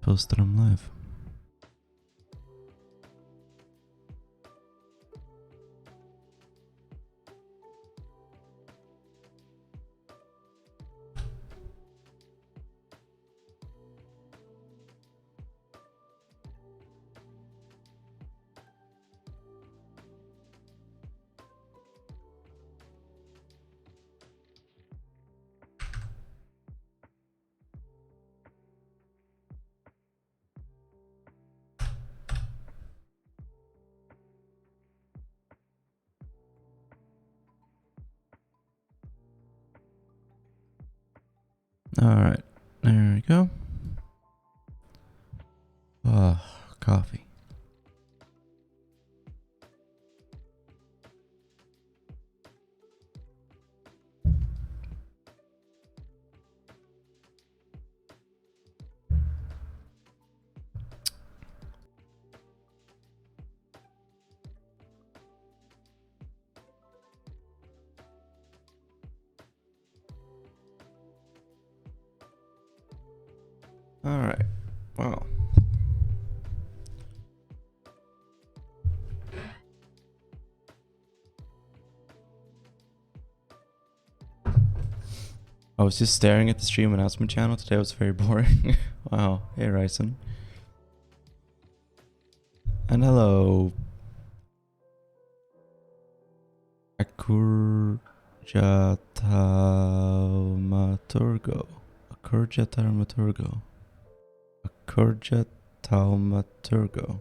post that I'm live. Alright, there we go. Coffee. Alright, well. I was just staring at the stream announcement channel. Today was very boring. Wow. Hey, Ryson. And hello. Akurjataumaturgo. Akurjataumaturgo. Akurjataumaturgo.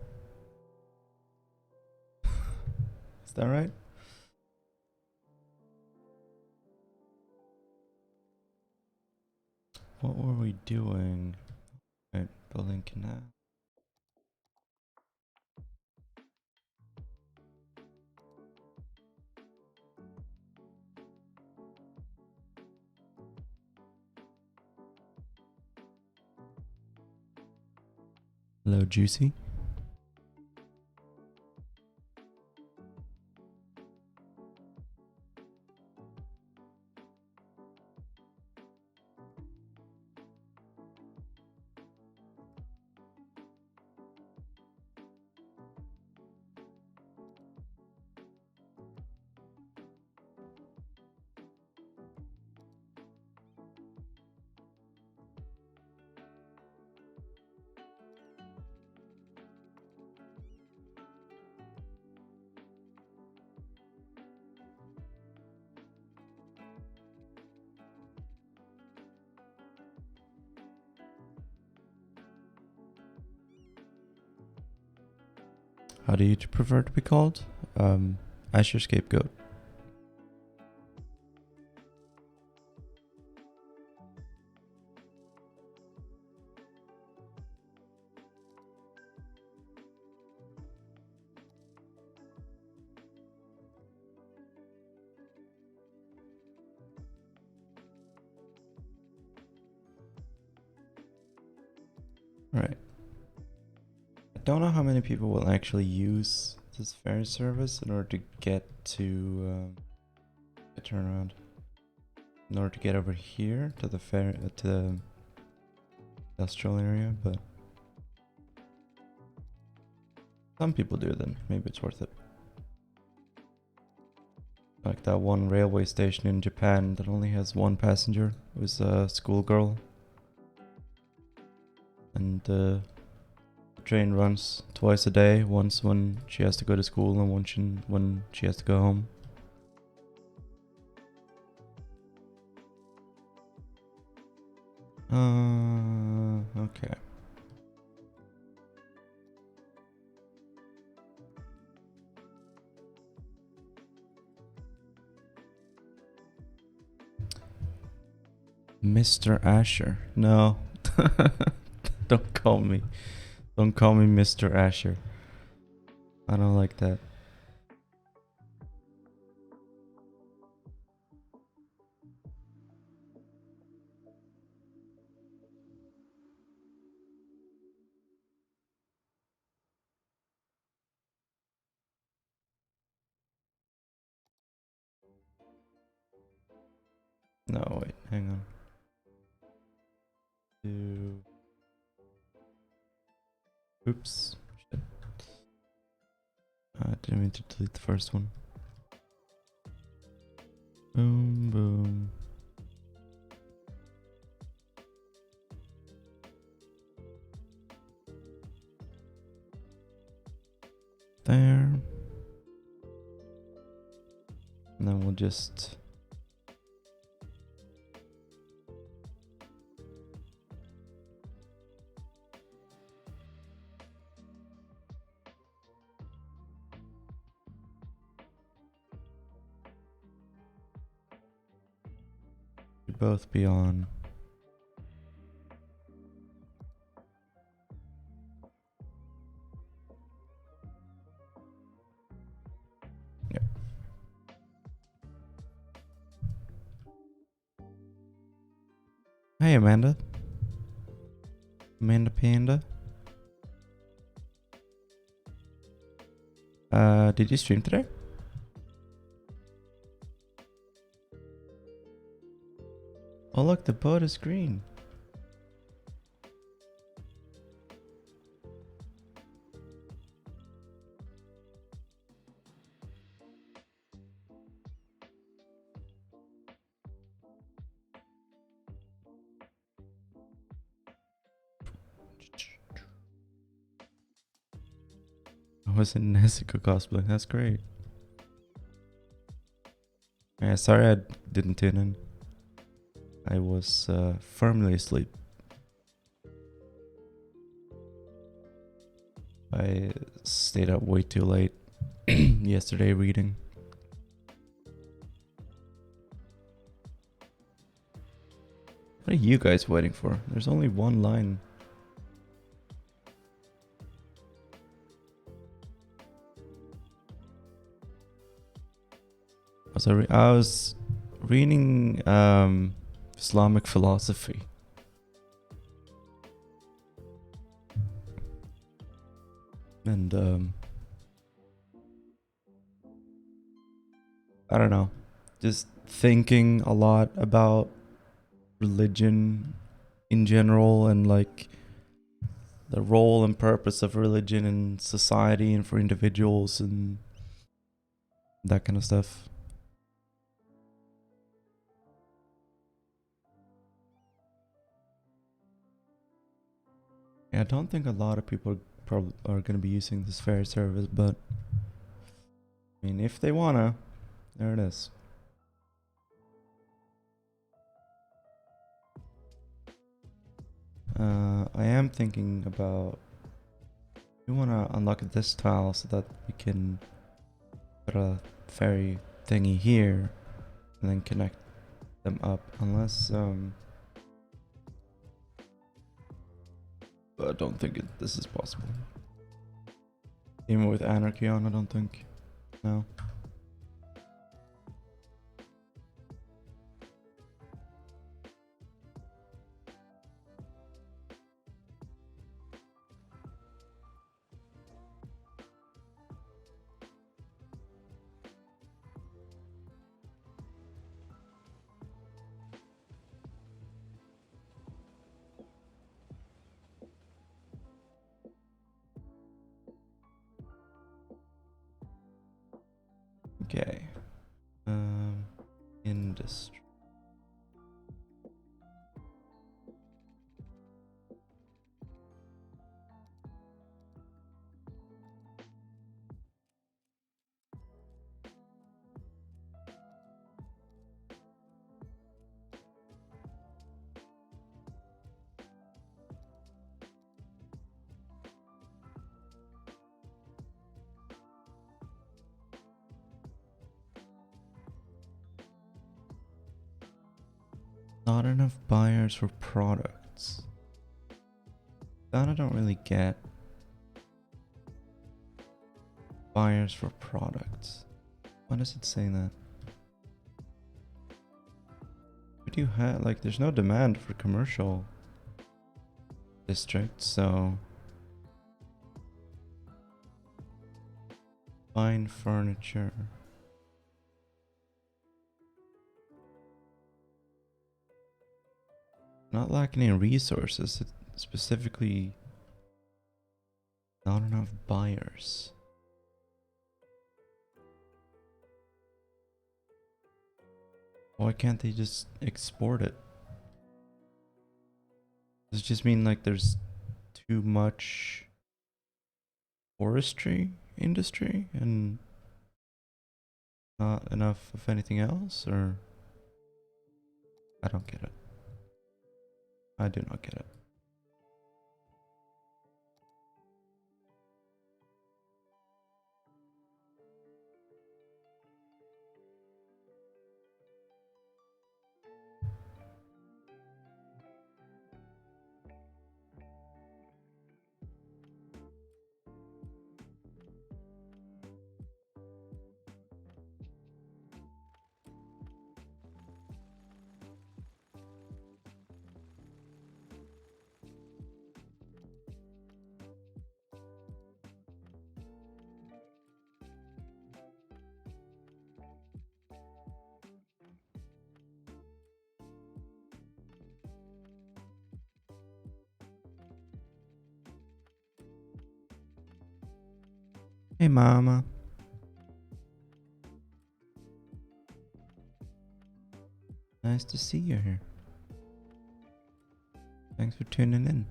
Is that right? What were we doing? Right, building canal. Hello, Juicy. How do you prefer to be called? As your scapegoat. Right. I don't know how many people will actually use this ferry service in order to get to a turnaround. In order to get over here to the ferry to the industrial area, but some people do. Then maybe it's worth it. Like that one railway station in Japan that only has one passenger. It was a schoolgirl, and the train runs twice a day. Once when she has to go to school, and once when she has to go home. Okay. Mr. Asher. No. Don't call me. Don't call me Mr. Asher. I don't like that. No, wait, hang on. Oops. Shit. I didn't mean to delete the first one. Boom, boom. There. And then we'll just should both be on. Yep. Hey Amanda. Amanda Panda. Did you stream today? Oh look, the boat is green. I was in Nezuko cosplay. That's great. Yeah, sorry I didn't tune in. I was firmly asleep. I stayed up way too late yesterday reading. What are you guys waiting for? There's only one line. I was reading Islamic philosophy. And I don't know, just thinking a lot about religion in general and like the role and purpose of religion in society and for individuals and that kind of stuff. Yeah, I don't think a lot of people probably are going to be using this fair service, but I mean, if they wanna, there it is. I am thinking about, we want to unlock this tile so that we can put a fairy thingy here and then connect them up, unless I don't think this is possible. Even with anarchy on, I don't think. No. Okay. Industry. Not enough buyers for products. That I don't really get. Buyers for products. Why does it say that? We do have, like, there's no demand for commercial districts, so fine furniture. Not lacking in resources, it specifically Not enough buyers. Why can't they just export it? Does it just mean like there's too much forestry industry and not enough of anything else? Or I don't get it. I do not get it. Hey, Mama. Nice to see you here. Thanks for tuning in.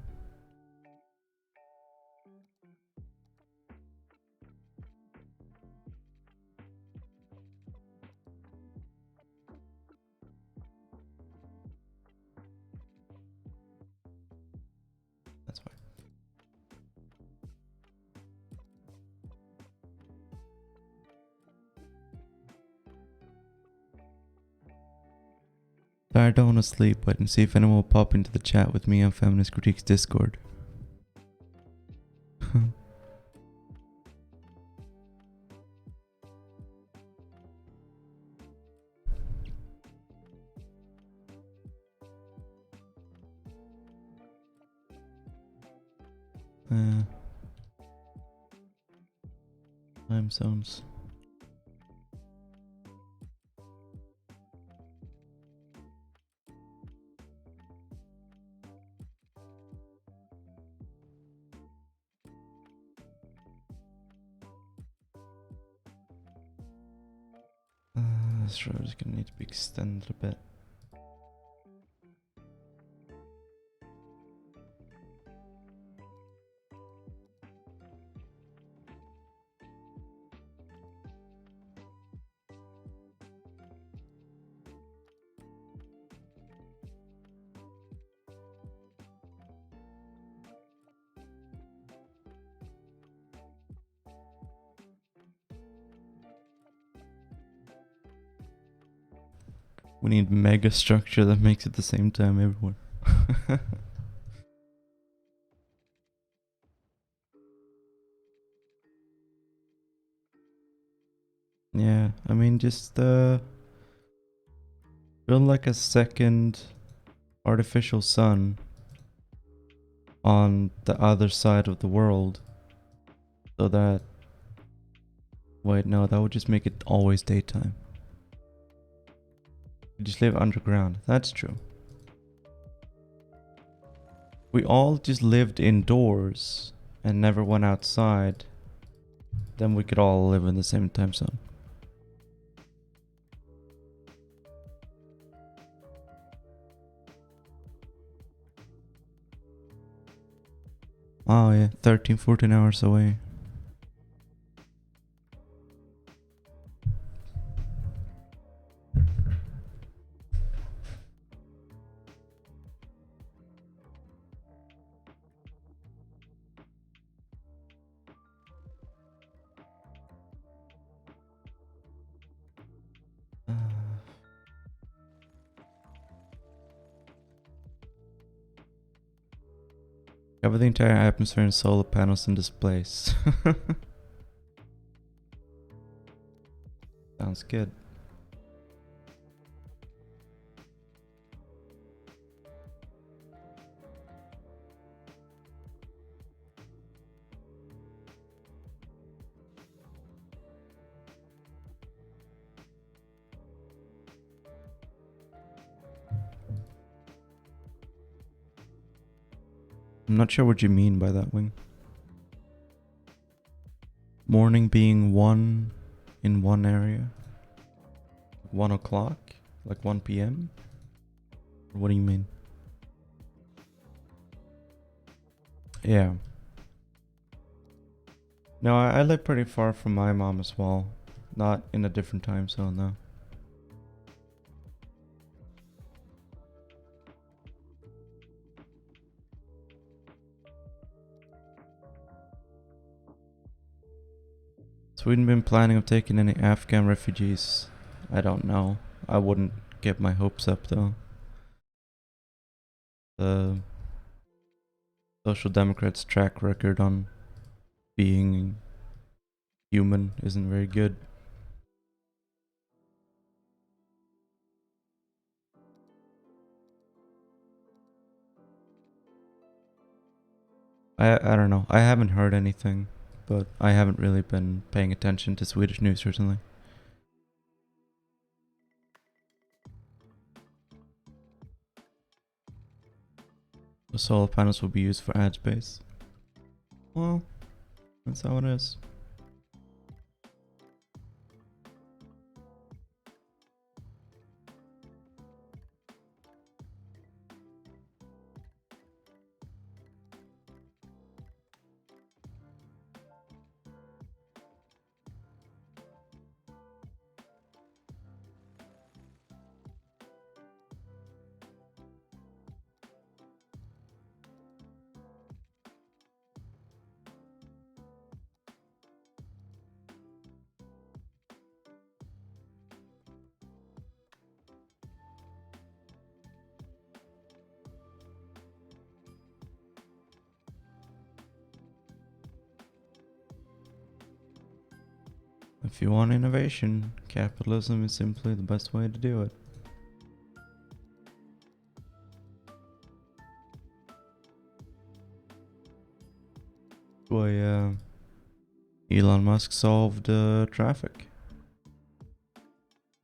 That's why. Sorry, I don't want to sleep. Wait and see if anyone will pop into the chat with me on Feminist Critiques Discord. Time zones. This road is gonna need to be extended a bit. We need mega structure that makes it the same time everywhere. Yeah, I mean just build like a second artificial sun on the other side of the world so that wait, no, that would just make it always daytime. You just live underground. That's true. We all just lived indoors and never went outside, then we could all live in the same time zone. Oh yeah, 13, 14 hours away. Cover the entire atmosphere in solar panels and displays. Sounds good. I'm not sure what you mean by that, Wing. Morning being 1 in one area. 1 o'clock? Like 1 p.m.? What do you mean? Yeah. No, I live pretty far from my mom as well. Not in a different time zone though. Sweden been planning of taking any Afghan refugees? I don't know. I wouldn't get my hopes up though. The Social Democrats' track record on being human isn't very good. I don't know. I haven't heard anything, but I haven't really been paying attention to Swedish news recently. The solar panels will be used for ad space. Well, that's how it is. If you want innovation, capitalism is simply the best way to do it. Why Elon Musk solved traffic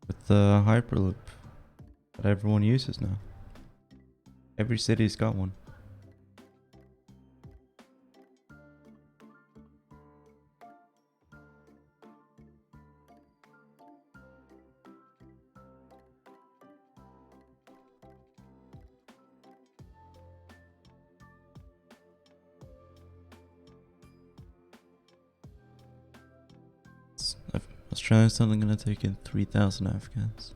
with the Hyperloop that everyone uses now. Every city's got one. Australia's only gonna take in 3,000 Afghans.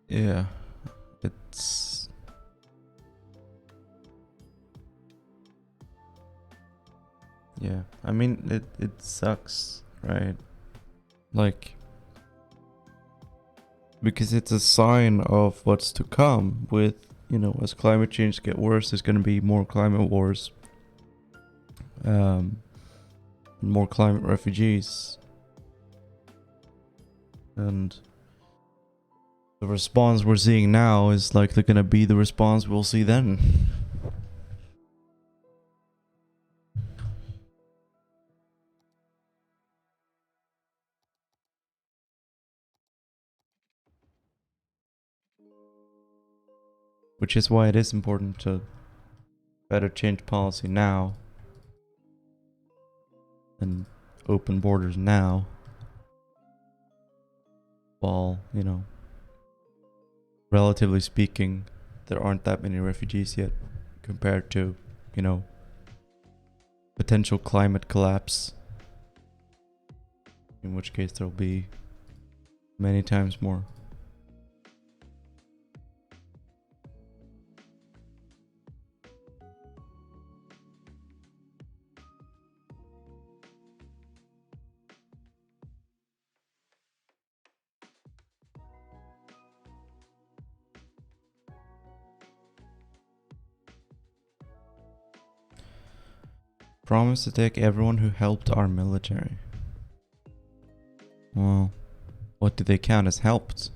Yeah, it's... Yeah, I mean, it sucks, right? Like, because it's a sign of what's to come with, you know, as climate change get worse, there's gonna be more climate wars. More climate refugees. And the response we're seeing now is likely gonna be the response we'll see then. Which is why it is important to better change policy now and open borders now, while, you know, relatively speaking, there aren't that many refugees yet compared to, you know, potential climate collapse, in which case there'll be many times more. Promise to take everyone who helped our military. Well, what do they count as helped?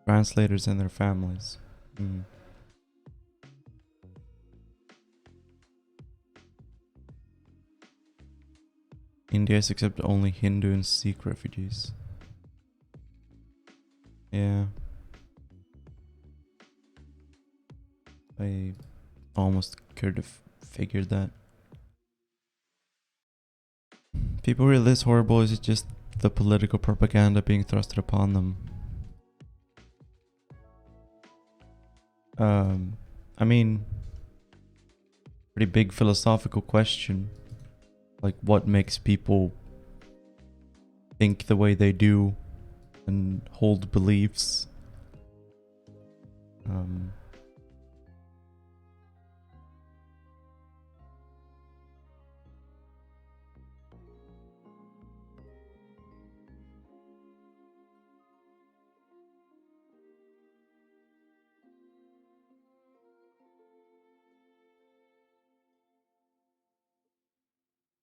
Translators and their families. Mm. India is accept only Hindu and Sikh refugees. Yeah. I almost could have figured that. People really this horrible, is it just the political propaganda being thrusted upon them? I mean, pretty big philosophical question. Like, what makes people think the way they do and hold beliefs?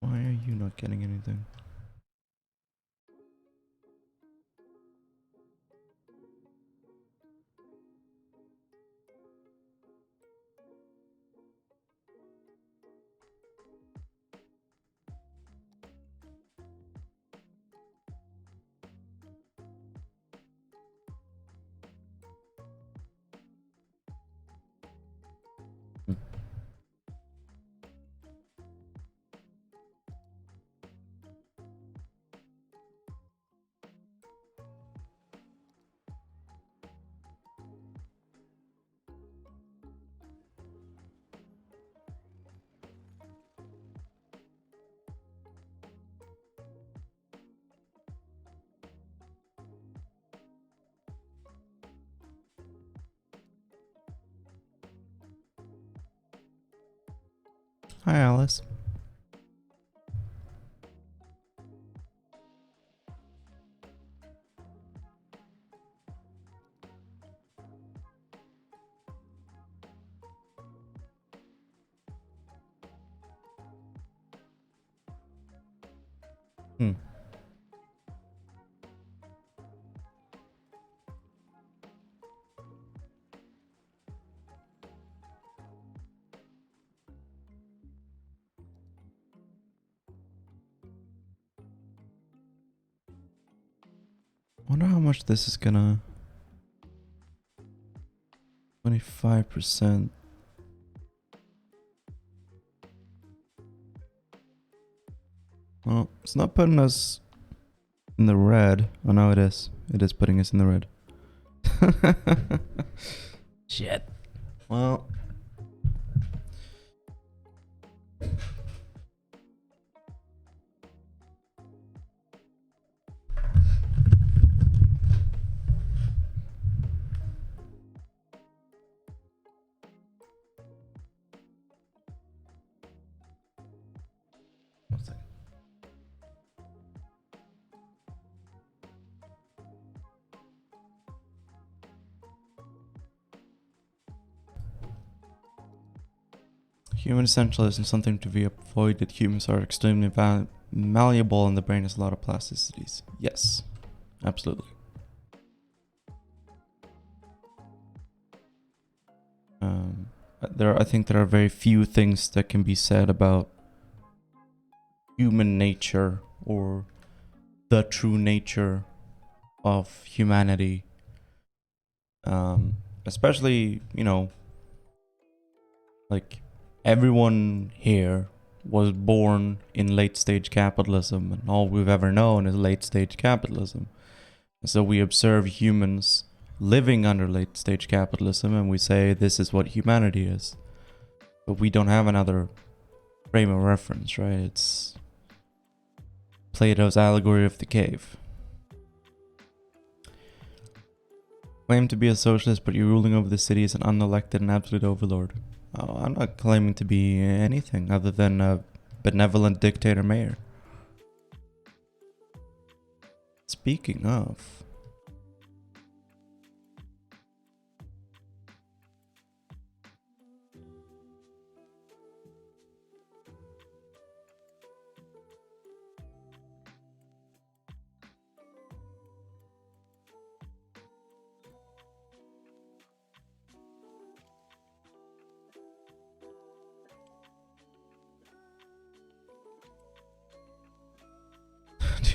Why are you not getting anything? Hmm. Hi, Alice. Hmm. Wonder how much this is gonna... 25%. Well, it's not putting us in the red. Oh no, it is. It is putting us in the red. Shit. Well... One second. Human essentialism is something to be avoided. Humans are extremely malleable and the brain has a lot of plasticities. Yes, absolutely. I think there are very few things that can be said about human nature or the true nature of humanity. Especially, you know, like everyone here was born in late stage capitalism, and all we've ever known is late stage capitalism. And so we observe humans living under late stage capitalism and we say this is what humanity is. But we don't have another frame of reference, right? It's Plato's allegory of the cave. Claim to be a socialist, but you're ruling over the city as an unelected and absolute overlord. Oh, I'm not claiming to be anything other than a benevolent dictator mayor. Speaking of...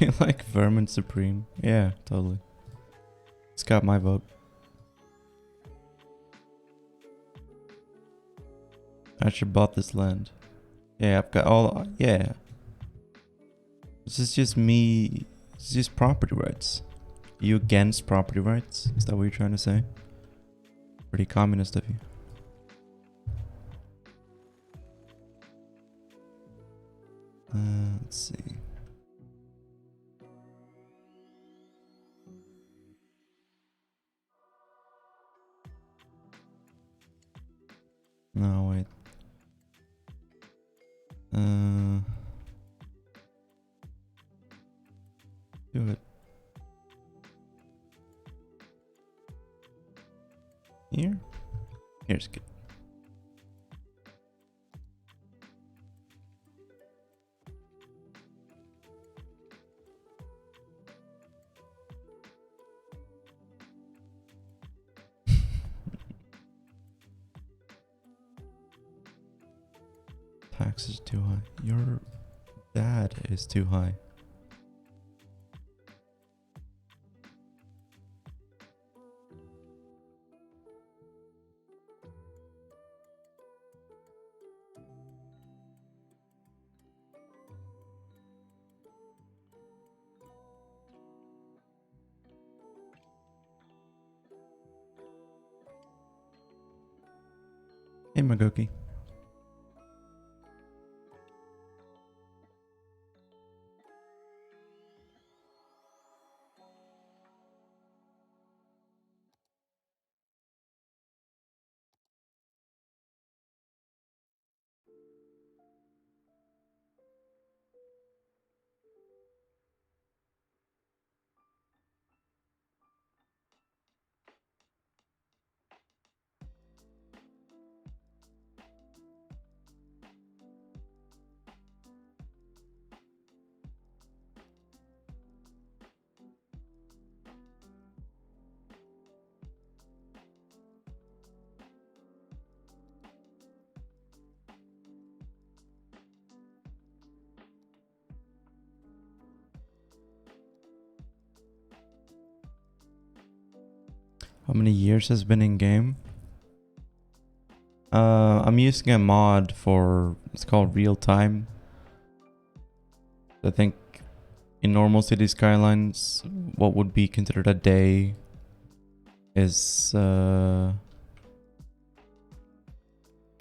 You like Vermin Supreme? Yeah, totally. It's got my vote. I should bought this land. Yeah, I've got all. Yeah. This is just me. It's just property rights. You against property rights? Is that what you're trying to say? Pretty communist of you. Let's see. No, wait. Do it. Here? Here's good. Tax is too high. Your dad is too high. Hey, Magoki. How many years has been in game? I'm using a mod for, it's called real time. I think in normal city skylines, what would be considered a day is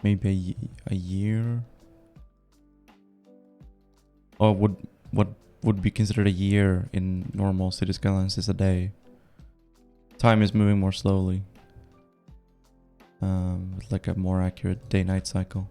maybe a year. Or what would be considered a year in normal city skylines is a day. Time is moving more slowly. With like a more accurate day-night cycle.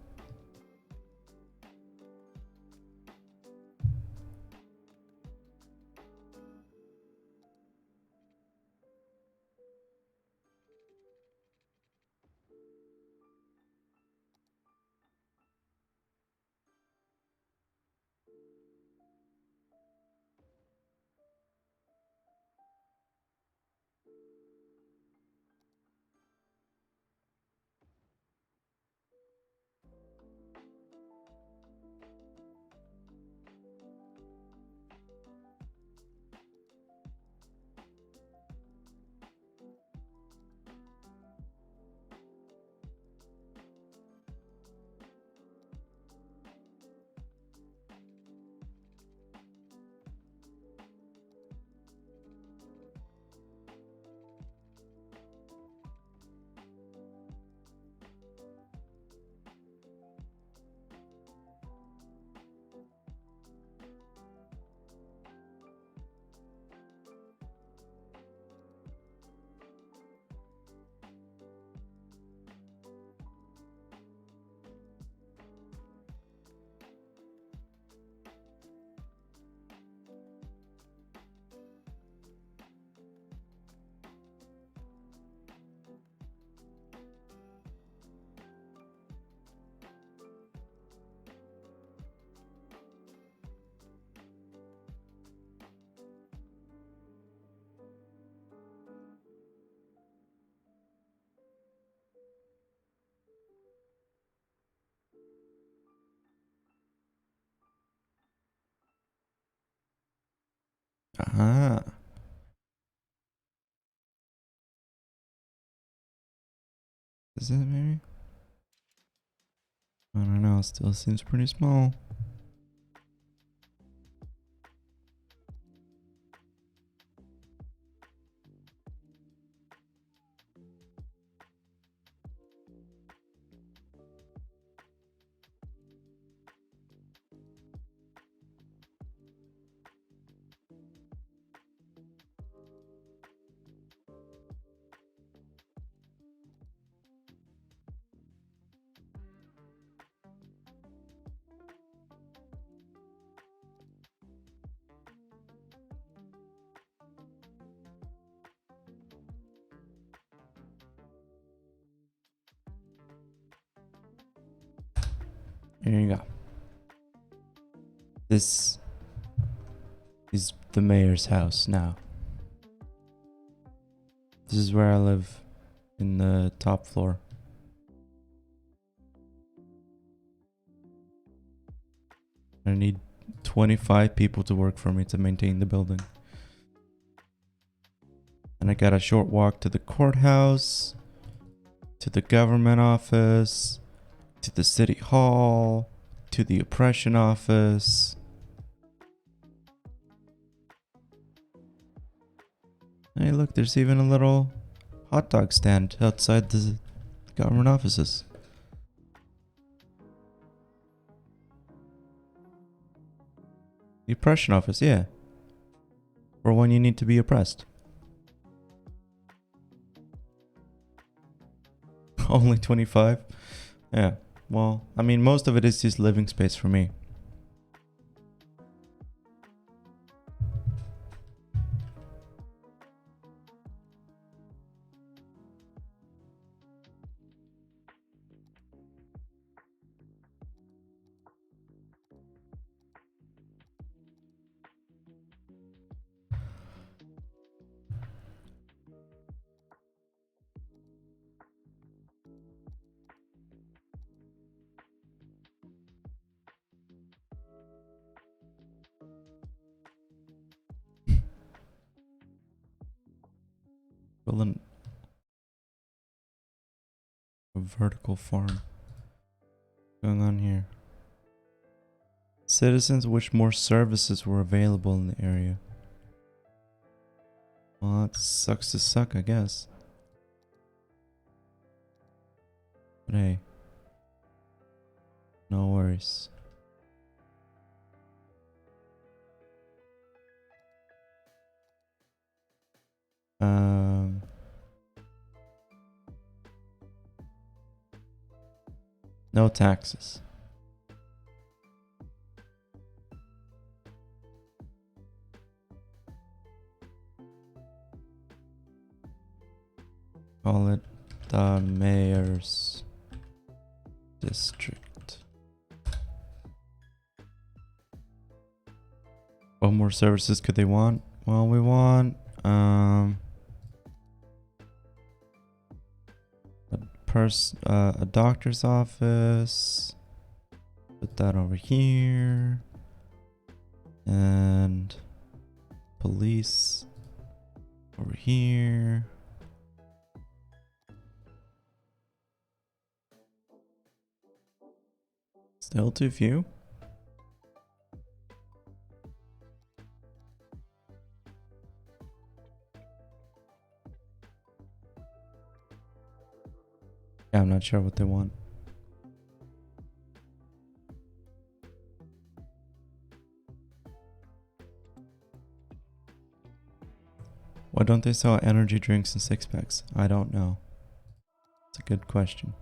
Ah. Is it maybe? I don't know. It still seems pretty small. Here you go. This is the mayor's house now. This is where I live, in the top floor. I need 25 people to work for me to maintain the building. And I got a short walk to the courthouse, to the government office, to the city hall, to the oppression office. Hey, look, there's even a little hot dog stand outside the government offices. The oppression office, yeah. For when you need to be oppressed. Only 25? Yeah. Well, I mean, most of it is just living space for me. Well, a vertical farm going on here. Citizens wish more services were available in the area. Well, that sucks to suck, I guess. But hey, no worries. No taxes. Call it the mayor's district. What more services could they want? Well, we want a doctor's office. Put that over here. And police over here. Still too few? Yeah, I'm not sure what they want. Why don't they sell energy drinks and six packs? I don't know. It's a good question.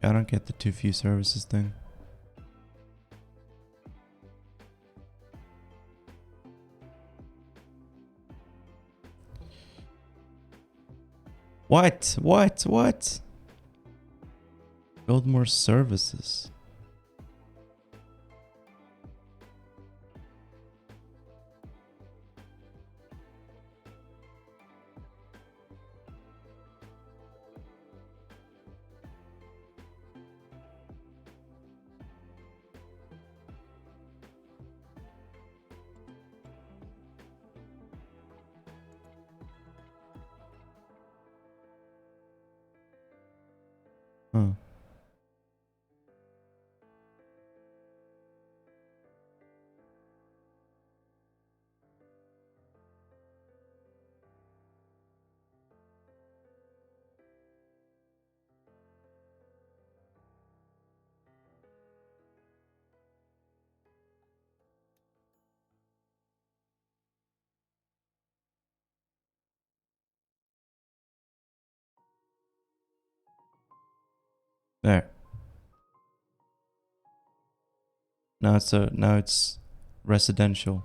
I don't get the too few services thing. What? What? Build more services. Huh. There. Now it's residential.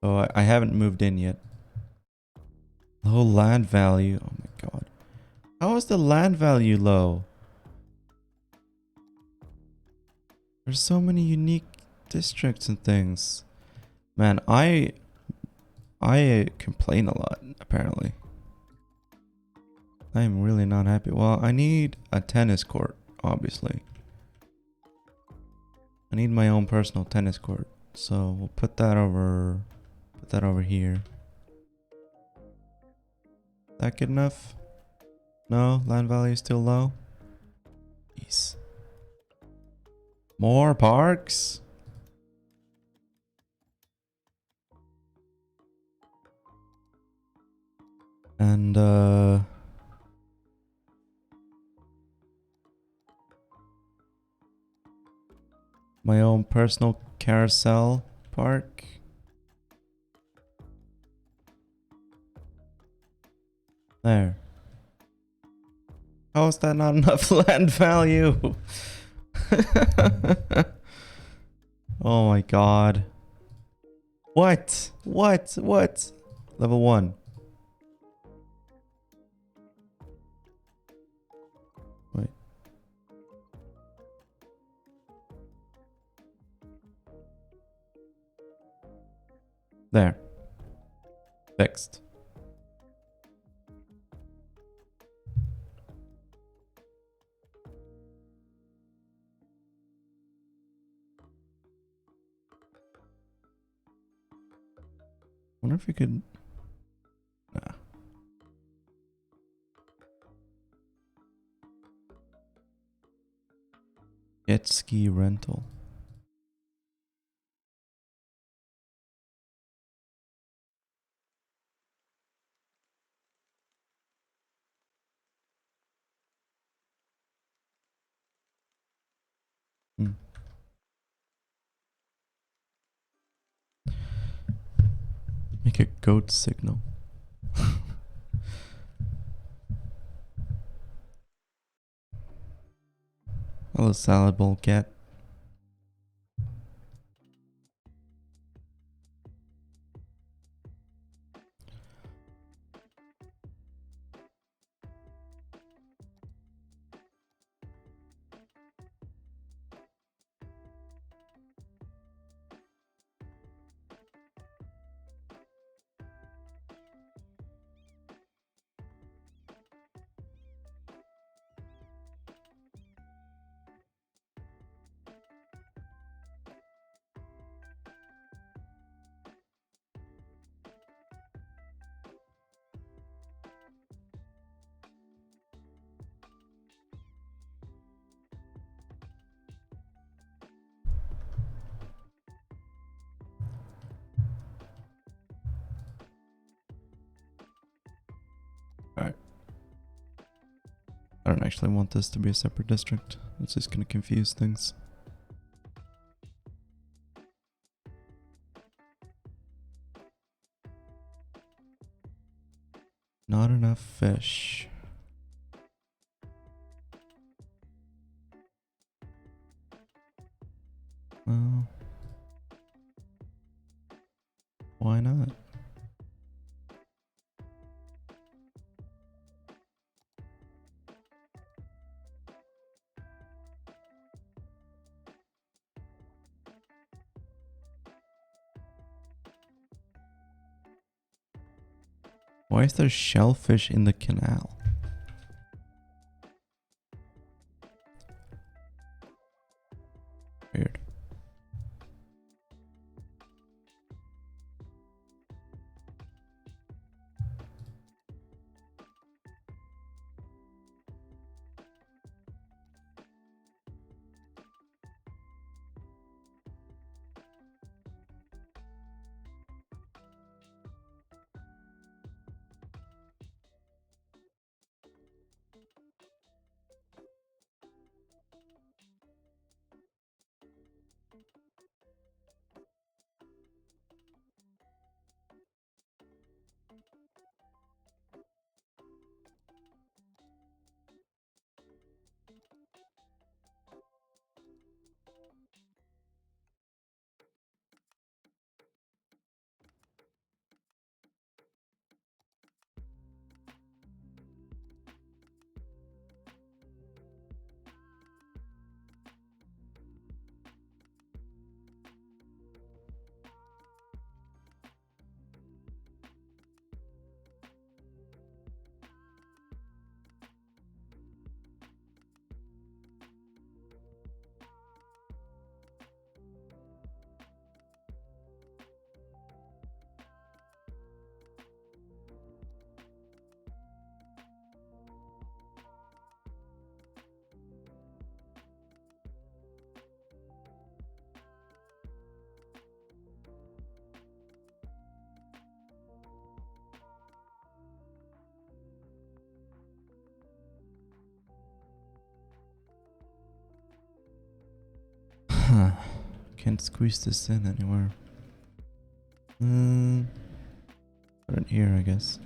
Oh, I haven't moved in yet. Low land value. Oh my god. How is the land value low? There's so many unique districts and things. Man, I complain a lot, apparently. I am really not happy. Well, I need a tennis court, obviously. I need my own personal tennis court. So we'll put that over here. That good enough? No, land value is still low. Jeez. More parks? And my own personal carousel park. There. How is that not enough land value? Oh my god. What? What? Level 1. Wait. There. Fixed. Wonder if we could... Nah. Jet ski rental. Hmm. Make a goat signal. Hello, salad bowl cat. Alright. I don't actually want this to be a separate district. It's just gonna confuse things. Not enough fish. Well, why not? Why is there shellfish in the canal? Weird. Can't squeeze this in anywhere. Put it here, I guess.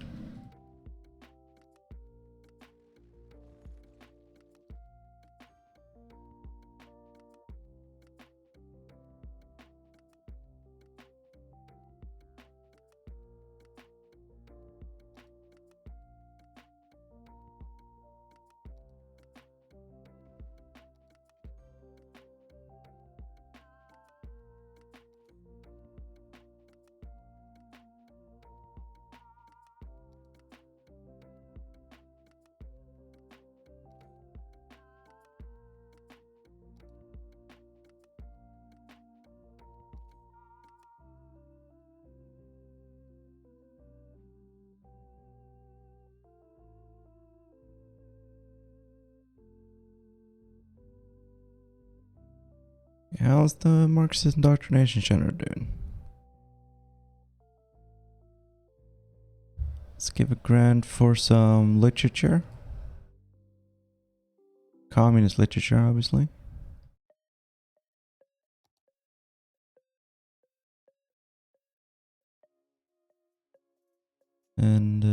How's the Marxist indoctrination center doing? Let's give a grant for some literature. Communist literature, obviously. And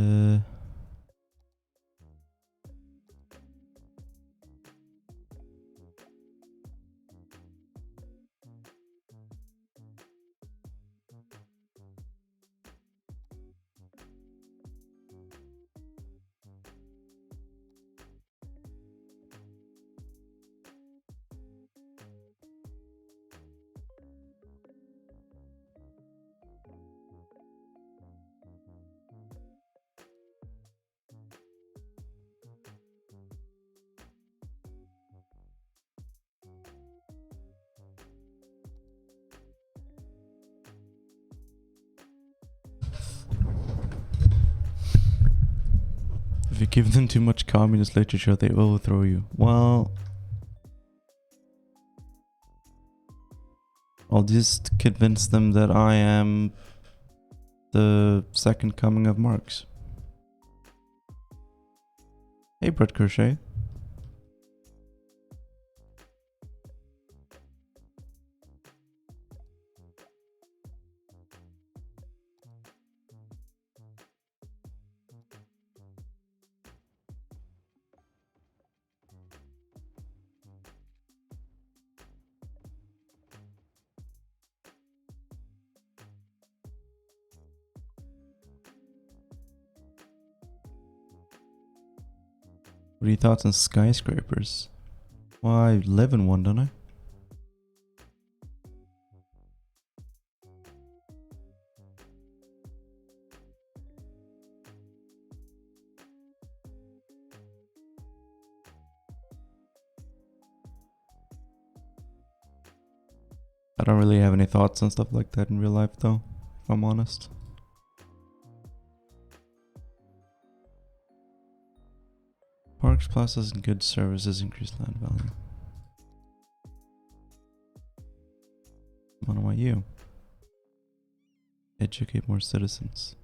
if you give them too much communist literature, they overthrow you. Well, I'll just convince them that I am the second coming of Marx. Hey, Brett Crochet. What are your thoughts on skyscrapers? Well, I live in one, don't I? I don't really have any thoughts on stuff like that in real life, though, if I'm honest. Parks, plazas, and good services increase land value. What about you? Educate more citizens.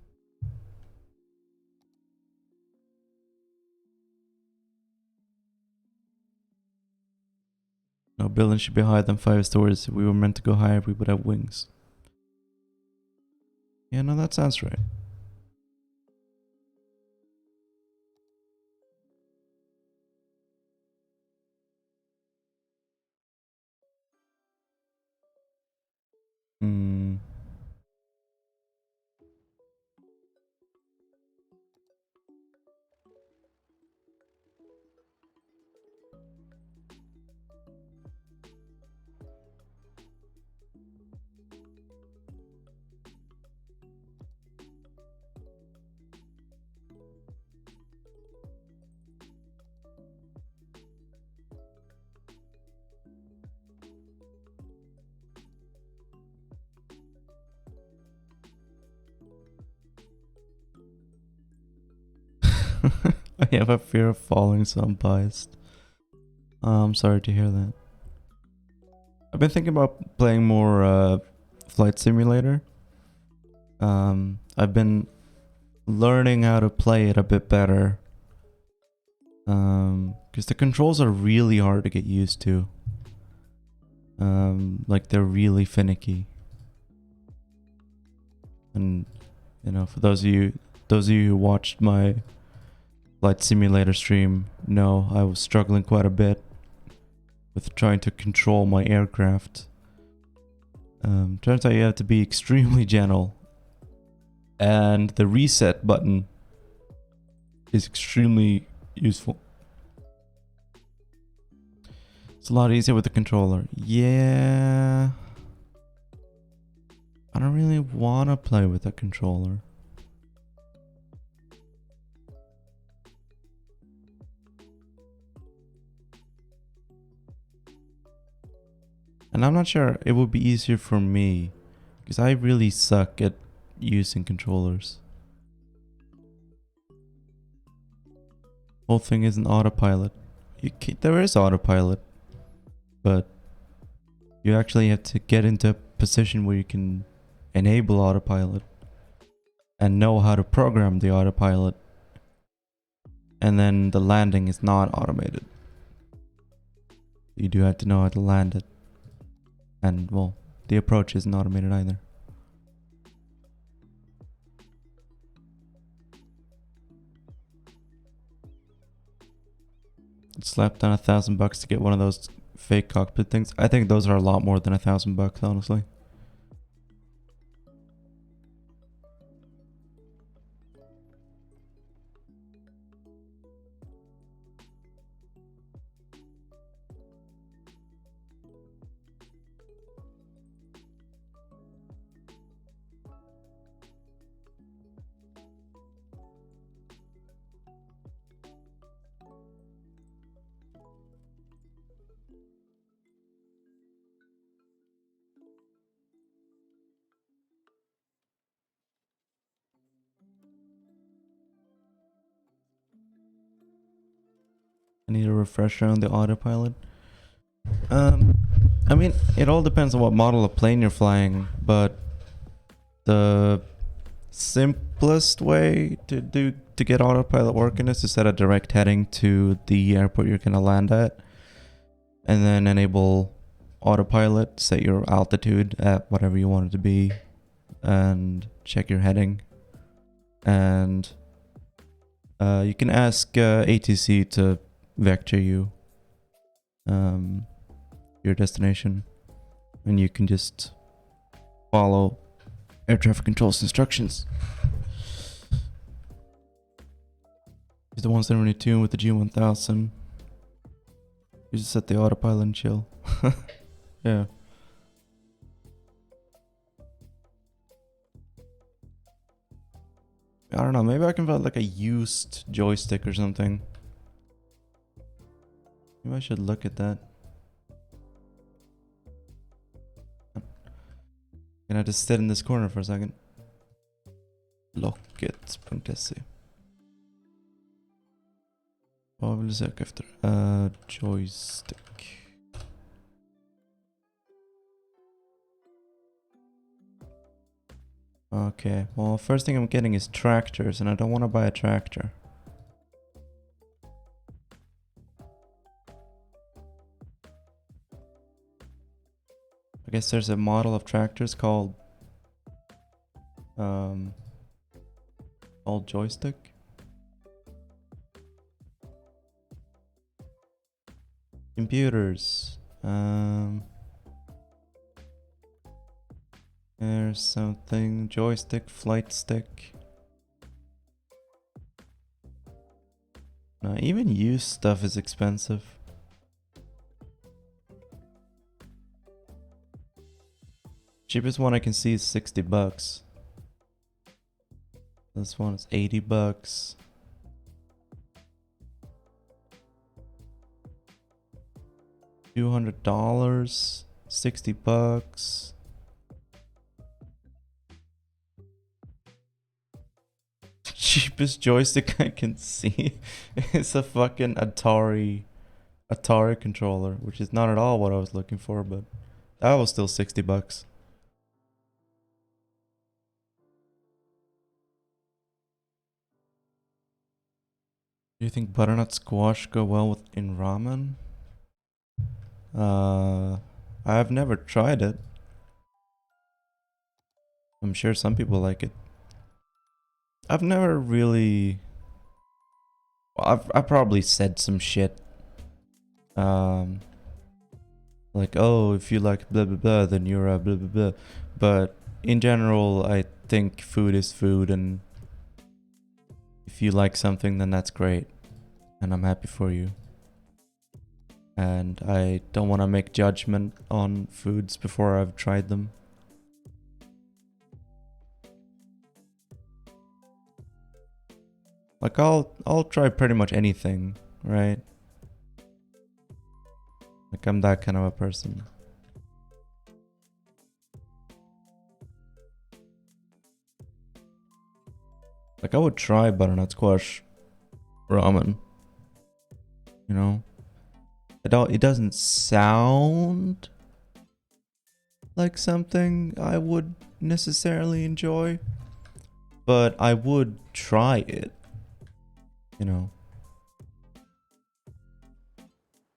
No building should be higher than 5 stories. If we were meant to go higher, we would have wings. Yeah, no, that sounds right. Hmm. I have a fear of falling, so I'm biased. I'm sorry to hear that. I've been thinking about playing more Flight Simulator. I've been learning how to play it a bit better. Because the controls are really hard to get used to. Like they're really finicky. And you know, for those of you who watched my flight simulator stream, know I was struggling quite a bit with trying to control my aircraft. Turns out you have to be extremely gentle, and the reset button is extremely useful. It's a lot easier with the controller. Yeah, I don't really want to play with a controller. And I'm not sure it would be easier for me, because I really suck at using controllers. Whole thing isn't autopilot. There is autopilot, but you actually have to get into a position where you can enable autopilot and know how to program the autopilot, and then the landing is not automated. You do have to know how to land it, and well, the approach isn't automated either. Slapped on $1,000 to get one of those fake cockpit things. I think those are a lot more than $1,000, honestly. I need a refresher on the autopilot. I mean, it all depends on what model of plane you're flying, but the simplest way to get autopilot working is to set a direct heading to the airport you're gonna land at, and then enable autopilot, set your altitude at whatever you want it to be, and check your heading. And you can ask ATC to vector you your destination, and you can just follow air traffic control's instructions. Use the 172 with the G1000. You just set the autopilot and chill. Yeah. I don't know, maybe I can find like a used joystick or something. Maybe I should look at that. Can I just sit in this corner for a second? Locket.se. Vad vill du söka efter? Joystick. Okay, well, first thing I'm getting is tractors, and I don't want to buy a tractor. I guess there's a model of tractors called joystick. Computers. There's something. Joystick, flight stick. No, even used stuff is expensive. Cheapest one I can see is $60. This one is $80. $200, $60. Cheapest joystick I can see is a fucking Atari controller, which is not at all what I was looking for, but that was still $60. Do you think butternut squash go well in ramen? I've never tried it. I'm sure some people like it. I've never really... Well, I've probably said some shit. Like, oh, if you like blah blah blah, then you're a blah blah blah. But in general, I think food is food, and if you like something, then that's great. And I'm happy for you. And I don't want to make judgment on foods before I've tried them. Like I'll try pretty much anything, right? Like I'm that kind of a person. Like I would try butternut squash ramen. You know? It doesn't sound like something I would necessarily enjoy, but I would try it. You know?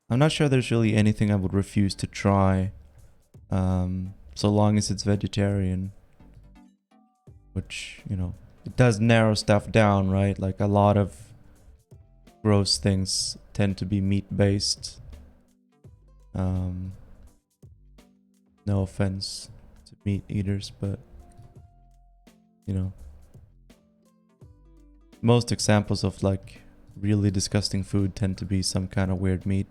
I'm not sure there's really anything I would refuse to try, so long as it's vegetarian. Which, you know, it does narrow stuff down, right? Like a lot of gross things tend to be meat-based. No offense to meat eaters, but, you know, most examples of like really disgusting food tend to be some kind of weird meat.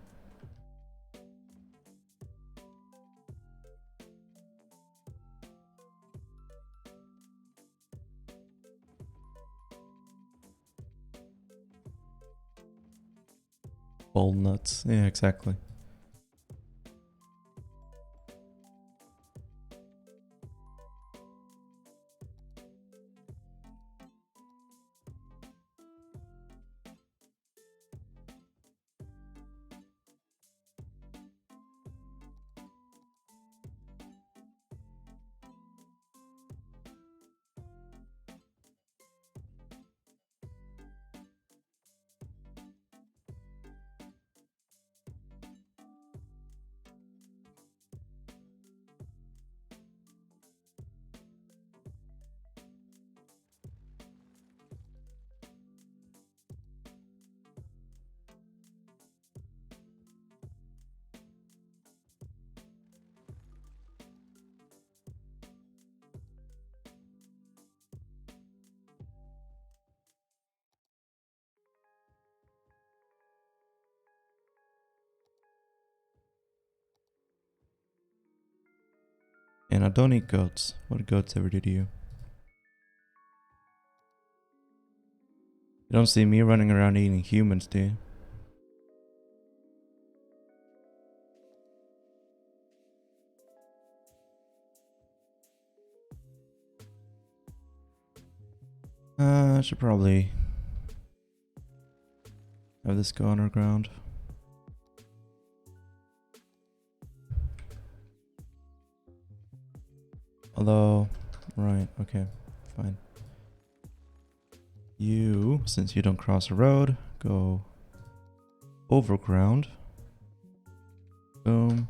Walnuts. Yeah, exactly. And I don't eat goats. What goats ever do to you? You don't see me running around eating humans, do you? I should probably have this go underground. Although, right, okay, fine. You, since you don't cross a road, go overground. Boom.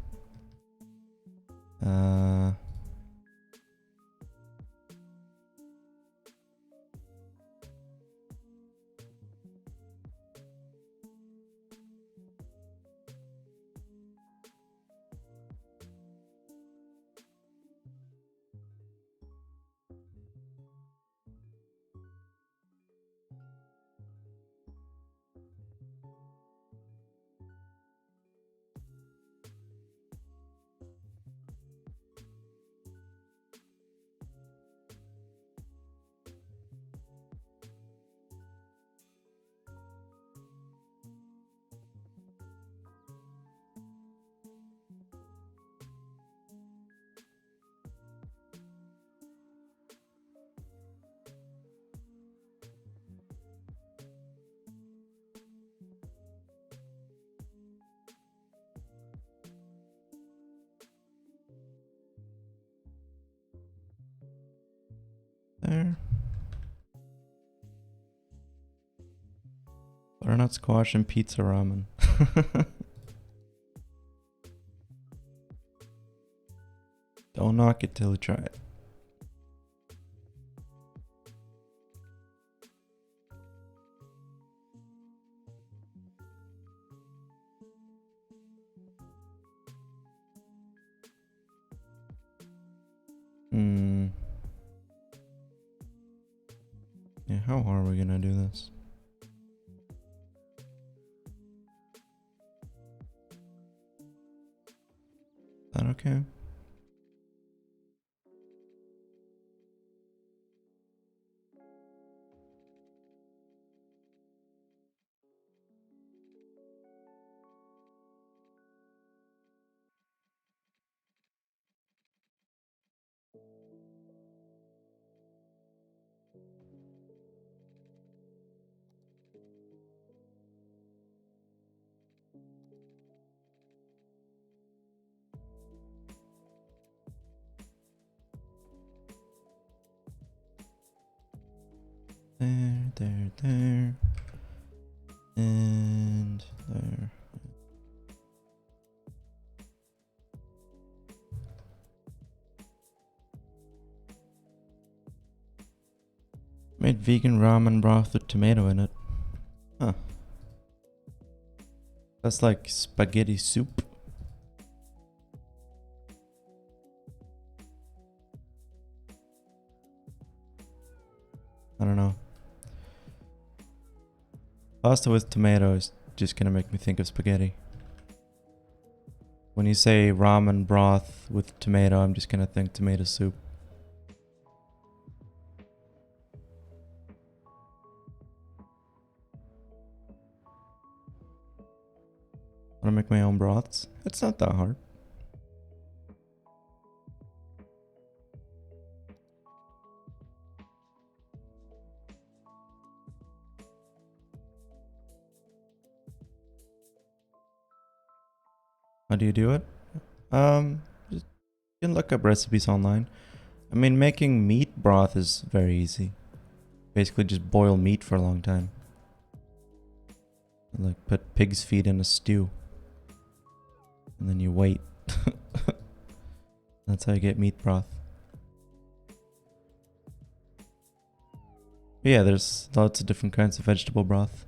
There. Butternut squash and pizza ramen. Don't knock it till you try it. Yeah, how are we gonna do this? Is that okay? There. And there. Made vegan ramen broth with tomato in it. Huh. That's like spaghetti soup. I don't know. Pasta with tomato is just gonna make me think of spaghetti. When you say ramen broth with tomato, I'm just gonna think tomato soup. Wanna make my own broths? It's not that hard. How do you do it? Just, you can look up recipes online. I mean, making meat broth is very easy. Basically just boil meat for a long time. And like put pig's feet in a stew. And then you wait. That's how you get meat broth. But yeah, there's lots of different kinds of vegetable broth.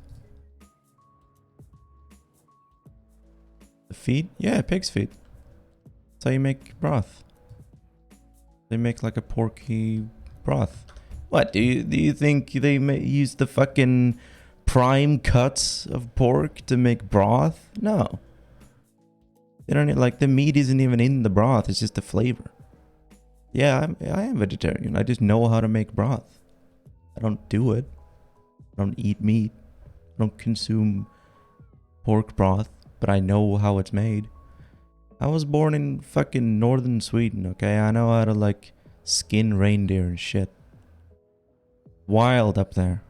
The feet? Yeah, pig's feet. That's how you make broth. They make like a porky broth. What, do you think they use the fucking prime cuts of pork to make broth? No. They don't, like, the meat isn't even in the broth, it's just the flavor. Yeah, I am vegetarian. I just know how to make broth. I don't do it. I don't eat meat. I don't consume pork broth, but I know how it's made. I was born in fucking northern Sweden, okay? I know how to, like, skin reindeer and shit. Wild up there.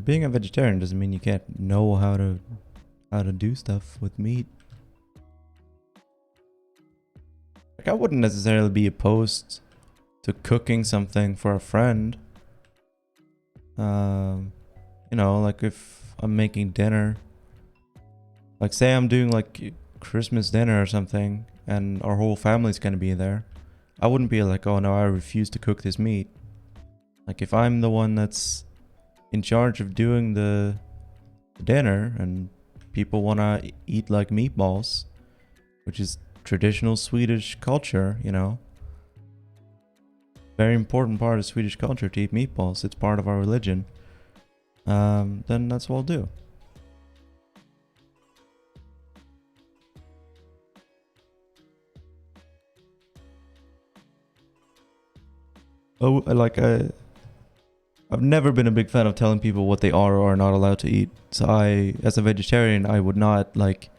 Being a vegetarian doesn't mean you can't know how to do stuff with meat. Like, I wouldn't necessarily be opposed to cooking something for a friend. You know, like if I'm making dinner, like say I'm doing like Christmas dinner or something, and our whole family's gonna be there. I wouldn't be like, oh no, I refuse to cook this meat. Like if I'm the one that's in charge of doing the dinner and people want to eat like meatballs, which is traditional Swedish culture, you know, very important part of Swedish culture to eat meatballs. It's part of our religion. Then that's what we'll do. Oh, I've never been a big fan of telling people what they are or are not allowed to eat. So as a vegetarian, I would not like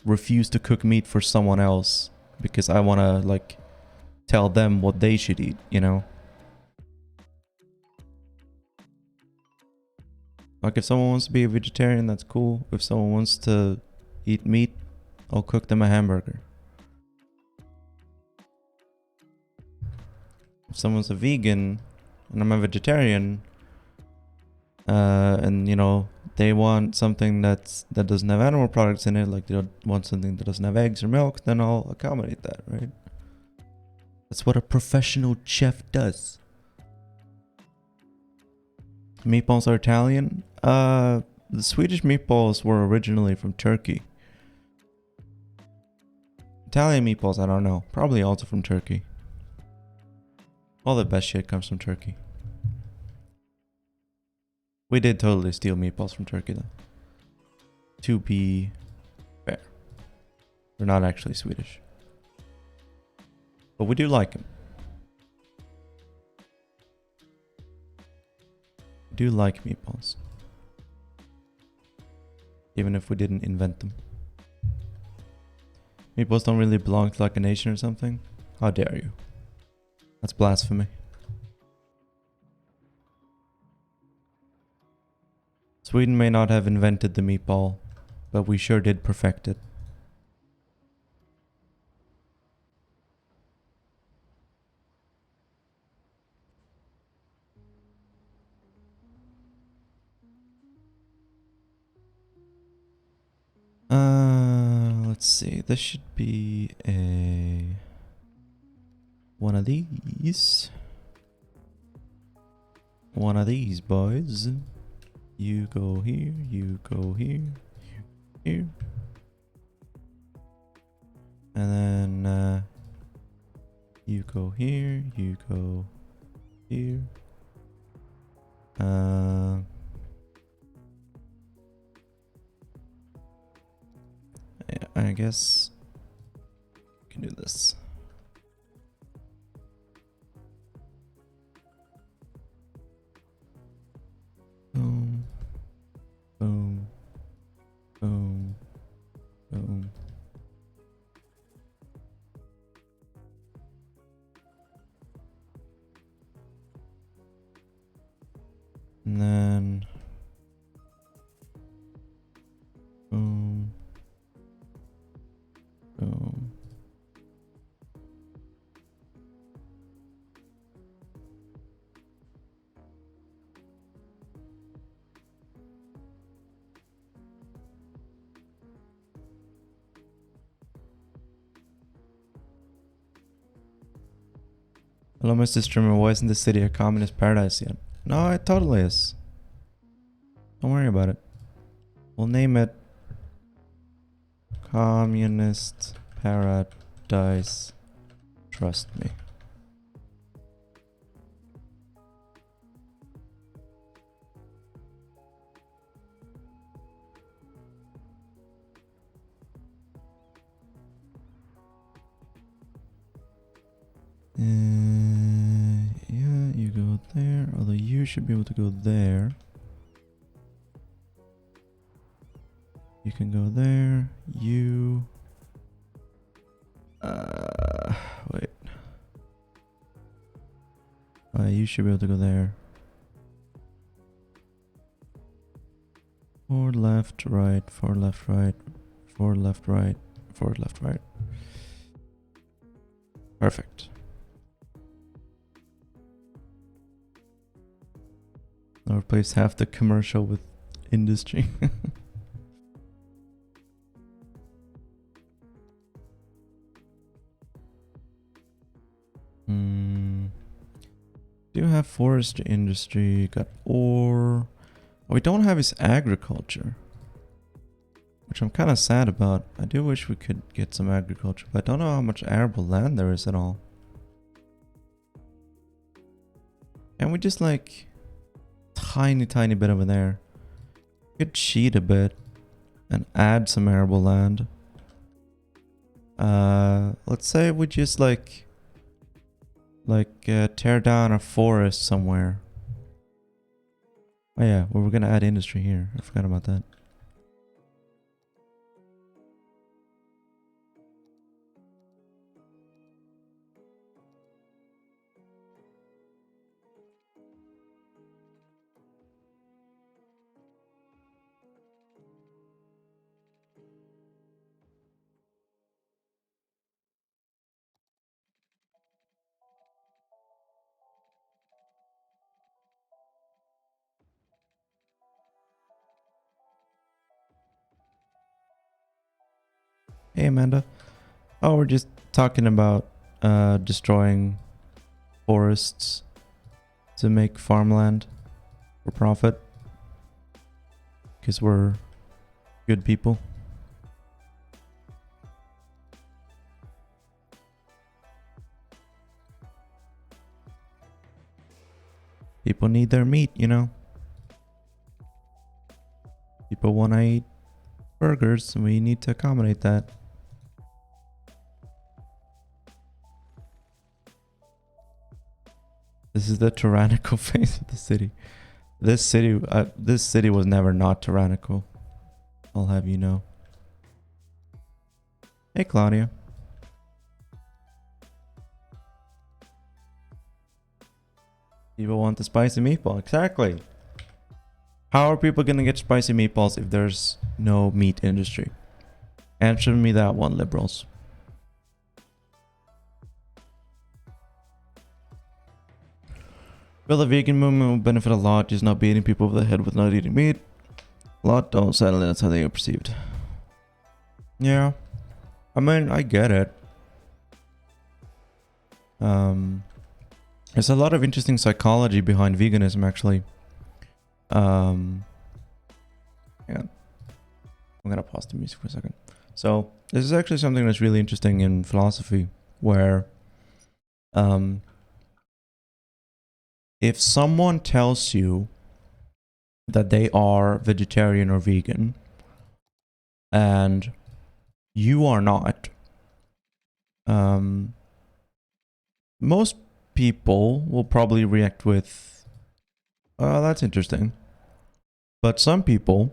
refuse to cook meat for someone else because I want to like tell them what they should eat, you know? Like if someone wants to be a vegetarian, that's cool. If someone wants to eat meat, I'll cook them a hamburger. If someone's a vegan and I'm a vegetarian, and you know, they want something that doesn't have animal products in it, like they don't want something that doesn't have eggs or milk, then I'll accommodate that, right? That's what a professional chef does. Meatballs are Italian. The Swedish meatballs were originally from Turkey. Italian meatballs, I don't know. Probably also from Turkey. All the best shit comes from Turkey. We did totally steal meatballs from Turkey though. To be fair. They're not actually Swedish. But we do like them. We do like meatballs. Even if we didn't invent them. Meatballs don't really belong to like a nation or something? How dare you? That's blasphemy. Sweden may not have invented the meatball, but we sure did perfect it. Let's see. This should be a one of these. One of these boys. You go here, you go here, you here. And then you go here, you go here. I guess we can do this. Boom, boom, boom, boom. And then boom, boom. Hello, Mr. Streamer. Why isn't the city a communist paradise yet? No, it totally is. Don't worry about it. We'll name it Communist Paradise. Trust me. Yeah, you go there. Although you should be able to go there. You can go there. You. Wait. You should be able to go there. 4 left, right, 4 left, right, 4 left, right, 4 left, right. Perfect. I'll replace half the commercial with industry. Do have forestry industry, got ore. What we don't have is agriculture, which I'm kind of sad about. I do wish we could get some agriculture, but I don't know how much arable land there is at all. Can we just like tiny bit over there? We could cheat a bit and add some arable land. Let's say we just like tear down a forest somewhere. Oh yeah, well, we're gonna add industry here. I forgot about that. Hey, Amanda. Oh, we're just talking about destroying forests to make farmland for profit. Because we're good people. People need their meat, you know? People want to eat burgers, and we need to accommodate that. This is the tyrannical face of the city. This city was never not tyrannical. I'll have you know. Hey, Claudia. People want the spicy meatball. Exactly. How are people gonna get spicy meatballs if there's no meat industry? Answer me that one, liberals. Well, the vegan movement will benefit a lot, just not beating people over the head with not eating meat. A lot don't, sadly, that's how they are perceived. Yeah. I mean, I get it. There's a lot of interesting psychology behind veganism, actually. Hang on. I'm gonna pause the music for a second. So, this is actually something that's really interesting in philosophy, where if someone tells you that they are vegetarian or vegan, and you are not, most people will probably react with, oh, that's interesting. But some people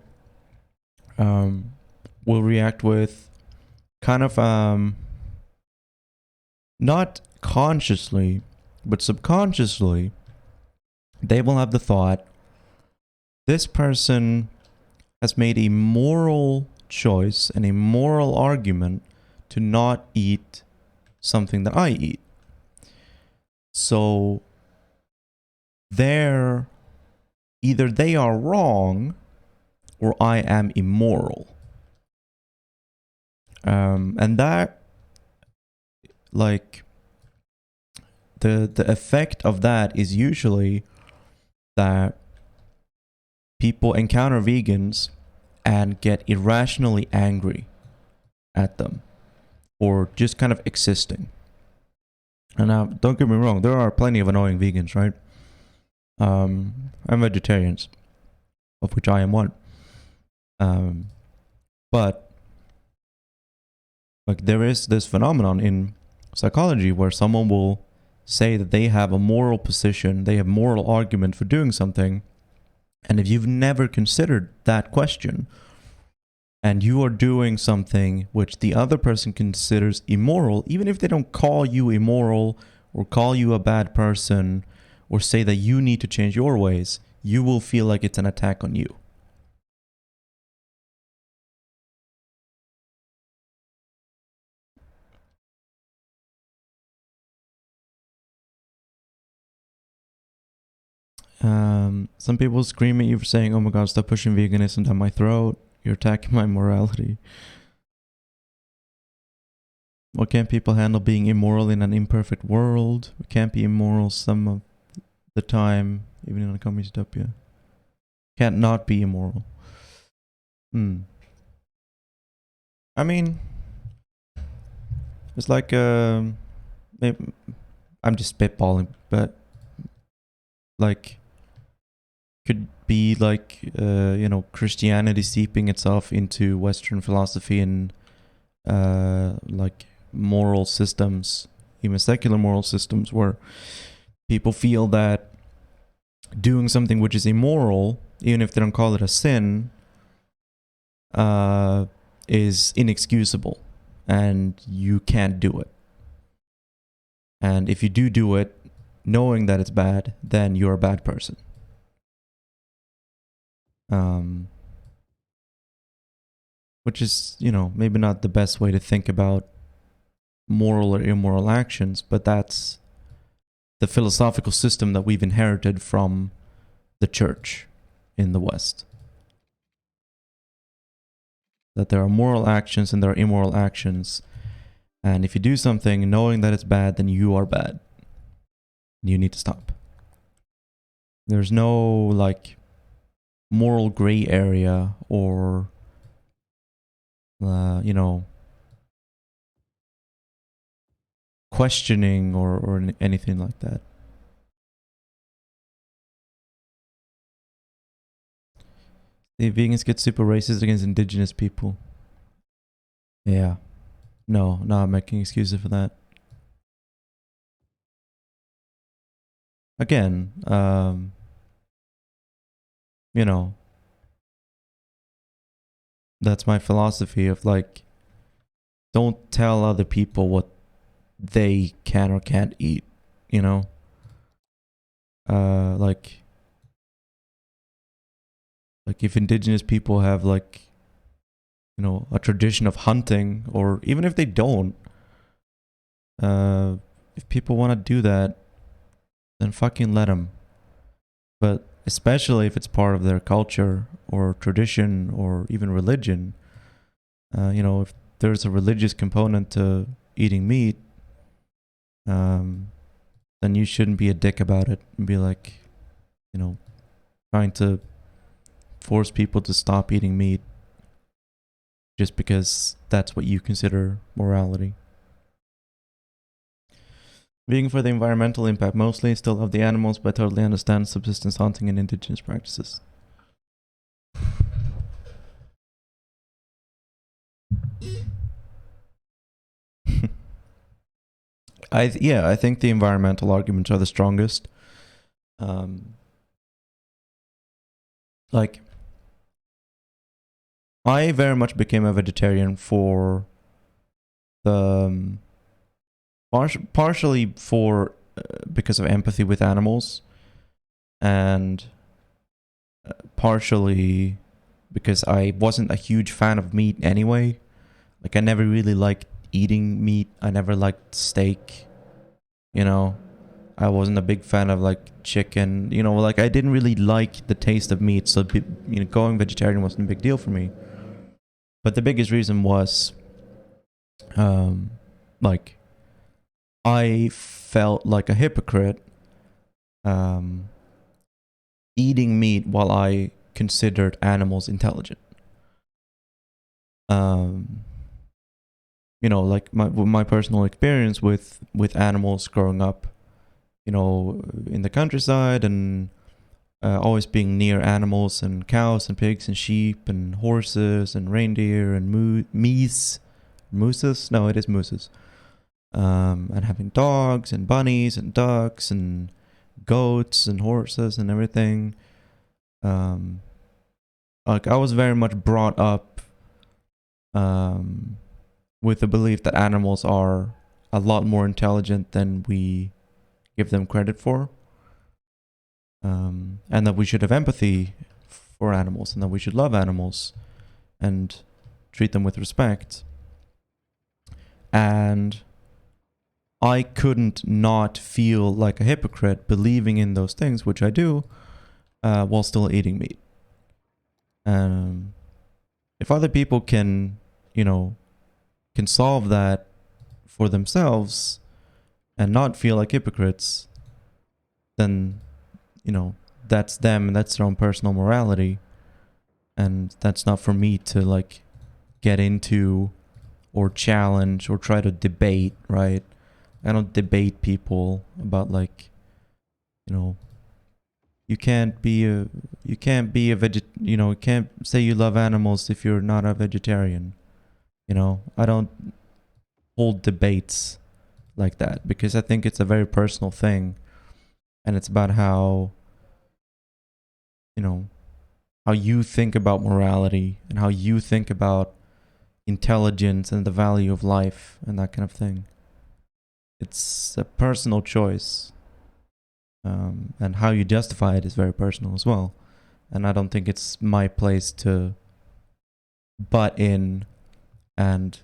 will react with kind of not consciously, but subconsciously, they will have the thought, this person has made a moral choice and a moral argument to not eat something that I eat. So either they are wrong or I am immoral. And that, like, the effect of that is usually that people encounter vegans and get irrationally angry at them or just kind of existing. And now, don't get me wrong, there are plenty of annoying vegans, right? And vegetarians, of which I am one. But like, there is this phenomenon in psychology where someone will say that they have a moral position, they have moral argument for doing something, and if you've never considered that question, and you are doing something which the other person considers immoral, even if they don't call you immoral or call you a bad person or say that you need to change your ways, you will feel like it's an attack on you. Some people scream at you for saying, oh my god, stop pushing veganism down my throat. You're attacking my morality. Why can't people handle being immoral in an imperfect world? We can't be immoral some of the time, even in a communist utopia. Can't not be immoral. I mean, it's like, maybe, I'm just spitballing, but like, could be like, Christianity seeping itself into Western philosophy and like moral systems, even secular moral systems, where people feel that doing something which is immoral, even if they don't call it a sin, is inexcusable and you can't do it. And if you do it knowing that it's bad, then you're a bad person. Which is, maybe not the best way to think about moral or immoral actions, but that's the philosophical system that we've inherited from the church in the West. that there are moral actions and there are immoral actions. And if you do something knowing that it's bad, then you are bad. You need to stop. There's no like moral gray area or you know, questioning or anything like that. The vegans get super racist against indigenous people. Yeah. No, I'm making excuses for that. Again, you know, that's my philosophy of like, don't tell other people what they can or can't eat, you know? Like if indigenous people have like, you know, a tradition of hunting, or even if they don't, if people want to do that, then fucking let them. But especially if it's part of their culture or tradition or even religion, you know, if there's a religious component to eating meat, then you shouldn't be a dick about it and be like, you know, trying to force people to stop eating meat just because that's what you consider morality. Vegan for the environmental impact mostly, still love the animals, but totally understand subsistence hunting and indigenous practices. I think the environmental arguments are the strongest. Like, I very much became a vegetarian for the partially for because of empathy with animals, and partially because I wasn't a huge fan of meat anyway. Like, I never really liked eating meat. I never liked steak. You know, I wasn't a big fan of like chicken. You know, like I didn't really like the taste of meat. So, you know, going vegetarian wasn't a big deal for me. But the biggest reason was, like, I felt like a hypocrite, eating meat while I considered animals intelligent. You know, like my personal experience with animals growing up, you know, in the countryside, and always being near animals and cows and pigs and sheep and horses and reindeer and mooses. No, it is mooses. And having dogs and bunnies and ducks and goats and horses and everything. Like, I was very much brought up with the belief that animals are a lot more intelligent than we give them credit for, and that we should have empathy for animals, and that we should love animals and treat them with respect. And I couldn't not feel like a hypocrite believing in those things, which I do, while still eating meat. If other people can, you know, can solve that for themselves and not feel like hypocrites, then, you know, that's them and that's their own personal morality. And that's not for me to like get into or challenge or try to debate, right? I don't debate people about like, you know, you can't be a you can't say you love animals if you're not a vegetarian. You know, I don't hold debates like that because I think it's a very personal thing, and it's about how, you know, how you think about morality and how you think about intelligence and the value of life and that kind of thing. It's a personal choice, and how you justify it is very personal as well. And I don't think it's my place to butt in and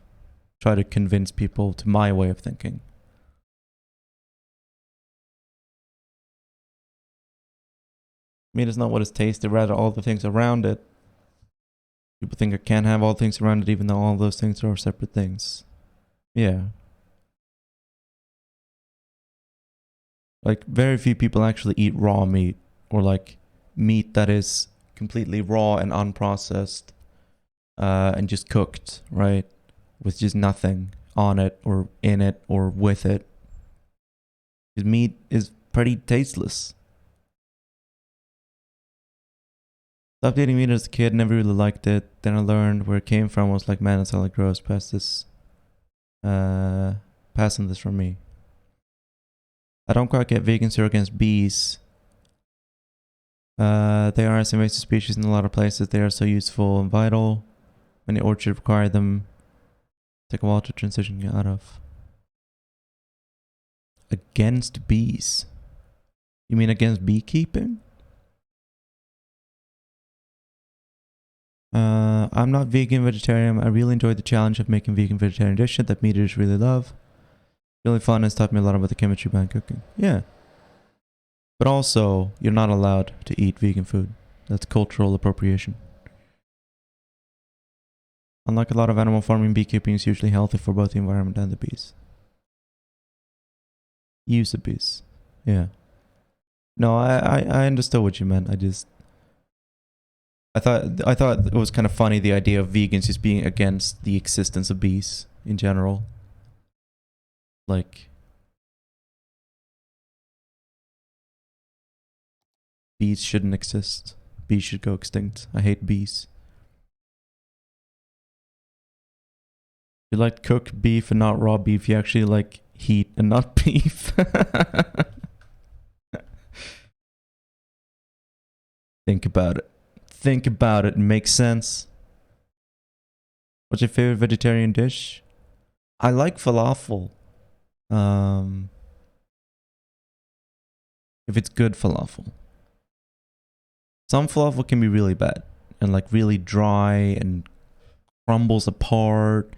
try to convince people to my way of thinking. Meat is not what is tasty, rather all the things around it. People think I can't have all things around it, even though all those things are separate things. Yeah. Like, very few people actually eat raw meat, or like meat that is completely raw and unprocessed, and just cooked, right? With just nothing on it, or in it, or with it. Because meat is pretty tasteless. Stopped eating meat as a kid, never really liked it. Then I learned where it came from. I was like, man, it's all like gross. Passing this from me. I don't quite get vegans who are against bees. They are an invasive species in a lot of places. They are so useful and vital. Many orchards require them. Take a while to transition out of. Against bees? You mean against beekeeping? I'm not vegan, vegetarian. I really enjoyed the challenge of making vegan, vegetarian dishes that meat eaters really love. Really fun and taught me a lot about the chemistry behind cooking. Yeah. But also, you're not allowed to eat vegan food. That's cultural appropriation. Unlike a lot of animal farming, beekeeping is usually healthy for both the environment and the bees. Use the bees. Yeah. No, I understood what you meant. I thought it was kind of funny, the idea of vegans just being against the existence of bees in general. Like, bees shouldn't exist. Bees should go extinct. I hate bees. You like cooked beef and not raw beef. You actually like heat and not beef. Think about it. Think about it. It makes sense. What's your favorite vegetarian dish? I like falafel. If it's good falafel. Some falafel can be really bad and like really dry and crumbles apart,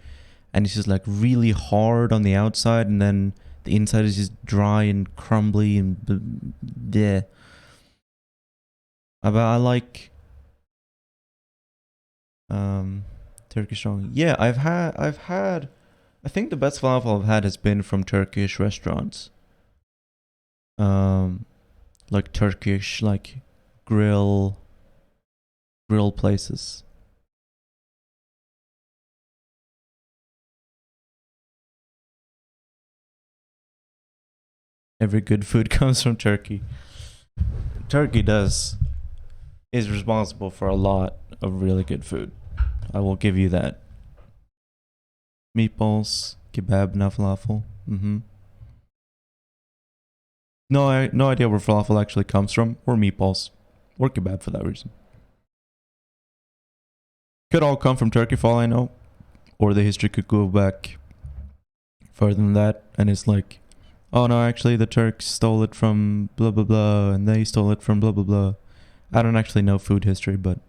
and it's just like really hard on the outside, and then the inside is just dry and crumbly and yeah. But I like Turkish strong. Yeah, I've had I think the best falafel I've had has been from Turkish restaurants. Um like Turkish like grill places. Every good food comes from Turkey. Turkey is responsible for a lot of really good food. I will give you that. Meatballs, kebab, na falafel. No idea where falafel actually comes from, or meatballs, or kebab for that reason. Could all come from Turkey for all I know, or the history could go back further than that, and it's like, oh no, actually the Turks stole it from blah blah blah, and they stole it from blah blah blah. I don't actually know food history, but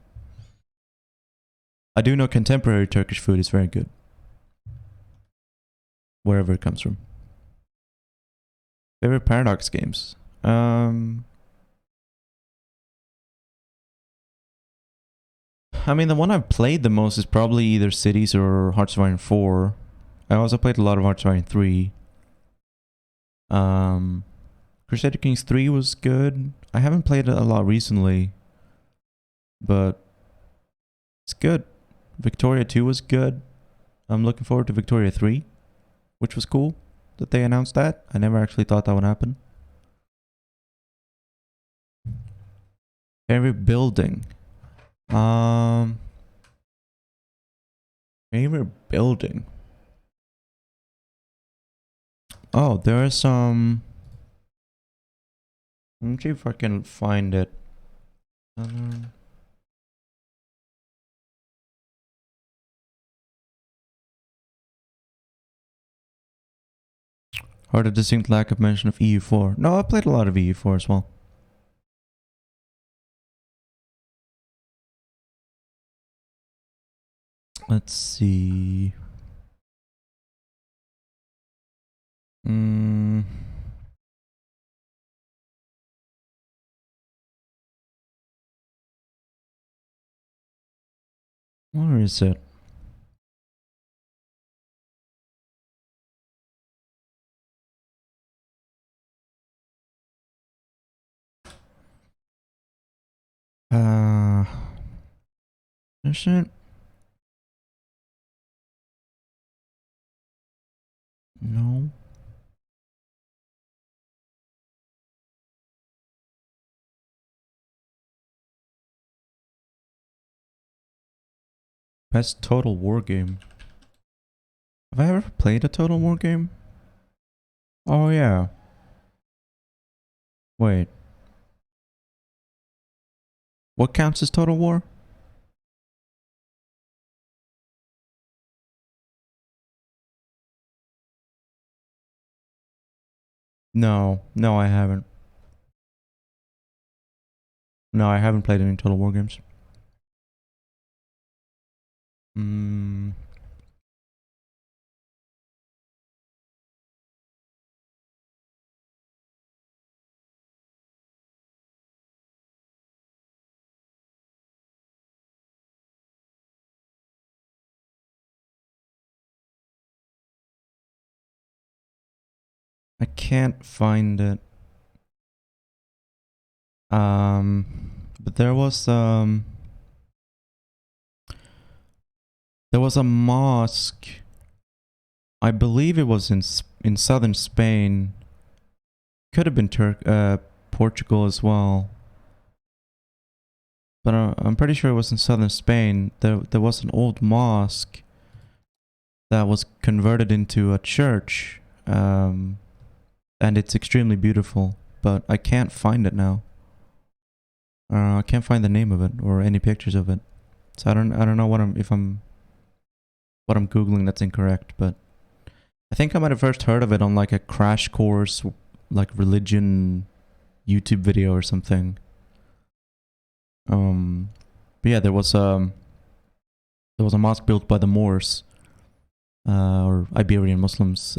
I do know contemporary Turkish food is very good, wherever it comes from. Favorite Paradox games? I mean, the one I've played the most is probably either Cities or Hearts of Iron 4. I also played a lot of Hearts of Iron 3. Crusader Kings 3 was good. I haven't played it a lot recently, but it's good. Victoria 2 was good. I'm looking forward to Victoria 3, which was cool that they announced that. I never actually thought that would happen. Favorite building? Favorite building? Oh, there is some. Let me see if I can find it. Or the distinct lack of mention of EU4. No, I played a lot of EU4 as well. Let's see. Where is it? Is it? No. Best Total War game. Have I ever played a Total War game? Oh yeah. Wait. What counts as Total War? No. No, I haven't. No, I haven't played any Total War games. Hmm. I can't find it. But there was a mosque. I believe it was in southern Spain. Could have been Portugal as well. But I'm pretty sure it was in southern Spain. There was an old mosque that was converted into a church, and it's extremely beautiful. But I can't find it now. I can't find the name of it or any pictures of it. So I don't know what I'm googling that's incorrect. But I think I might have first heard of it on like a crash course, like religion YouTube video or something. But yeah, there was a mosque built by the Moors, or Iberian Muslims,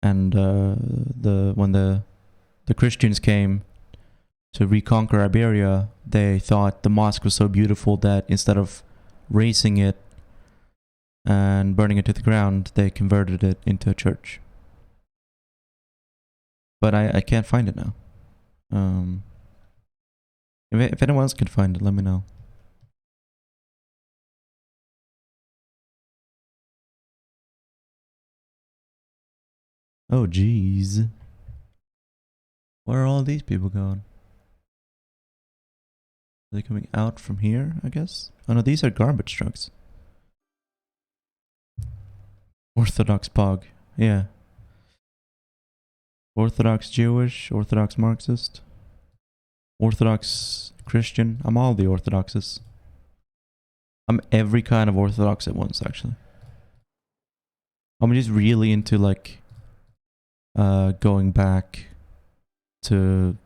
and when the Christians came to reconquer Iberia, they thought the mosque was so beautiful that instead of razing it and burning it to the ground, they converted it into a church. But I can't find it now. If anyone else can find it, let me know. Oh, jeez. Where are all these people going? Are they coming out from here, I guess? Oh no, these are garbage trucks. Orthodox Pog. Yeah. Orthodox Jewish, Orthodox Marxist, Orthodox Christian. I'm all the Orthodoxes. I'm every kind of Orthodox at once, actually. I'm just really into like going back to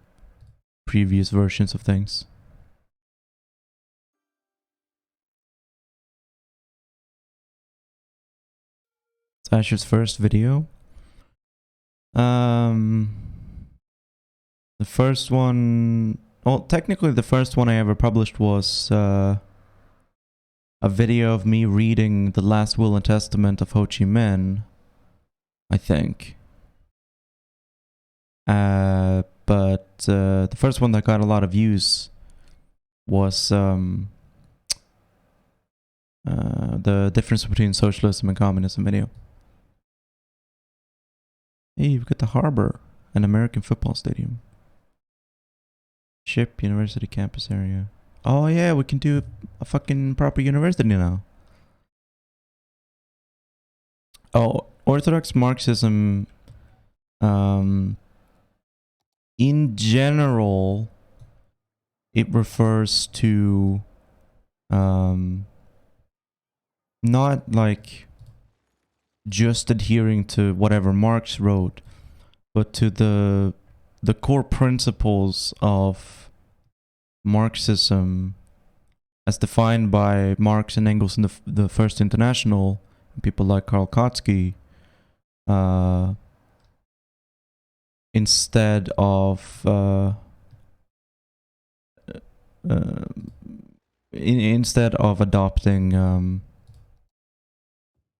previous versions of things. It's Asher's first video. The first one, well, technically the first one I ever published was a video of me reading the last will and testament of Ho Chi Minh, I think. But the first one that got a lot of views was the difference between socialism and communism video. Hey, you've got the harbor, an American football stadium. Ship, university campus area. Oh yeah, we can do a fucking proper university now. Oh, Orthodox Marxism, in general, it refers to, not like just adhering to whatever Marx wrote, but to the core principles of Marxism as defined by Marx and Engels in the First International, and people like Karl Kautsky, instead of instead of adopting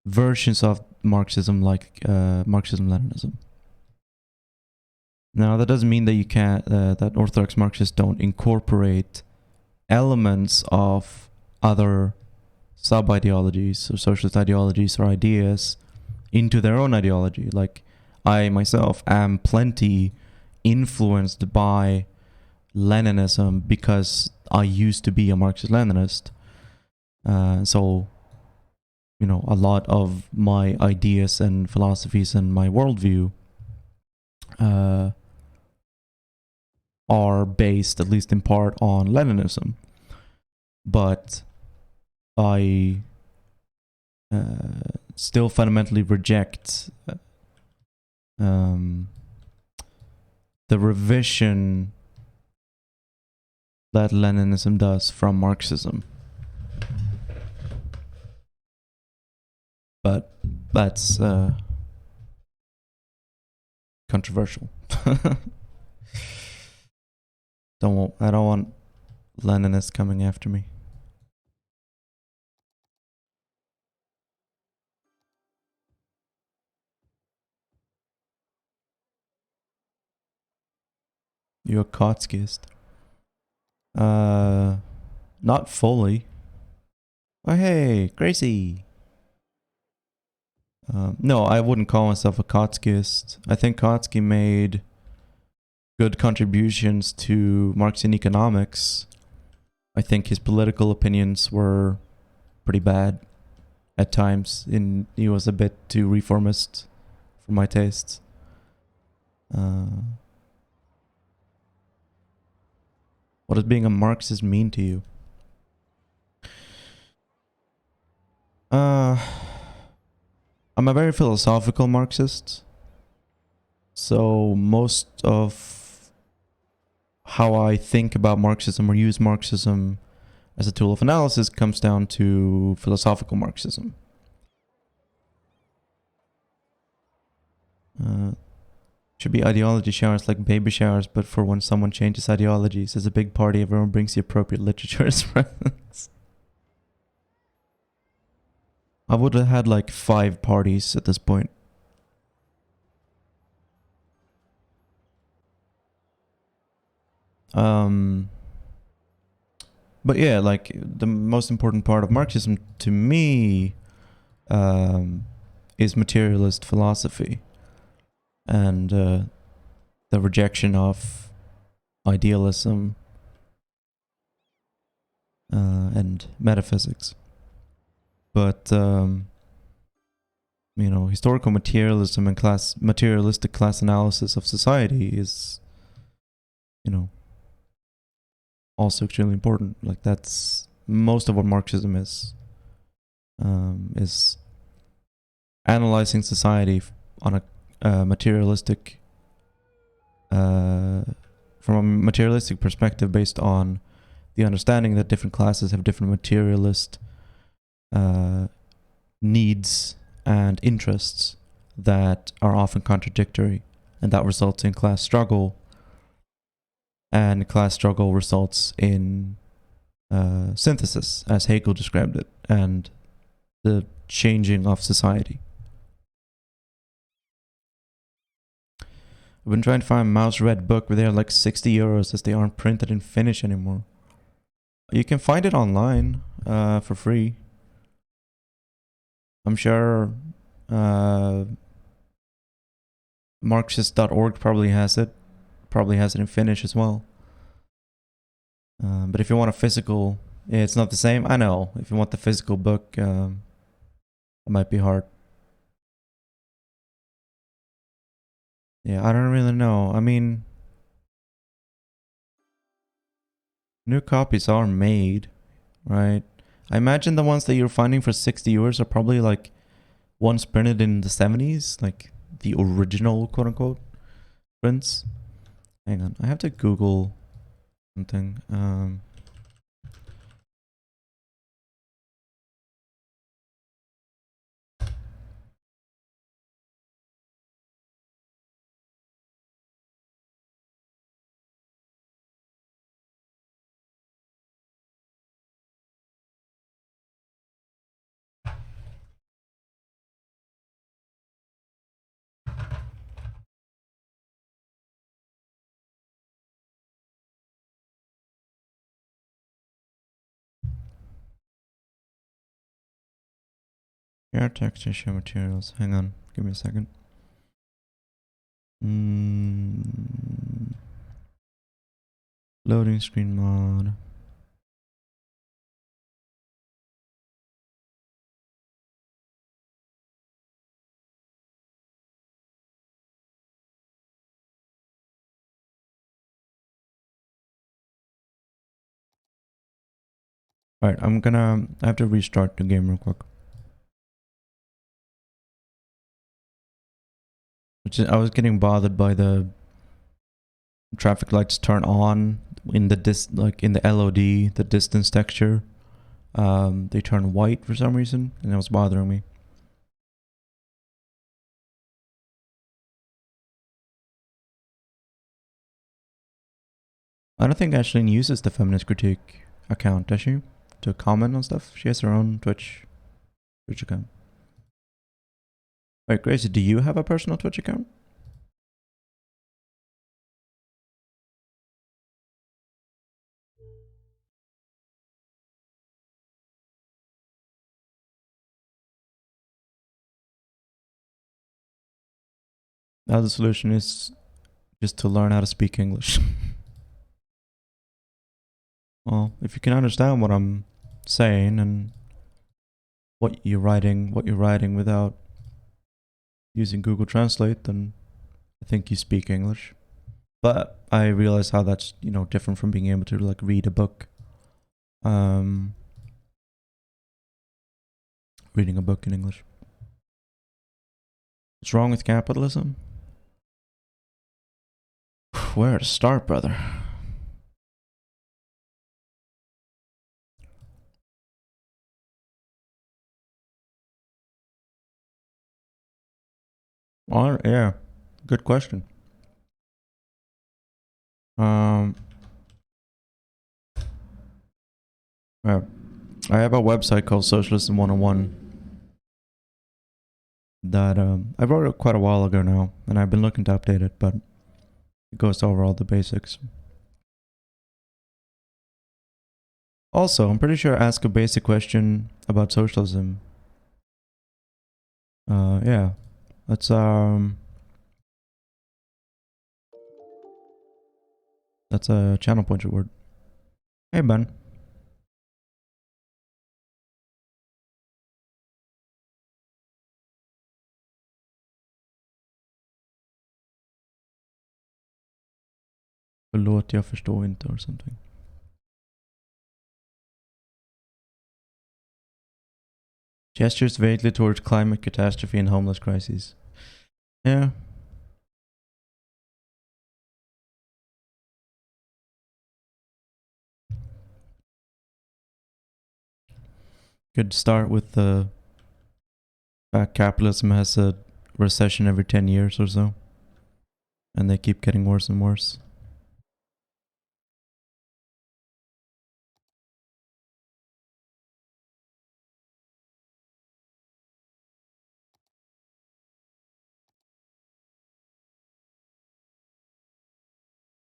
versions of Marxism like Marxism-Leninism. Now, that doesn't mean that you can't that Orthodox Marxists don't incorporate elements of other sub-ideologies or socialist ideologies or ideas into their own ideology. Like, I myself am plenty influenced by Leninism because I used to be a Marxist-Leninist. So, you know, a lot of my ideas and philosophies and my worldview are based, at least in part, on Leninism. But I still fundamentally reject the revision that Leninism does from Marxism. But that's controversial. I don't want Leninists coming after me. You're a Kotskist. Not fully. Oh, hey, Gracie. No, I wouldn't call myself a Kotskist. I think Kotsky made good contributions to Marxian economics. I think his political opinions were pretty bad at times. He was a bit too reformist for my tastes. What does being a Marxist mean to you? I'm a very philosophical Marxist. So most of how I think about Marxism or use Marxism as a tool of analysis comes down to philosophical Marxism. Should be ideology showers like baby showers, but for when someone changes ideologies. It's a big party, everyone brings the appropriate literature as friends. I would have had like 5 parties at this point. But yeah, like the most important part of Marxism to me is materialist philosophy and the rejection of idealism and metaphysics. But you know, historical materialism and materialistic class analysis of society is, you know, also extremely important. Like that's most of what Marxism is analyzing society on a materialistic, from a materialistic perspective, based on the understanding that different classes have different materialist needs and interests that are often contradictory, and that results in class struggle. And class struggle results in synthesis, as Hegel described it, and the changing of society. I've been trying to find Mouse Red book, but they're like 60 euros as they aren't printed in Finnish anymore. You can find it online for free. I'm sure Marxist.org probably has it. Probably has it in Finnish as well. But if you want a physical, yeah, it's not the same. I know. If you want the physical book, it might be hard. Yeah, I don't really know. I mean, new copies are made, right? I imagine the ones that you're finding for 60 euros are probably like ones printed in the 70s, like the original quote unquote prints. Hang on, I have to Google something. Share text and share materials. Hang on, give me a second. Loading screen mod. Alright, I have to restart the game real quick. I was getting bothered by the traffic lights turn on in the in the LOD, the distance texture. They turn white for some reason, and it was bothering me. I don't think Ashlyn uses the Feminist Critique account, does she? To comment on stuff? She has her own Twitch account. Wait, Gracie, do you have a personal Twitch account? Now the solution is just to learn how to speak English. Well, if you can understand what I'm saying and what you're writing without using Google Translate, then I think you speak English. But I realize how that's, different from being able to like read a book. Reading a book in English. What's wrong with capitalism? Where to start, brother? Oh, yeah, good question. Yeah. I have a website called Socialism 101 that I wrote it quite a while ago now, and I've been looking to update it, but it goes over all the basics. Also, I'm pretty sure Ask a Basic Question about socialism. Yeah, that's a channel pointer word. Hey, Ben. Förlåt, jag förstår inte or something. Gestures vaguely towards climate catastrophe and homeless crises. Yeah. Could start with the fact capitalism has a recession every 10 years or so. And they keep getting worse and worse.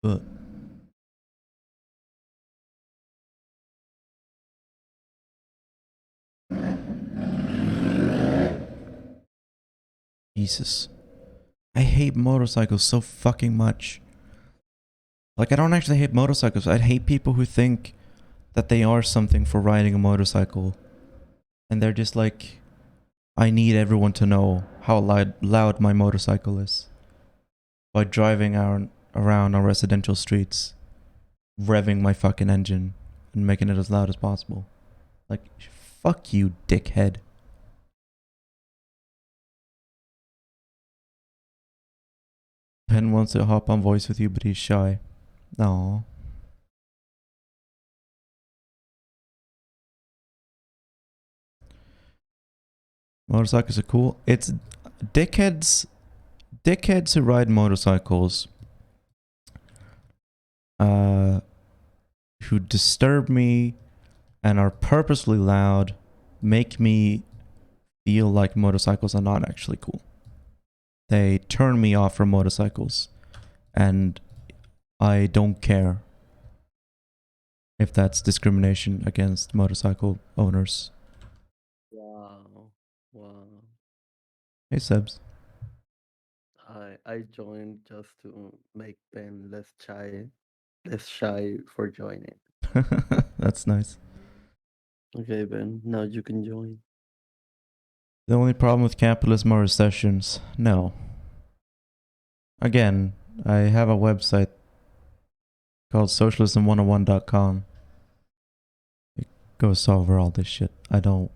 But Jesus. I hate motorcycles so fucking much. Like, I don't actually hate motorcycles. I hate people who think that they are something for riding a motorcycle. And they're just like, I need everyone to know how loud my motorcycle is. By driving around on residential streets, revving my fucking engine and making it as loud as possible. Like, fuck you, dickhead. Ben wants to hop on voice with you, but he's shy. No. Motorcycles are cool. It's dickheads who ride motorcycles who disturb me and are purposely loud make me feel like motorcycles are not actually cool. They turn me off from motorcycles, and I don't care if that's discrimination against motorcycle owners. Wow. Wow. Hey, Sebs. I joined just to make Ben less shy for joining. That's nice. Okay, Ben, now you can join. The only problem with capitalism are recessions. No. Again, I have a website called socialism101.com. It goes over all this shit. I don't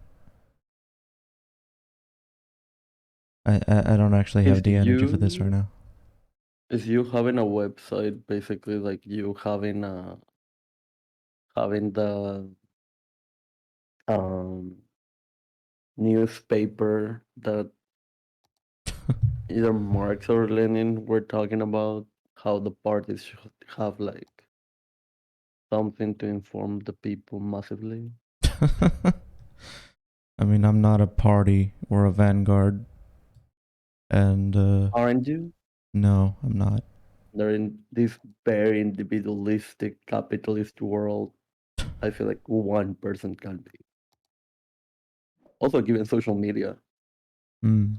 actually Is have the energy for this right you now. is you having a website basically like you having the um newspaper that either Marx or Lenin were talking about how the parties should have like something to inform the people massively. I mean, I'm not a party or a vanguard, and Aren't you? no, I'm not. They're in this very individualistic capitalist world. I feel like one person can be. Also, given social media. Mm.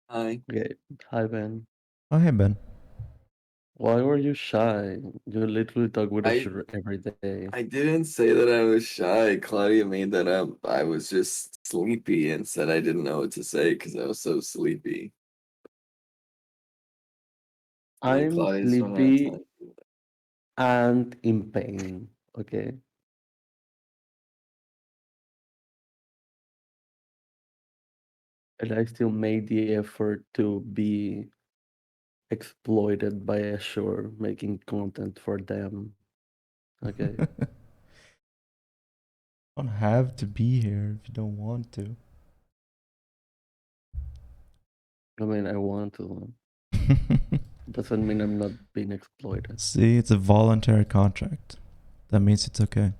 Hi. Okay, hi Ben. Oh, hey, Ben. Why were you shy? You literally talk with us I every day. I didn't say that I was shy. Claudia made that up. I was just sleepy and said I didn't know what to say because I was so sleepy. And then I'm Claudia's run out of sleepy time. and in pain. Okay, and I still made the effort to be exploited by Azure, making content for them. Okay, Don't have to be here if you don't want to. I mean I want to. Doesn't mean I'm not being exploited. See, it's a voluntary contract. That means it's okay.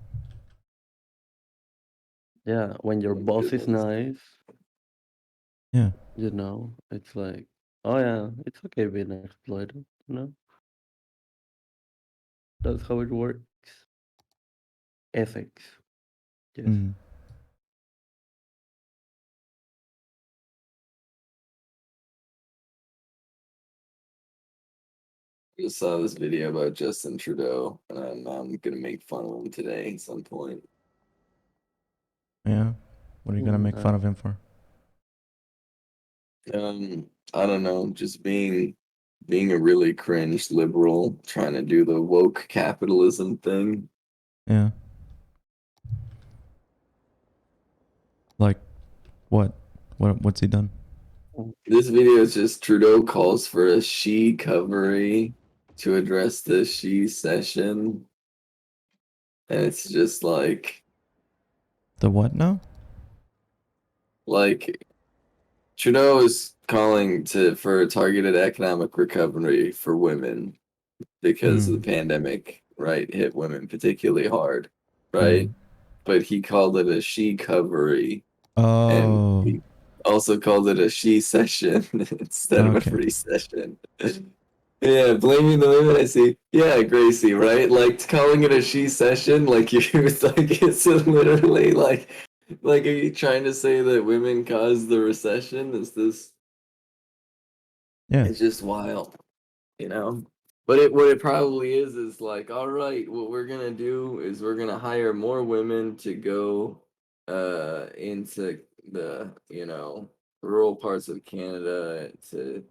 Yeah, when your Like boss good is ones. nice, Yeah. it's like, oh yeah, it's okay being exploited. That's how it works. Ethics, yes. Mm. Just saw this video about Justin Trudeau, and I'm gonna make fun of him today at some point. Yeah. What are you gonna make fun I, of him for? I don't know, just being a really cringe liberal, trying to do the woke capitalism thing. Yeah. Like what? What's he done? This video is just Trudeau calls for a she covery to address the she session. And it's just The what now? like Trudeau is calling for targeted economic recovery for women because the Mm. pandemic, right, hit women particularly hard, right? Mm. But he called it a she covery, and Oh. he also called it a she session instead of a Okay. free session. Yeah, blaming the women. I see. Yeah, Gracie, right? Like calling it a she session, like you like it's literally like are you trying to say that women caused the recession? Is this? Yeah. It's just wild, you know. But what it probably is like, all right, what we're gonna do is we're gonna hire more women to go into the rural parts of Canada to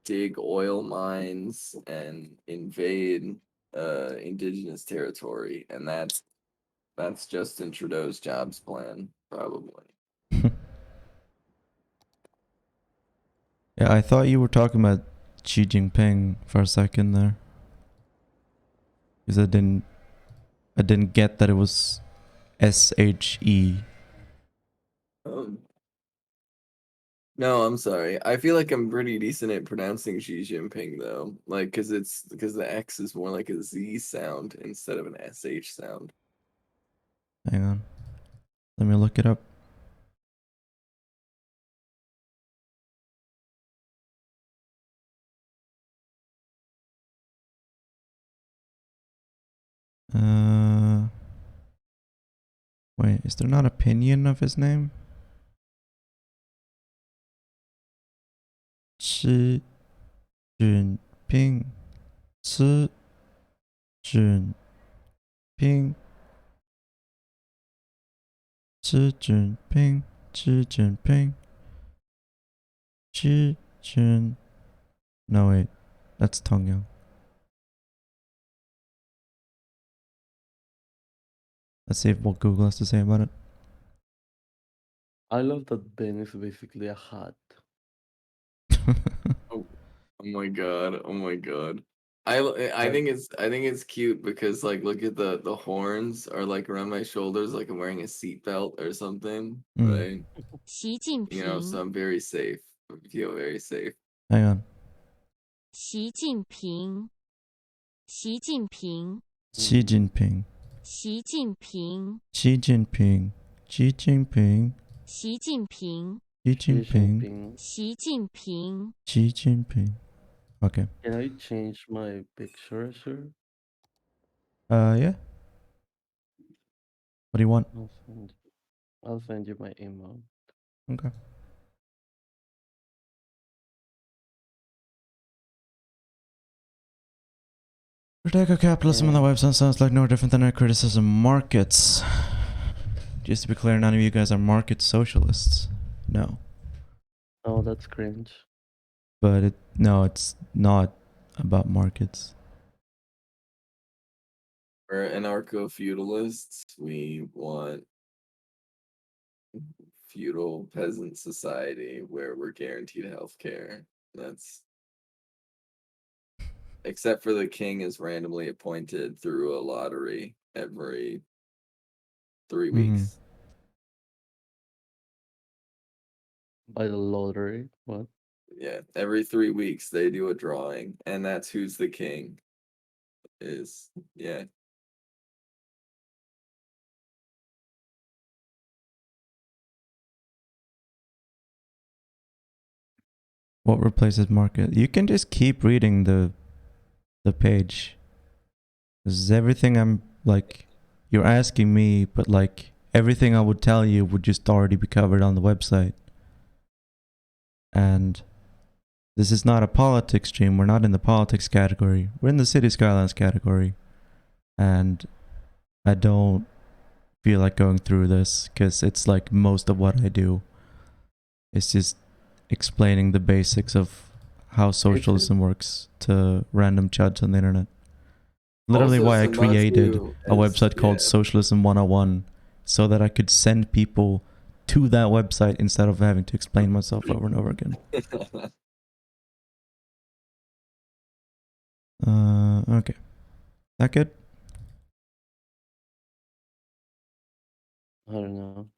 dig oil mines and invade indigenous territory, and that's Justin Trudeau's jobs plan, probably. Yeah, I thought you were talking about Xi Jinping for a second there. Because I didn't get that it was SHE. Um, no, I'm sorry. I feel like I'm pretty decent at pronouncing Xi Jinping though, like because the X is more like a Z sound instead of an SH sound. Hang on. Let me look it up. Uh Wait, is there not a pinyin of his name? Xi Jinping. Xi Jinping. Xi Jinping. Xi Jinping. Xi Jin. No, wait. That's Tongyang. Let's see what Google has to say about it. I love that Ben is basically a hat. Oh my god! Oh my god! I think it's cute because like look at the horns are like around my shoulders like I'm wearing a seatbelt or something, right? 习近 You know, 平 so I'm very safe. I feel very safe. Hang on. 习近平习近平 Xi Jinping. 习近平 Xi Jinping. Xi Jinping. 习近平 Xi Xi Jinping. Jinping. 习近平 Xi Jinping. Okay. Can I change my picture, sir? Yeah. What do you want? I'll send you my email. Okay. Critique-capitalism on the website sounds like no different than a criticism markets. Just to be clear, none of you guys are market socialists. No. Oh, that's cringe. But it's not about markets. We're anarcho-feudalists. We want feudal peasant society where we're guaranteed health care. That's except for the king is randomly appointed through a lottery every 3 weeks. By the lottery. What? Yeah, every 3 weeks they do a drawing, and that's who's the king. Yeah. What replaces market? You can just keep reading the page. This is everything I'm like. You're asking me, but like everything I would tell you would just already be covered on the website. And this is not a politics stream. We're not in the politics category. We're in the City Skylines category. And I don't feel like going through this because it's like most of what I do. It's just explaining the basics of how socialism works to random chuds on the internet. Literally Also, why I created Samatsu a website called yeah. Socialism 101 so that I could send people to that website instead of having to explain myself over and over again. Okay. That good? I don't know.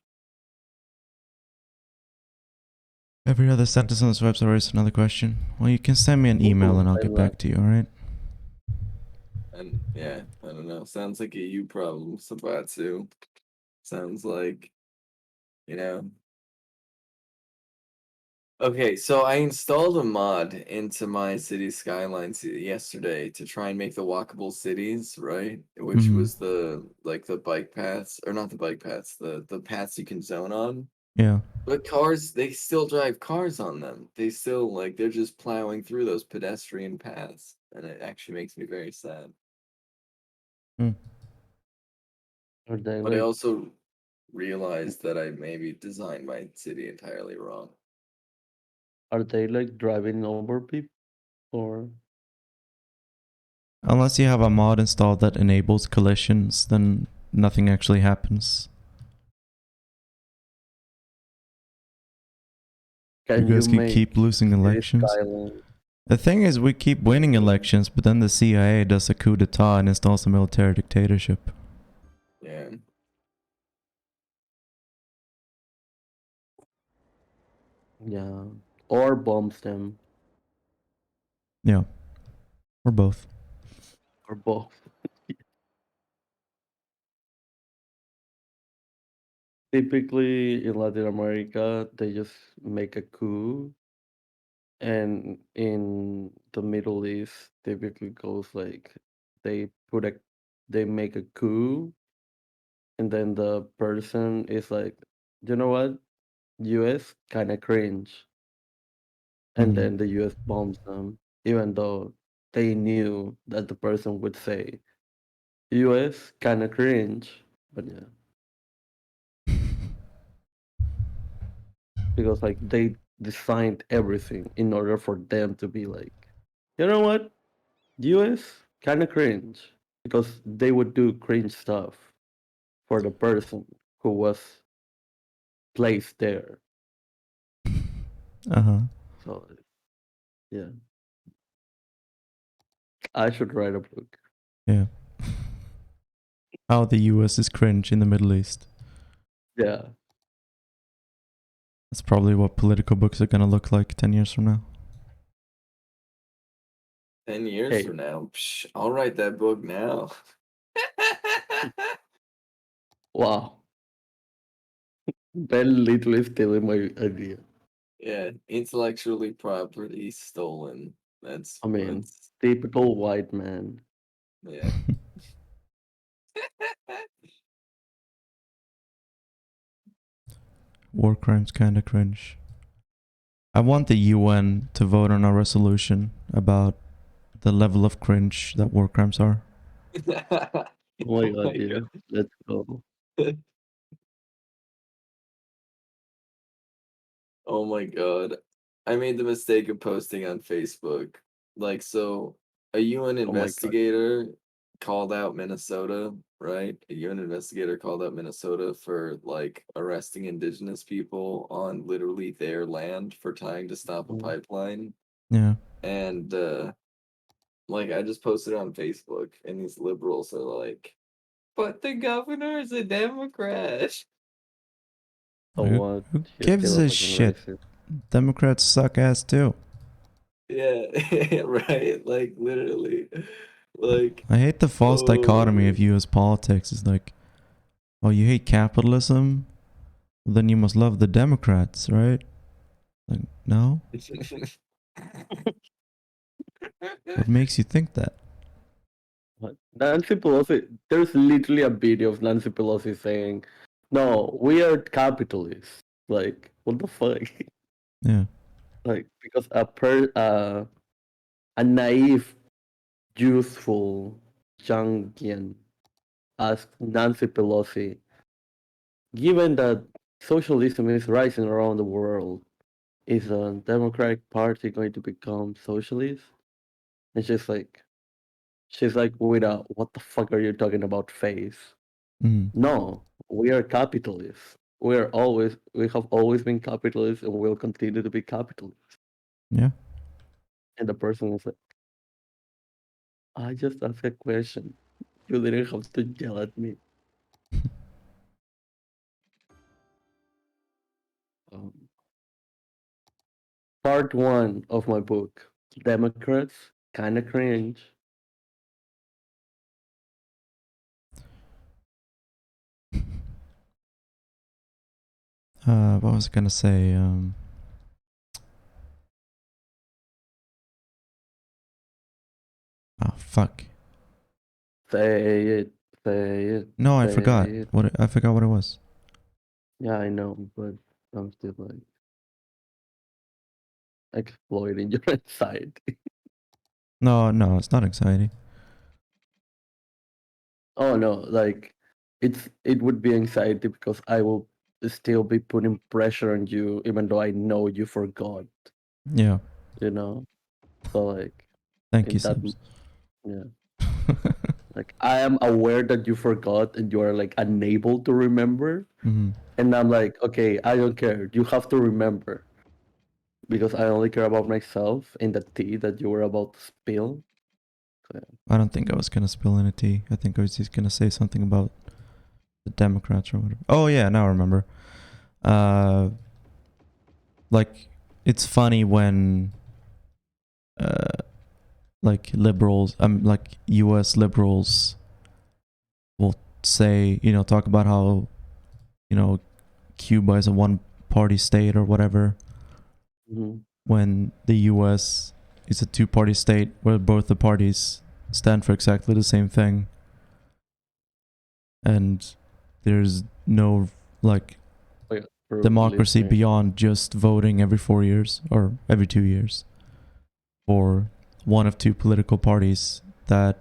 Every other sentence on this website raises another question. Well, you can send me an email and I'll get back to you, alright? And yeah, I don't know. Sounds like a you problem, Sabatsu. Sounds like, you know. Okay, so I installed a mod into my City Skylines yesterday to try and make the walkable cities, right? Which was the bike paths, or not the bike paths, the paths you can zone on. Yeah. But cars, they still drive cars on them. They still they're just plowing through those pedestrian paths, and it actually makes me very sad. Are they But I like also realized that I maybe designed my city entirely wrong. driving over people? Or Unless you have a mod installed that enables collisions, then nothing actually happens. can You guys you can keep losing City elections. Skylines? The thing is, we keep winning elections, but then the CIA does a coup d'etat and installs a military dictatorship. Yeah. Yeah. Or bombs them. Yeah. Or both. Or both. Typically in Latin America, they just make a coup. And in the Middle East, typically goes like they put a they make a coup and then the person is like, you know what, US kind of cringe, and Mhm. then the US bombs them, even though they knew that the person would say US kind of cringe, but yeah, because like they designed everything in order for them to be like, you know what, US kind of cringe, because they would do cringe stuff for the person who was placed there. Uh-huh. So yeah, I should write a book. Yeah. How the US is cringe in the Middle East. Yeah. That's probably what political books are gonna look like 10 years from now. 10 years Hey. from now, psh, I'll write that book now. Wow. Ben literally stealing my idea. Yeah, intellectually property stolen. I mean, That's typical white man. yeah. War crimes kinda cringe. I want the UN to vote on a resolution about the level of cringe that war crimes are. Oh my god, yeah. Let's go. Oh my god. I made the mistake of posting on Facebook. Like, so a UN Oh my god. investigator called out Minnesota, right? A UN investigator called out Minnesota for like arresting indigenous people on literally their land for trying to stop a Mhm. pipeline. Yeah. And like I just posted it on Facebook and these liberals are like, but the governor is a Democrat. So Who, what? who You're gives still a a fucking shit? racist. Democrats suck ass too. Yeah, right. Like literally. Like, I hate the false dichotomy of oh. US politics. It's like, oh, you hate capitalism? Well, then you must love the Democrats, right? Like, no? What makes you think that? What? Nancy Pelosi, there's literally a video of Nancy Pelosi saying, no, we are capitalists. Like, what the fuck? Yeah. Like, because a naive, youthful Jungian asked Nancy Pelosi, given that socialism is rising around the world, is the Democratic Party going to become socialist? And she's like with a what the fuck are you talking about face? Mm. No, we are capitalists. We have always been capitalists and will continue to be capitalists. Yeah. And the person is like, I just asked a question. You didn't have to yell at me. Um, Part one of my book, Democrats kinda cringe. What was I gonna say? Oh fuck. Say it, say it, No, I say forgot. it. I forgot what it was. Yeah, I know, but I'm still like exploiting your anxiety. No, it's not anxiety. Oh no, like it would be anxiety because I will still be putting pressure on you even though I know you forgot, Yeah. you know? So like Thank you, in that Subs. yeah. Like I am aware that you forgot and you are like unable to remember. Hmm. And I'm like, okay, I don't care. You have to remember. Because I only care about myself and the tea that you were about to spill. So, yeah. I don't think I was gonna spill any tea. I think I was just gonna say something about the Democrats or whatever. Oh yeah, now I remember. Like it's funny when like liberals, like US liberals will say, talk about how, Cuba is a one party state or whatever, Mhm. when the US is a two party state where both the parties stand for exactly the same thing. And There's no like Like, for democracy listening. beyond just voting every 4 years or every 2 years for one of two political parties that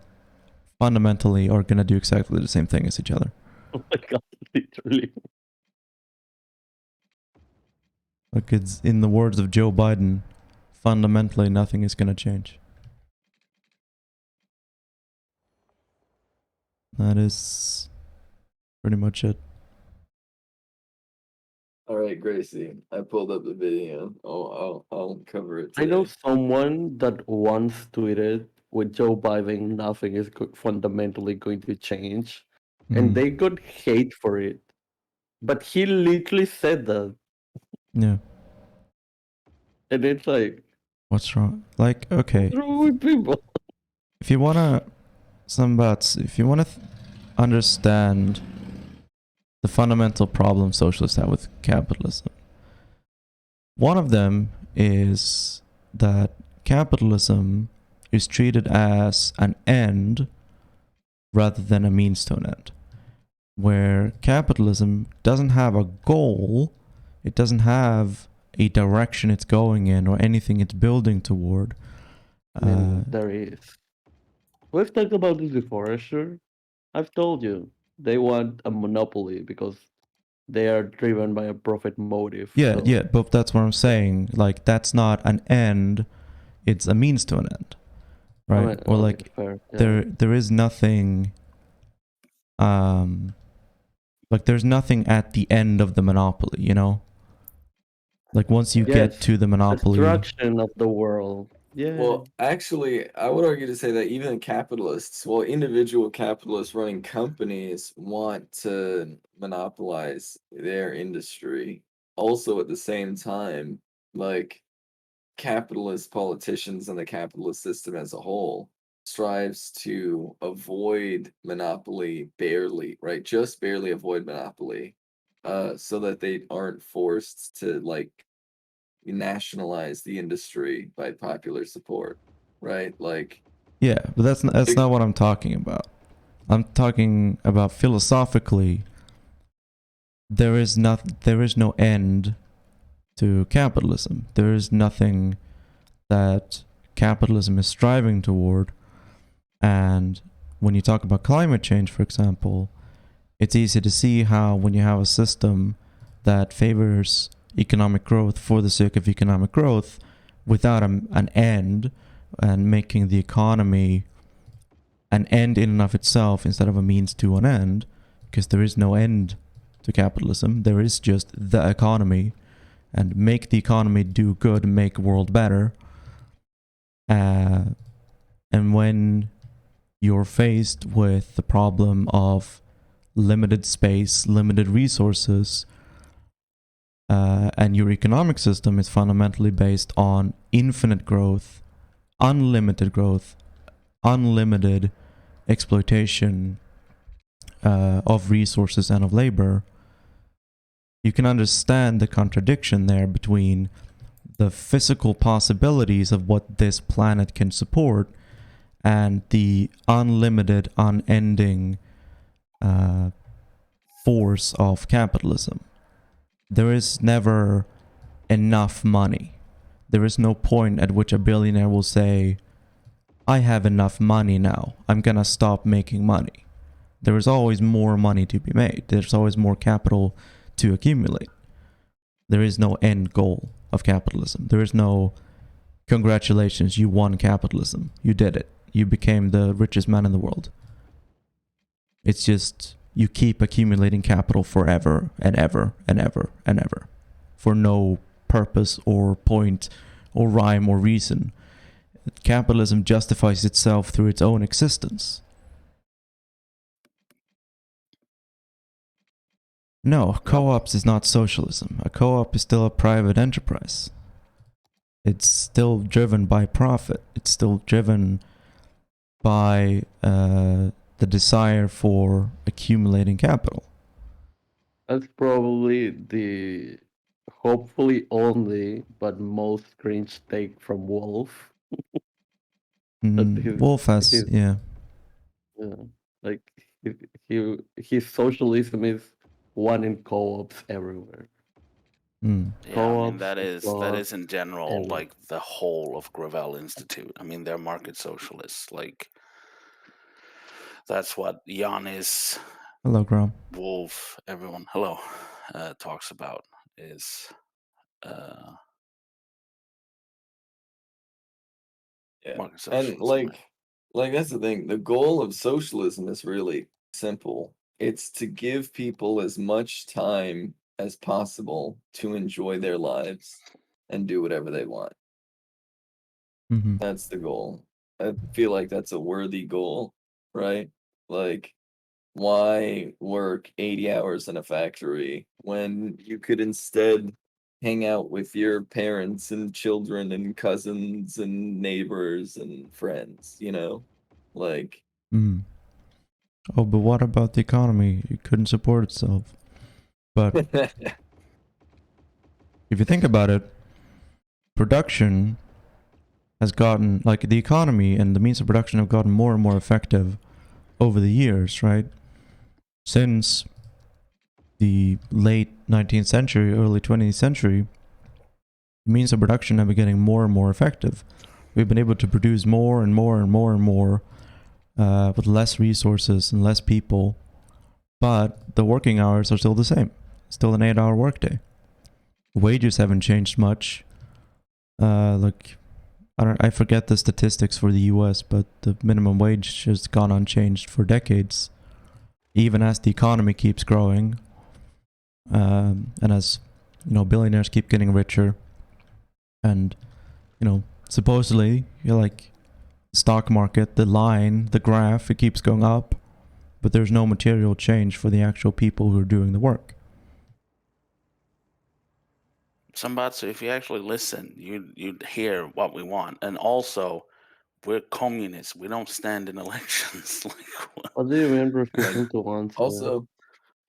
fundamentally are going to do exactly the same thing as each other. Oh my god, literally. Like, it's in the words of Joe Biden, fundamentally nothing is going to change. That is pretty much it. All right, Gracie, I pulled up the video. I'll cover it I today. know someone that once tweeted with Joe Biden, nothing is fundamentally going to change. And Mhm. they got hate for it. But he literally said that. Yeah. And it's like, What's wrong? Like, okay, what's wrong with people? if you wanna if you wanna understand the fundamental problem socialists have with capitalism, one of them is that capitalism is treated as an end rather than a means to an end. Where capitalism doesn't have a goal, it doesn't have a direction it's going in or anything it's building toward. I mean, there is. We've talked about this before, sure. I've told you. They want a monopoly because they are driven by a profit motive. Yeah, So yeah, but that's what I'm saying. Like, that's not an end, it's a means to an end. Right? okay, Or okay, like fair. Yeah. there is nothing like there's nothing at the end of the monopoly, you know? Like once you get Yes, to the monopoly, destruction of the world. Yeah. Well, actually, I would argue to say that even capitalists, well, individual capitalists running companies want to monopolize their industry. Also, at the same time, like capitalist politicians and the capitalist system as a whole strives to avoid monopoly barely, right? Just barely avoid monopoly, so that they aren't forced to like nationalize the industry by popular support, right? Like, yeah, but that's not what I'm talking about. I'm talking about philosophically. There is no end to capitalism. There is nothing that capitalism is striving toward. And when you talk about climate change, for example, it's easy to see how when you have a system that favors economic growth for the sake of economic growth without an end and making the economy an end in and of itself instead of a means to an end, because there is no end to capitalism, there is just the economy, and make the economy do good, make world better. And when you're faced with the problem of limited space, limited resources, and your economic system is fundamentally based on infinite growth, unlimited exploitation of resources and of labor, you can understand the contradiction there between the physical possibilities of what this planet can support and the unlimited, unending force of capitalism. There is never enough money. There is no point at which a billionaire will say, I have enough money now, I'm gonna stop making money. There is always more money to be made. There's always more capital to accumulate. There is no end goal of capitalism. There is no, congratulations, you won capitalism. You did it. You became the richest man in the world. It's just, you keep accumulating capital forever and ever and ever and ever for no purpose or point or rhyme or reason. Capitalism justifies itself through its own existence. No, co-ops is not socialism. A co-op is still a private enterprise. It's still driven by profit. It's still driven by the desire for accumulating capital. That's probably the hopefully only but most cringe take from Wolf. That Wolf has, his yeah. yeah, like His socialism is wanting co-ops everywhere. Mm. Yeah, I mean Co-ops, that applause, is in general everywhere. like the whole of Gravel Institute. I mean, they're market socialists. Like that's what Giannis, Hello, Grom. Wolf, everyone, hello, talks about is uh, Yeah. market And socialism. Right? like that's the thing. The goal of socialism is really simple. It's to give people as much time as possible to enjoy their lives and do whatever they want. Mm-hmm. That's the goal. I feel like that's a worthy goal, right? Like, why work 80 hours in a factory when you could instead hang out with your parents and children and cousins and neighbors and friends, you know? Like, Mm. Oh, but what about the economy? It couldn't support itself. But if you think about it, production has gotten, like, the economy and the means of production have gotten more and more effective over the years, right? Since the late 19th century, early 20th century, the means of production have been getting more and more effective. We've been able to produce more and more and more and more with less resources and less people, but the working hours are still the same. Still an 8-hour workday. Wages haven't changed much. Like, I forget the statistics for the US, but the minimum wage has gone unchanged for decades, even as the economy keeps growing, and as billionaires keep getting richer, and supposedly you're like stock market, the graph, it keeps going up, but there's no material change for the actual people who are doing the work. Sambatsu, if you actually listen, you'd hear what we want. And also, we're communists. We don't stand in elections. What do you mean and proficient to answer? also,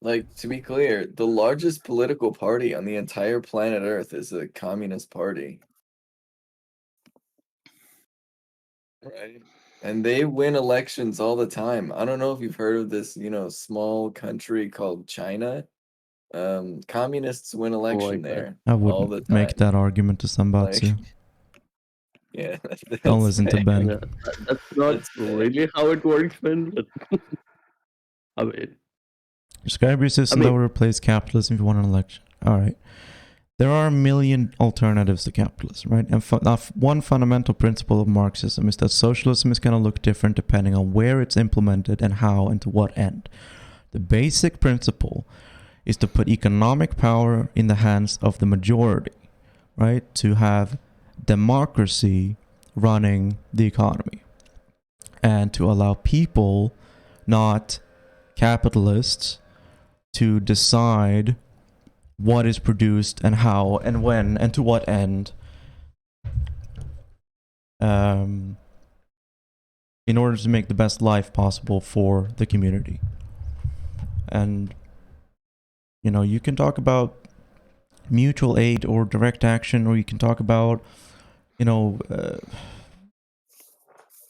like, to be clear, the largest political party on the entire planet Earth is a communist party. Right. And they win elections all the time. I don't know if you've heard of this, small country called China. Communists win election Like that. there I all the wouldn't make time. that argument to Like, Sambatsu. yeah, Don't that's listen to fair. Ben. Yeah, that's not That's fair. really how it works, man. But I mean, Describe your system that will replace capitalism if you want an election. Alright. There are a million alternatives to capitalism, right? And one fundamental principle of Marxism is that socialism is going to look different depending on where it's implemented and how and to what end. The basic principle is to put economic power in the hands of the majority, right? To have democracy running the economy. And to allow people, not capitalists, to decide what is produced and how and when and to what end, in order to make the best life possible for the community. And you can talk about mutual aid or direct action, or you can talk about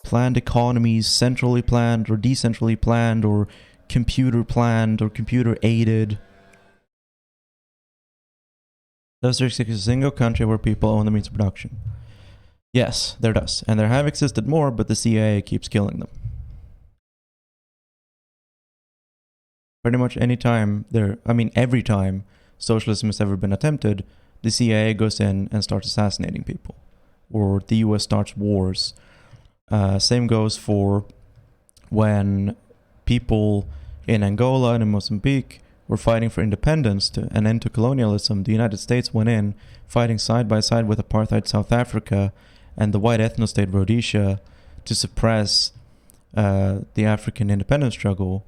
planned economies, centrally planned or decentrally planned, or computer planned or computer aided. Does there exist a single country where people own the means of production? Yes, there does. And there have existed more, but the CIA keeps killing them. Pretty much every time socialism has ever been attempted, the CIA goes in and starts assassinating people. Or the US starts wars. Same goes for when people in Angola and in Mozambique were fighting for independence and end to colonialism. The United States went in, fighting side by side with apartheid South Africa and the white ethno-state Rhodesia to suppress the African independence struggle,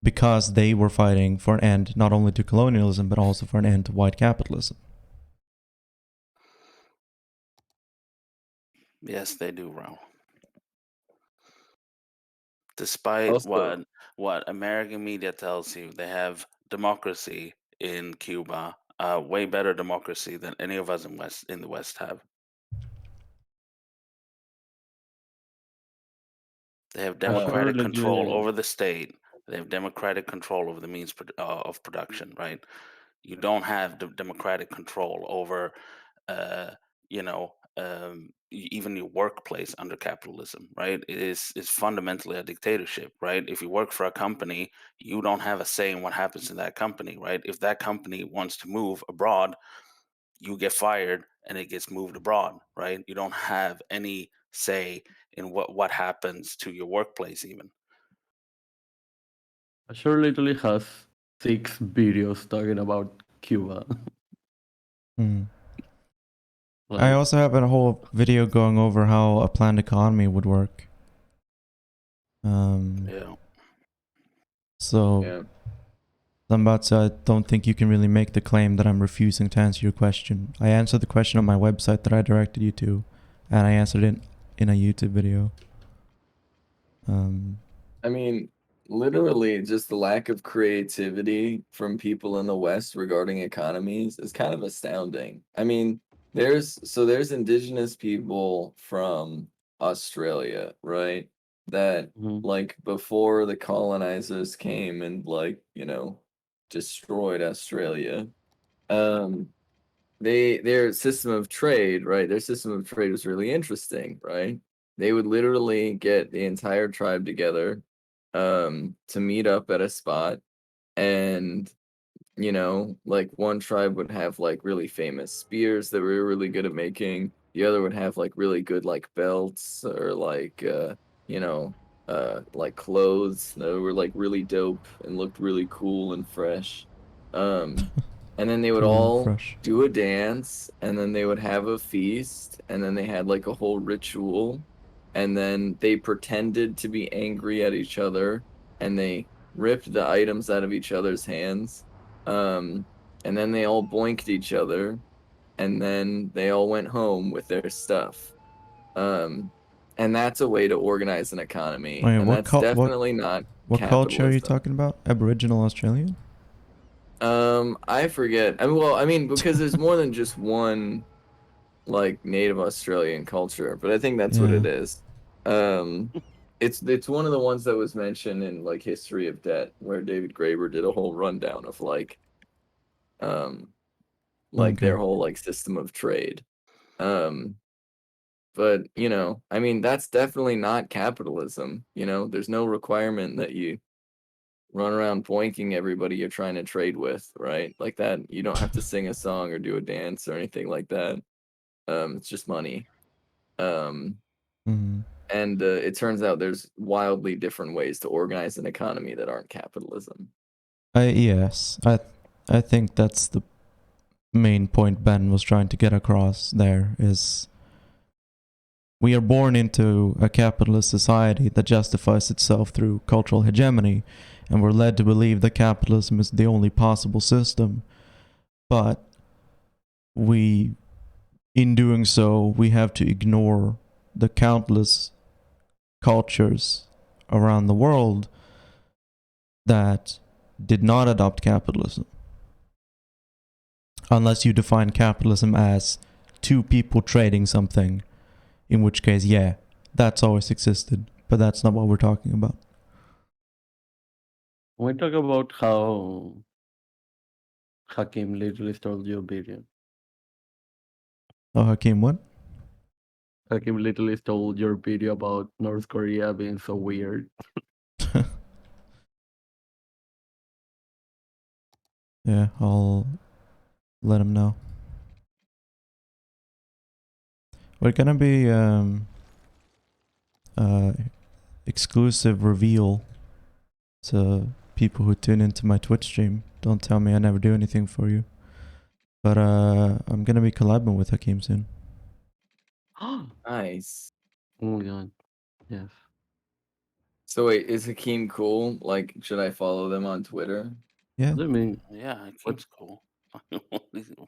because they were fighting for an end not only to colonialism but also for an end to white capitalism. Yes, they do, Raul. Despite Also, what American media tells you, they have democracy in Cuba, way better democracy than any of us in the West have. They have democratic control over the state. They have democratic control over the means of production, right? You don't have democratic control over, you know, even your workplace under capitalism, right? It's fundamentally a dictatorship, right? If you work for a company, you don't have a say in what happens in that company, right? If that company wants to move abroad, you get fired and it gets moved abroad, right? You don't have any say in what happens to your workplace, even. Azure literally has 6 videos talking about Cuba. Hmm. I Like, also have a whole video going over how a planned economy would work. Yeah. So, yeah. Lambatsa, I don't think you can really make the claim that I'm refusing to answer your question. I answered the question on my website that I directed you to, and I answered it in a YouTube video. I mean, literally, just the lack of creativity from people in the West regarding economies is kind of astounding. I mean, there's indigenous people from Australia, right? That Mhm. like before the colonizers came and destroyed Australia. Um, their system of trade, right? Their system of trade was really interesting, right? They would literally get the entire tribe together to meet up at a spot, and like one tribe would have like really famous spears that we were really good at making. The other would have like really good like belts or like like clothes that were like really dope and looked really cool and fresh. And then they would Cool and all fresh. do a dance, and then they would have a feast, and then they had like a whole ritual, and then they pretended to be angry at each other, and they ripped the items out of each other's hands, and then they all boinked each other, and then they all went home with their stuff. And that's a way to organize an economy, Wait, and that's definitely not what culture are you capitalism. talking about? Aboriginal Australian? I forget. I mean, because there's more than just one like native Australian culture, but I think that's what Yeah. it is. Um, it's one of the ones that was mentioned in like History of Debt, where David Graeber did a whole rundown of um their Okay. whole like system of trade. Um, but I mean, that's definitely not capitalism. There's no requirement that you run around boinking everybody you're trying to trade with, right? Like that, you don't have to sing a song or do a dance or anything like that. It's just money. Um, Mhm. and it turns out there's wildly different ways to organize an economy that aren't capitalism. Yes, I think that's the main point Ben was trying to get across there is we are born into a capitalist society that justifies itself through cultural hegemony, and we're led to believe that capitalism is the only possible system. But in doing so, we have to ignore the countless cultures around the world that did not adopt capitalism. Unless you define capitalism as two people trading something, in which case, yeah, that's always existed. But that's not what we're talking about. we talk about how Hakim literally stole your video. Oh, Hakeem, what? Hakim literally stole your video about North Korea being so weird. Yeah, I'll let him know. We're gonna be exclusive reveal to people who tune into my Twitch stream. Don't tell me I never do anything for you. But I'm gonna be collabing with Hakeem soon. Oh Nice. my god. Yes. So wait, is Hakeem cool? Like, should I follow them on Twitter? Yeah. What do you mean? Yeah, it seems cool.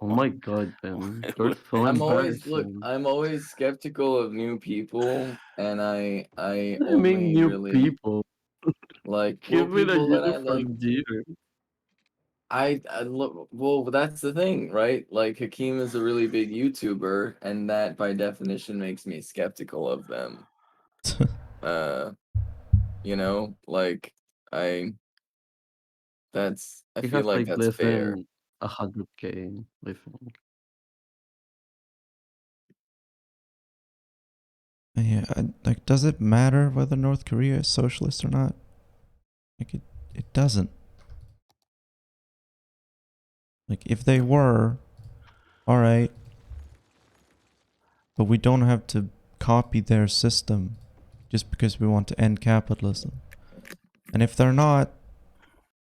Oh my god, Ben. You're What- so I'm always embarrassing. I'm always skeptical of new people, and I What do you mean only new really people? like Give me the people that I YouTube like. from years. I look well. That's the thing, right? Like Hakeem is a really big YouTuber, and that by definition makes me skeptical of them. Like I I He feel has like like that's less fair. than 100K, I think. Yeah, like, does it matter whether North Korea is socialist or not? Like, it doesn't. Like, if they were, all right, but we don't have to copy their system just because we want to end capitalism. And if they're not,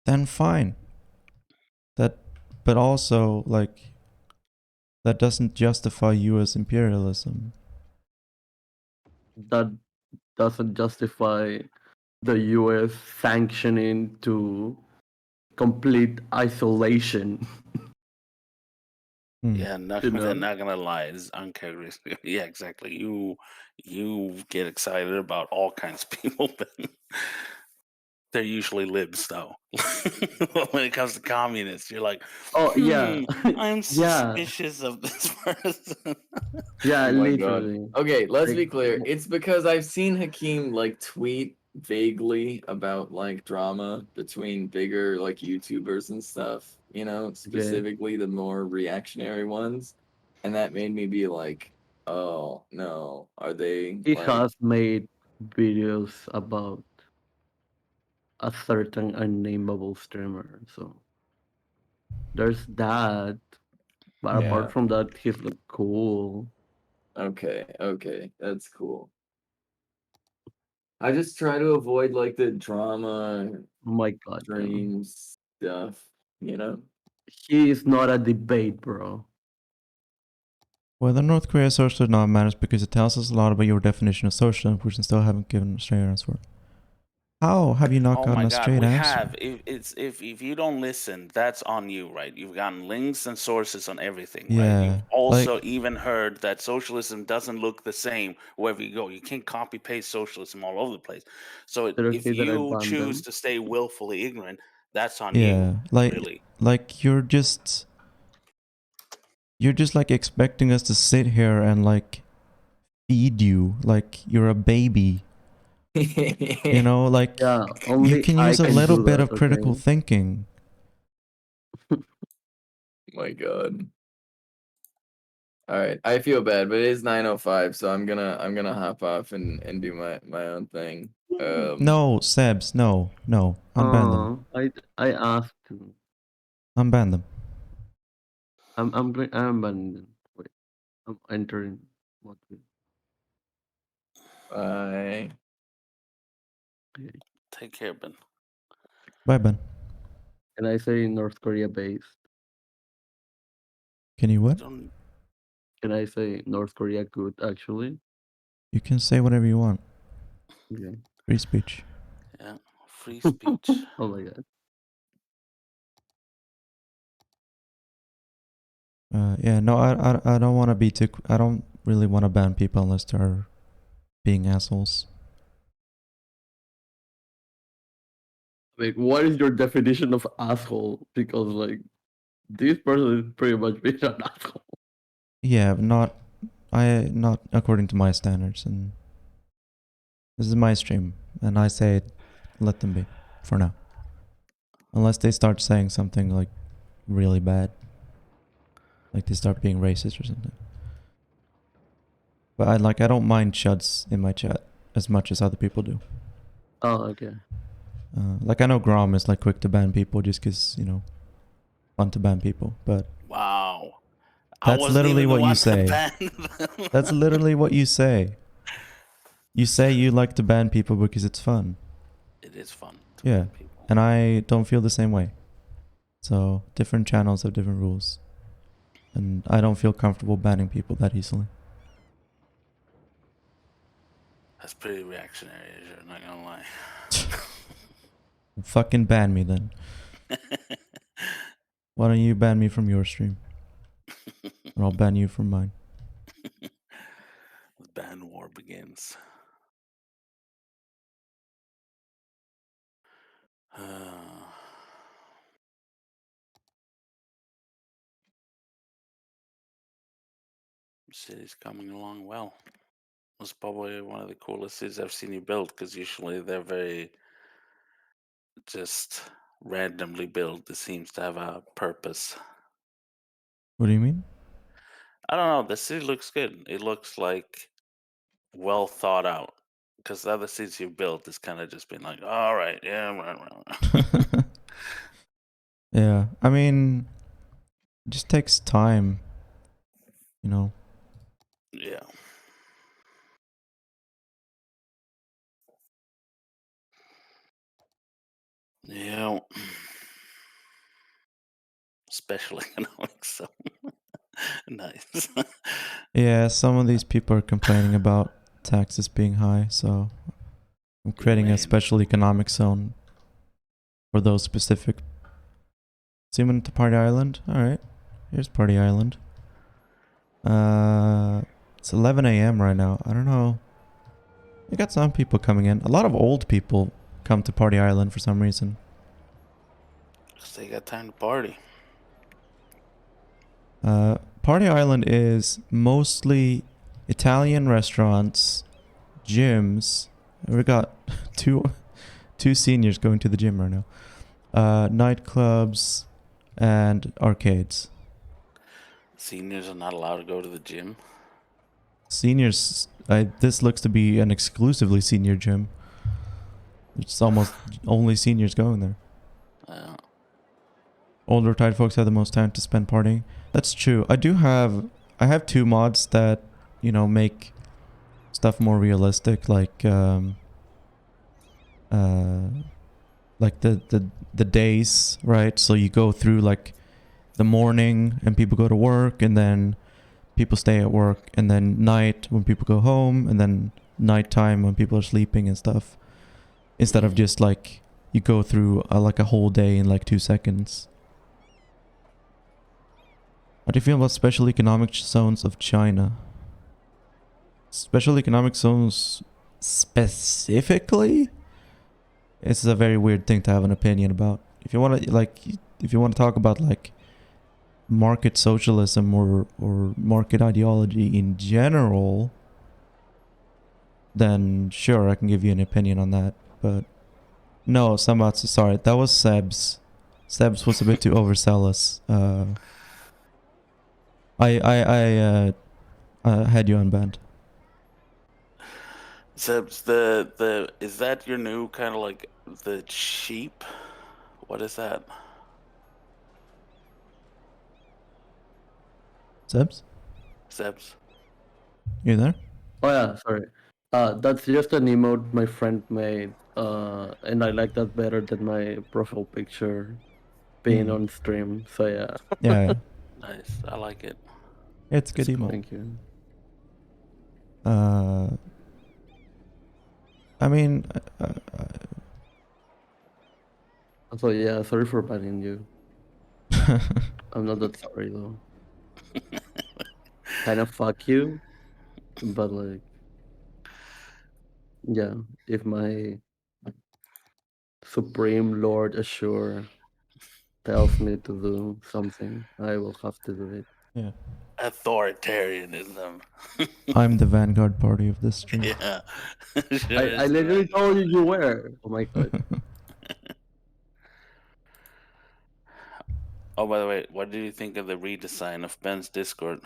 then fine. But also, like, that doesn't justify US imperialism. That doesn't justify the US sanctioning to complete isolation. Hmm. Yeah, not You gonna know? not gonna lie, it's uncharacteristic. Yeah, exactly. You get excited about all kinds of people, but they're usually libs though. When it comes to communists, you're like, Oh yeah, I'm yeah, suspicious of this person. yeah, Oh my god. literally. Okay, let's Like, be clear. It's because I've seen Hakeem like tweet vaguely about like drama between bigger like YouTubers and stuff, you know, okay, specifically the more reactionary ones. And that made me be like, oh no, are they he like has made videos about a certain unnameable streamer. So there's that. But yeah, apart from that, he's like cool. okay, that's cool. I just try to avoid like the drama Oh my god, no. dreams stuff, you know? He is not a debate, bro. Whether North Korea is socialist or not matters because it tells us a lot about your definition of socialism, which we still haven't given a straight answer. How have you not Oh gotten my a God, straight we answer? have. If you don't listen, that's on you, right? You've gotten links and sources on everything, right? Yeah, You've also like, even heard that socialism doesn't look the same wherever you go. You can't copy paste socialism all over the place. So Is it if okay that I you ban choose them? to stay willfully ignorant, that's on you, yeah, really. like you're just like expecting us to sit here and like feed you like you're a baby. You know, like, Yeah, you only can I use a can little do bit that, of critical okay? thinking. My god. All right, I feel bad, but it is 9:05, so I'm gonna hop off and do my own thing. No, Sebs, no, unban them. I asked to. Unban them. I'm banning them. Wait, I'm entering what we Bye. okay. Take care, Ben. Bye, Ben. Can I say North Korea based? Can you what? Don't. Can I say North Korea good actually? You can say whatever you want. Okay. Free speech. Yeah, free speech. Oh my god. Yeah, no, I don't want to be too. I don't really want to ban people unless they're being assholes. Like, what is your definition of asshole? Because like this person is pretty much being an asshole. Yeah, not according to my standards, and this is my stream, and I say let them be for now, unless they start saying something like really bad, like they start being racist or something. But I don't mind chuds in my chat as much as other people do. Oh, okay. Like, I know Grom is like quick to ban people just because, you know, fun to ban people, but Wow. I that's wasn't literally even the what you one that say. banned them. That's literally what you say. You say you like to ban people because it's fun. It is fun to Yeah. ban people. And I don't feel the same way. So different channels have different rules. And I don't feel comfortable banning people that easily. That's pretty reactionary, I'm not gonna lie. Fucking ban me then. Why don't you ban me from your stream? Or I'll ban you from mine. The ban war begins. City's coming along well. It's probably one of the coolest cities I've seen you build because usually they're very just randomly built. It seems to have a purpose. What do you mean? I don't know. The city looks good. It looks like well thought out. Because the other cities you built is kind of just been like, all right, yeah, right. Yeah, I mean, it just takes time, you know. Yeah. Yeah. Special economics. So nice. Yeah, some of these people are complaining about taxes being high, so I'm creating a Man. special economic zone for those specific. Zoom into Party Island. Alright, here's Party Island. It's 11 a.m. right now. I don't know. You got some people coming in. A lot of old people come to Party Island for some reason. 'Cause they got time to party. Party Island is mostly Italian restaurants, gyms. We got two seniors going to the gym right now. Nightclubs and arcades. Seniors are not allowed to go to the gym. Seniors, this looks to be an exclusively senior gym. It's almost only seniors going there. Older retired folks have the most time to spend partying. That's true. I have two mods that, you know, make stuff more realistic, like the days, right? So you go through like the morning and people go to work, and then people stay at work, and then night when people go home, and then nighttime when people are sleeping and stuff. Instead of just like you go through like a whole day in like 2 seconds. How do you feel about special economic zones of China? Special economic zones specifically? It's a very weird thing to have an opinion about. If you want to talk about like market socialism or market ideology in general, then sure, I can give you an opinion on that. But no, sorry, that was Seb's. Seb's was a bit too overzealous. I had you unbanned. Sebs, the is that your new kind of like the sheep? What is that? Sebs, Sebs? you there? Oh yeah, sorry. That's just an emote my friend made. And I like that better than my profile picture being on stream. So yeah. Yeah. Nice. I like it. It's good It's emo. cool. Thank you. I mean, So yeah, sorry for banning you. I'm not that sorry though. Kind of fuck you, but like, yeah, if my Supreme Lord Assure tells me to do something, I will have to do it. yeah. Authoritarianism. I'm the vanguard party of this stream. Yeah. I literally told you you were. Oh my god. Oh, by the way, what do you think of the redesign of Ben's Discord?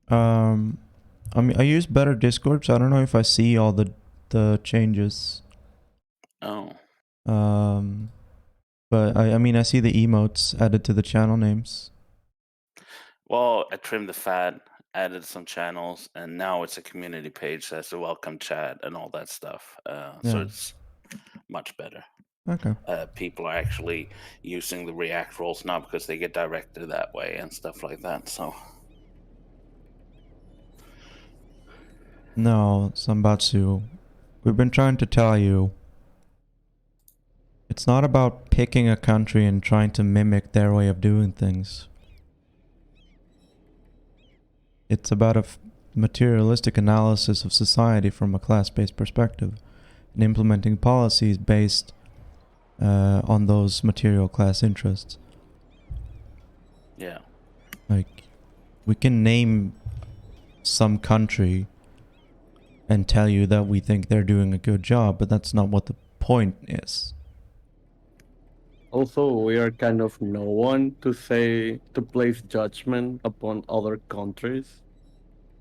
I mean, I use better Discord, so I don't know if I see all the changes. Oh. But I mean, I see the emotes added to the channel names. Well, I trimmed the fat, added some channels, and now it's a community page that has a welcome chat and all that stuff. So Yeah. it's much better. Okay. People are actually using the React roles now because they get directed that way and stuff like that. So No, Sambatsu, we've been trying to tell you. It's not about picking a country and trying to mimic their way of doing things. It's about a materialistic analysis of society from a class-based perspective and implementing policies based on those material class interests. yeah. Like, we can name some country and tell you that we think they're doing a good job, but that's not what the point is. Also, we are kind of no one to place judgment upon other countries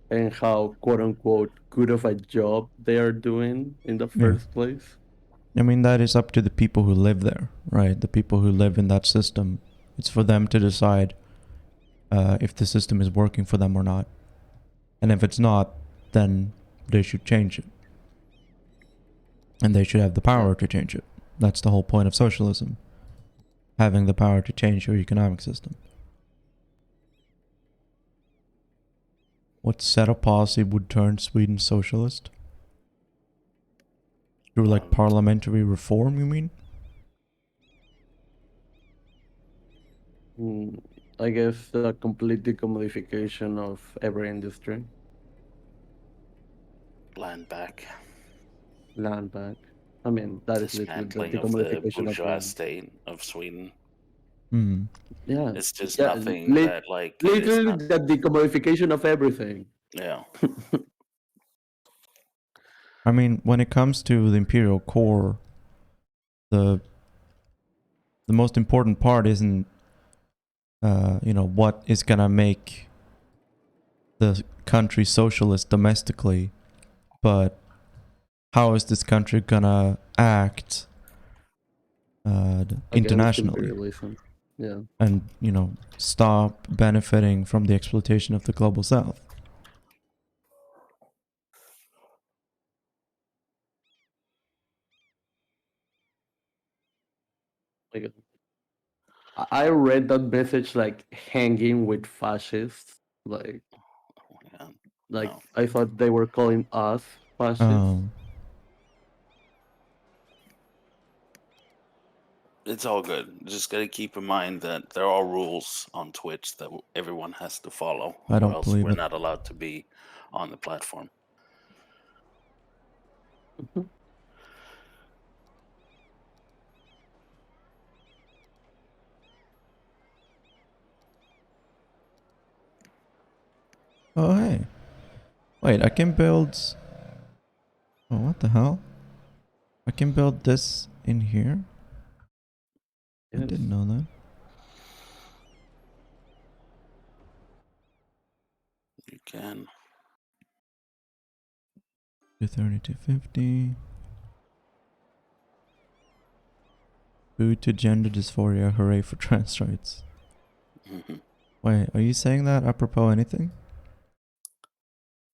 and how quote unquote good of a job they are doing in the Yeah. first place. I mean, that is up to the people who live there, right? The people who live in that system. It's for them to decide if the system is working for them or not. And if it's not, then they should change it. And they should have the power to change it. That's the whole point of socialism. Having the power to change your economic system. What set of policy would turn Sweden socialist? Through like parliamentary reform, you mean? I guess the complete decommodification of every industry. Land back. Land back. I mean, that is literally the Dismantling of the decommodification of bourgeois land. state of Sweden. Hmm. Yeah. It's just Yeah, nothing that like it's literally not. the decommodification of everything. Yeah. I mean, when it comes to the imperial core, the most important part isn't, what is gonna make the country socialist domestically, but how is this country gonna act internationally? Imperialism. Yeah. And, stop benefiting from the exploitation of the global south. Like, I read that message like hanging with fascists. Like, Yeah. like No. I thought they were calling us fascists. It's all good. Just gotta keep in mind that there are rules on Twitch that everyone has to follow, I or don't else believe we're it. not allowed to be on the platform. Oh, hey. Wait, I can build... Oh, what the hell? I can build this in here? Yes. I didn't know that. You can. 230, 250. Food to gender dysphoria, hooray for trans rights. Wait, are you saying that apropos anything?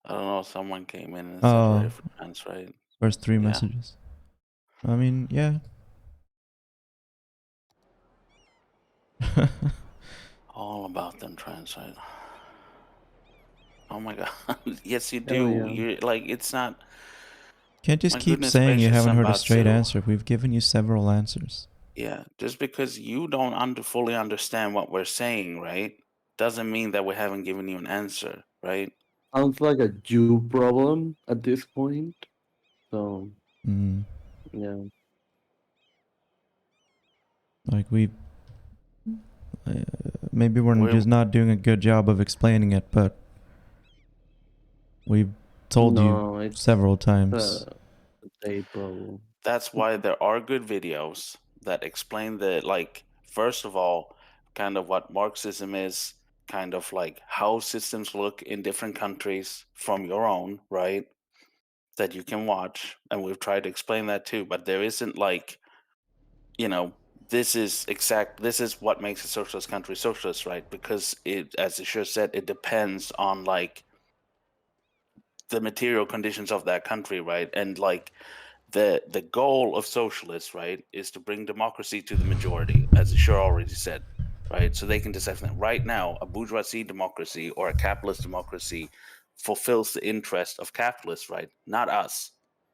I don't know. Someone came in and said hooray for trans, right? First three Yeah. messages. I mean, yeah. All about them trans, right? Oh my god. Yes, you Hell do. yeah. You're like, it's not. Can't just My keep goodness saying you gracious, haven't I'm heard a about straight to- answer. We've given you several answers. Yeah, just because you don't fully understand what we're saying, right, doesn't mean that we haven't given you an answer, right? Sounds like a Jew problem at this point. So, yeah. Like maybe we're just not doing a good job of explaining it, but we've told No, you it's several times. a day problem. That's why there are good videos that explain like, first of all, kind of what Marxism is, kind of like how systems look in different countries from your own, right? That you can watch. And we've tried to explain that too, but there isn't like, this is what makes a socialist country socialist, right? Because it, as Ishur said, it depends on like the material conditions of that country, right? And like the goal of socialists, right, is to bring democracy to the majority, as Ishur already said, right? So they can decide that right now a bourgeoisie democracy or a capitalist democracy fulfills the interest of capitalists, right? Not us,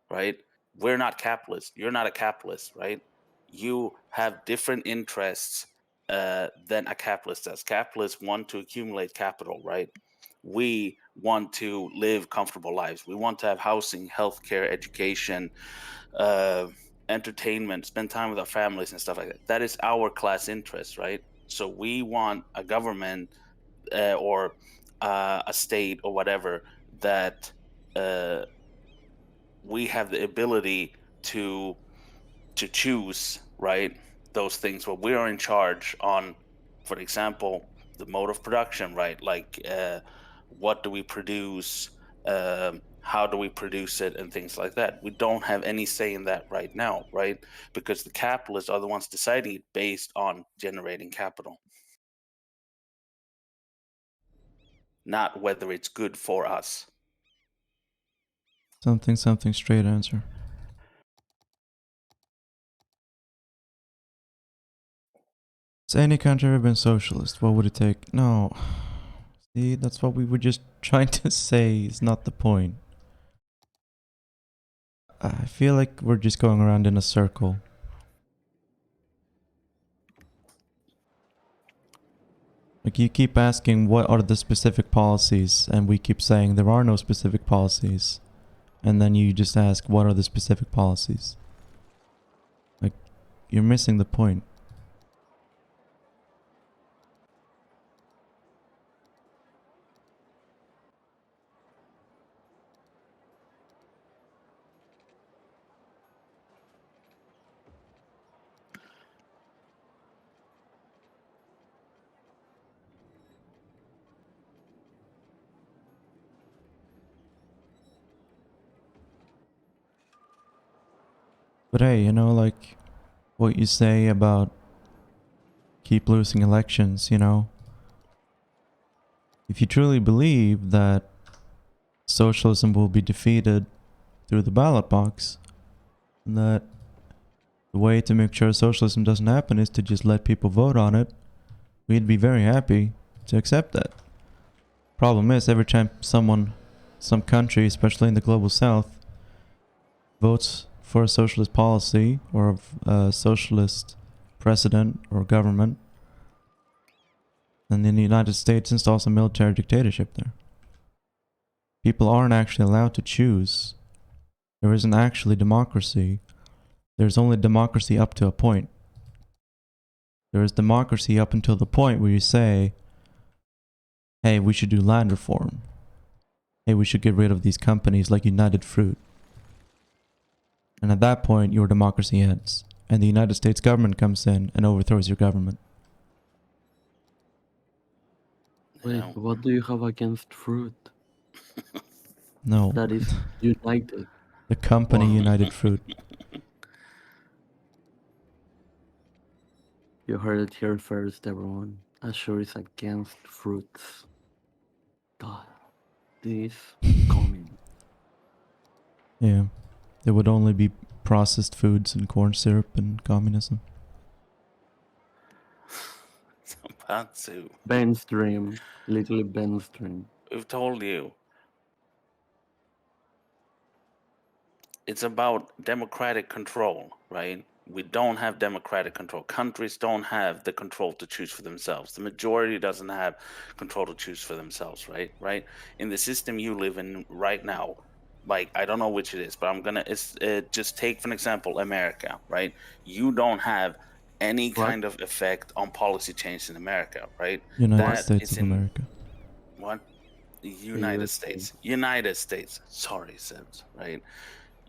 right? We're not capitalists. You're not a capitalist, right? You have different interests than a capitalist does. Capitalists want to accumulate capital, right? We want to live comfortable lives. We want to have housing, healthcare, education, entertainment, spend time with our families and stuff like that. That is our class interest, right? So we want a government or a state or whatever that we have the ability to choose, right, those things where we are in charge on, for example, the mode of production, right? Like what do we produce, how do we produce it, and things like that. We don't have any say in that right now, right? Because the capitalists are the ones deciding it based on generating capital, not whether it's good for us. Something straight answer. Has any country ever been socialist? What would it take? No. See, that's what we were just trying to say. It's not the point. I feel like we're just going around in a circle. Like, you keep asking what are the specific policies, and we keep saying there are no specific policies. And then you just ask what are the specific policies. Like, you're missing the point. But hey, you know, like what you say about keep losing elections, you know? If you truly believe that socialism will be defeated through the ballot box, and that the way to make sure socialism doesn't happen is to just let people vote on it, we'd be very happy to accept that. Problem is, every time some country, especially in the global south, votes for a socialist policy or a socialist president or government, then the United States installs a military dictatorship there. People aren't actually allowed to choose. There isn't actually democracy. There's only democracy up to a point. There is democracy up until the point where you say, hey, we should do land reform. Hey, we should get rid of these companies like United Fruit. And at that point, your democracy ends. And the United States government comes in and overthrows your government. Wait, You know? what do you have against fruit? No. That is united. The company Wow. United Fruit. You heard it here first, everyone. Ashur is against fruits. God, this coming. Yeah. There would only be processed foods and corn syrup and communism. It's about to. Ben's dream. Literally Ben's dream. We've told you. It's about democratic control, right? We don't have democratic control. Countries don't have the control to choose for themselves. The majority doesn't have control to choose for themselves, right? Right? In the system you live in right now, like, I don't know which it is, but I'm gonna just take for an example America, right? You don't have any What? kind of effect on policy change in America, right? United That States is of in America. what? United USA. States. United States. Sorry, Sebs, right?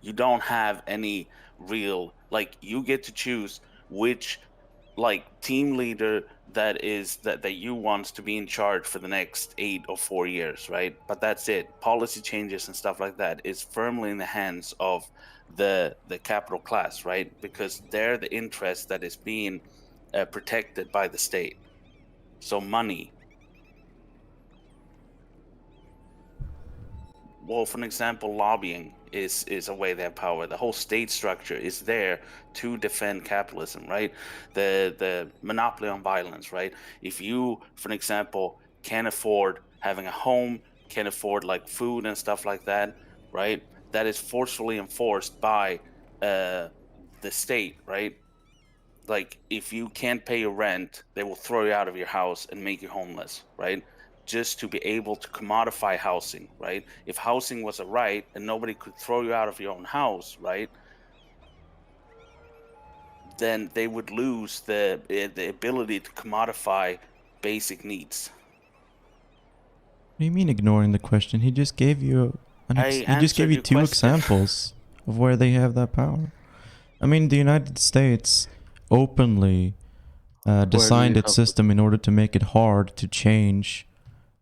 You don't have any real, like, you get to choose which, like, team leader that you want to be in charge for the next 8 or 4 years, right? But that's it. Policy changes and stuff like that is firmly in the hands of the capital class, right? Because they're the interest that is being protected by the state. So money. Well, for an example, lobbying is a way they have power. The whole state structure is there to defend capitalism, right? The monopoly on violence, right? If you, for an example, can't afford having a home, can't afford like food and stuff like that, right? That is forcefully enforced by the state, right? Like, if you can't pay your rent, they will throw you out of your house and make you homeless, right? Just to be able to commodify housing, right? If housing was a right and nobody could throw you out of your own house, right? Then they would lose the ability to commodify basic needs. What do you mean ignoring the question? He just gave you he just gave answered you your two question. examples of where they have that power. I mean, the United States openly designed you its have- system in order to make it hard to change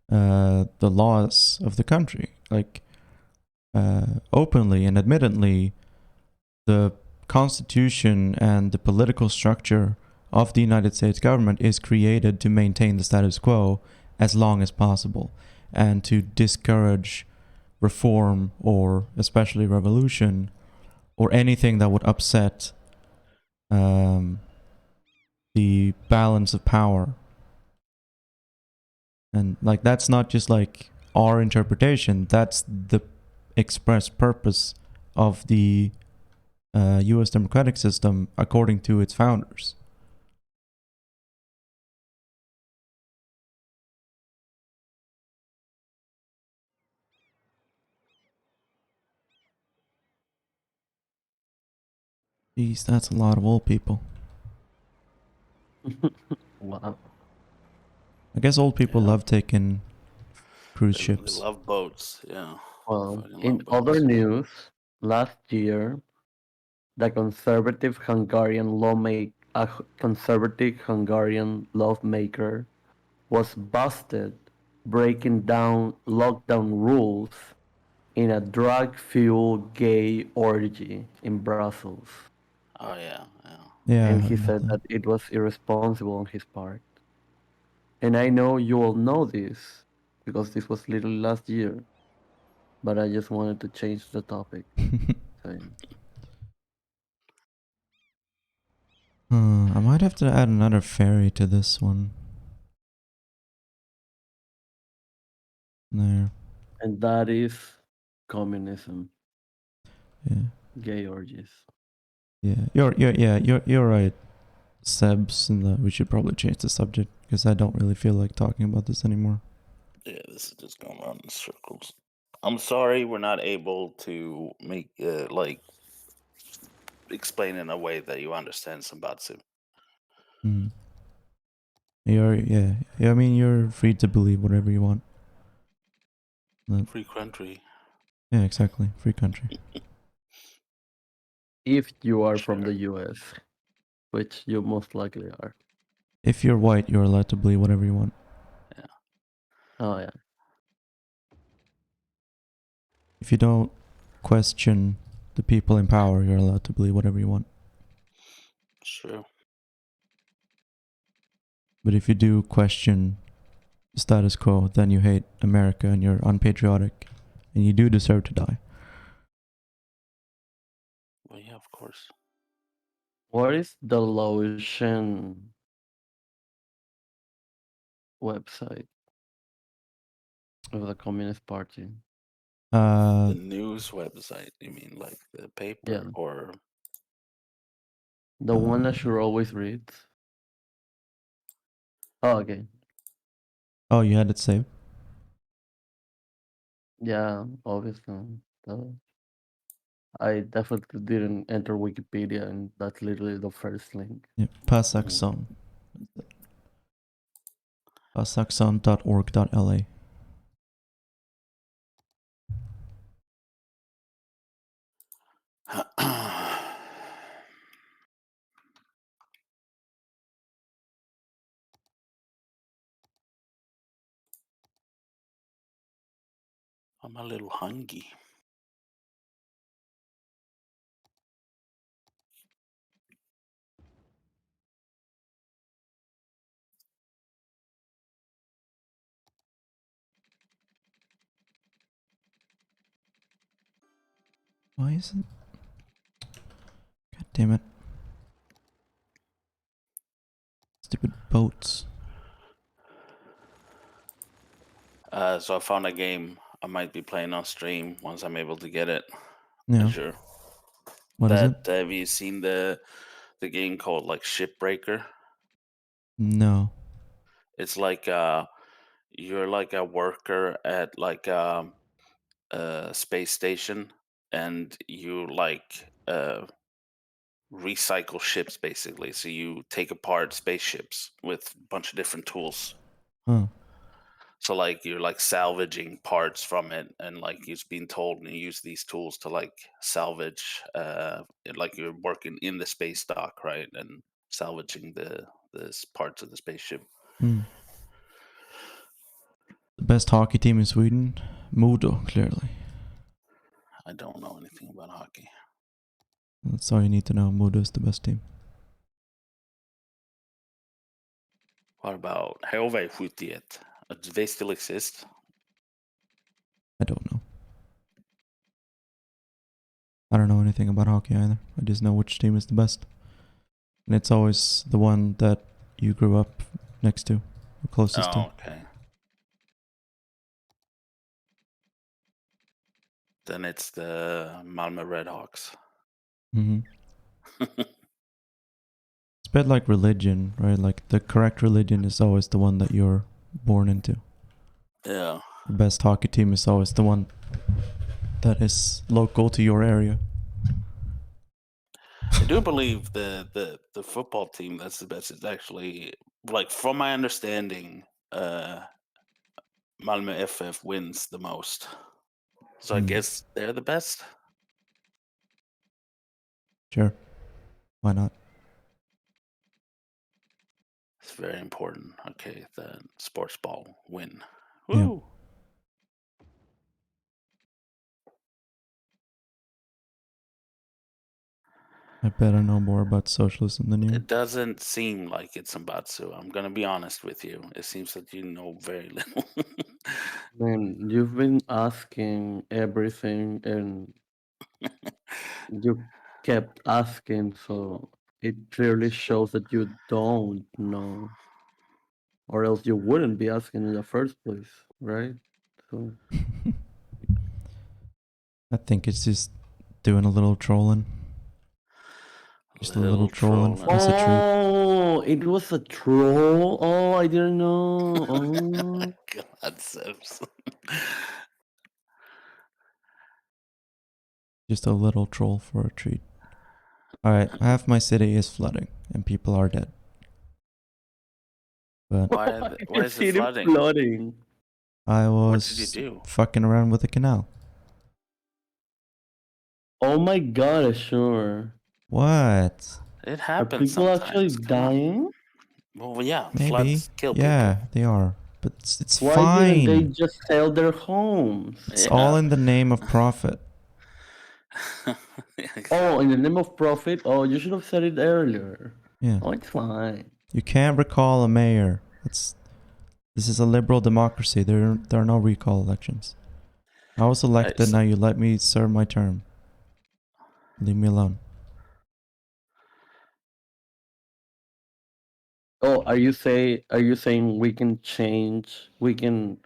the laws of the country. Like, openly and admittedly, the Constitution and the political structure of the United States government is created to maintain the status quo as long as possible and to discourage reform or especially revolution or anything that would upset the balance of power. And like, that's not just like our interpretation, that's the express purpose of the US democratic system according to its founders. Jeez, that's a lot of old people. Wow. I guess old people Yeah. love taking cruise They ships. love boats. Yeah. Well, Fucking in love other boats. news, last year, the conservative Hungarian lawmaker was busted breaking down lockdown rules in a drug-fueled gay orgy in Brussels. Oh yeah, yeah. Yeah, I And heard he about said that it was irresponsible on his part. And I know you all know this because this was literally last year, but I just wanted to change the topic. that. So, I might have to add another fairy to this one. There. and that is communism, Yeah. gay orgies. Yeah. You're right, Sebs, and that we should probably change the subject because I don't really feel like talking about this anymore. Yeah, this is just going around in circles. I'm sorry we're not able to make like explain in a way that you understand Sambatsu. Mm. Yeah. I mean, you're free to believe whatever you want. Free country. Yeah, exactly. Free country. If you are from Sure. the US, which you most likely are. If you're white, you're allowed to believe whatever you want. Oh, yeah. If you don't question the people in power, you're allowed to believe whatever you want. Sure. But if you do question the status quo, then you hate America and you're unpatriotic, and you do deserve to die. Well, yeah, of course. What is the Lotion website of the Communist Party? Uh, The news website, you mean like the paper Yeah. or The one that should always reads. Oh, okay. oh, you had it saved? Yeah, obviously. Duh. I definitely didn't enter Wikipedia, and that's literally the first link. Yeah, Pasaxon. Pasaxon.org.la. I'm a little hungry. Why isn't... God damn it. Stupid boats. So I found a game I might be playing on stream once I'm able to get it. Yeah. Sure. What is it? Have you seen the game called like Shipbreaker? No. It's like you're like a worker at like a space station, and you like recycle ships basically. So you take apart spaceships with a bunch of different tools. Huh. So like you're like salvaging parts from it, and like you're being told to use these tools to like salvage like you're working in the space dock, right? And salvaging the parts of the spaceship. Hmm. The best hockey team in Sweden? Modo, clearly. I don't know anything about hockey. That's all you need to know. Modo is the best team. What about HV71? Do they still exist? I don't know. I don't know anything about hockey either. I just know which team is the best. And it's always the one that you grew up next to, or closest to. Oh, okay. Then it's the Malmö Redhawks. Mm-hmm. It's a bit like religion, right? Like the correct religion is always the one that you're born into. Yeah. The best hockey team is always the one that is local to your area. I do believe the football team that's the best is actually, like, from my understanding, Malmö FF wins the most. So I guess they're the best. Sure. Why not? It's very important. Okay, the sports ball win. Yeah. Woo! I bet I know more about socialism than you. It doesn't seem like it's Sambatsu. I'm gonna be honest with you. It seems that you know very little. Man, you've been asking everything and you kept asking, so it clearly shows that you don't know. Or else you wouldn't be asking in the first place, right? So I think it's just doing a little trolling. Just a little trolling as a treat. oh, it was a troll. Oh, I didn't know. Oh. God, Sebs. Just a little troll for a treat. Alright, half my city is flooding and people are dead. But Why is it flooding? flooding? I What was did you do? fucking around with the canal. Oh my god, sure. What? It Are happens people actually sometimes. Come on. dying? Well, yeah, Maybe. floods kill Yeah, they are. But it's Why fine. didn't they just sell their homes? people. It's all in the name of profit. Oh, in the name of profit? Oh, you should have said it earlier. Yeah. Oh, it's fine. You can't recall a mayor. This is a liberal democracy. There are no recall elections. I was elected, Nice. now you let me serve my term. Leave me alone. Oh, are you saying we can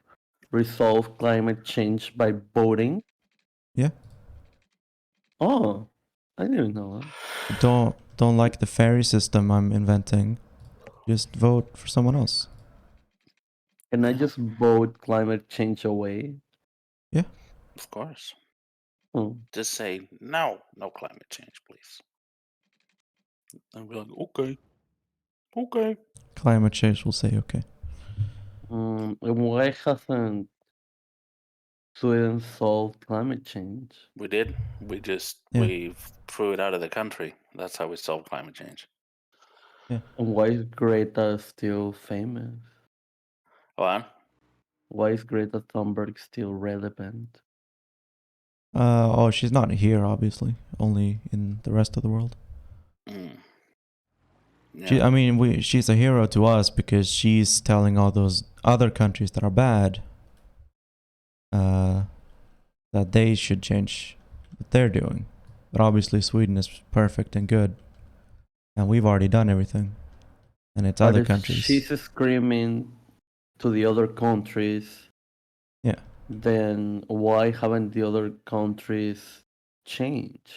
resolve climate change by voting? Yeah. Oh, I didn't know that. Don't like the fairy system I'm inventing. Just vote for someone else. Can I Yeah. just vote climate change away? Yeah. Of course. Oh. Just say no climate change, please. And be like, okay. Climate change will say okay. And why hasn't Sweden solved climate change? We did. We threw it out of the country. That's how we solved climate change. Yeah. And why is Greta still famous? Well, Why is Greta Thunberg still relevant? She's not here, obviously. Only in the rest of the world. yeah. She's a hero to us because she's telling all those other countries that are bad that they should change what they're doing. But obviously Sweden is perfect and good. And we've already done everything. And it's other if countries. she's screaming to the other countries, Yeah. then why haven't the other countries changed?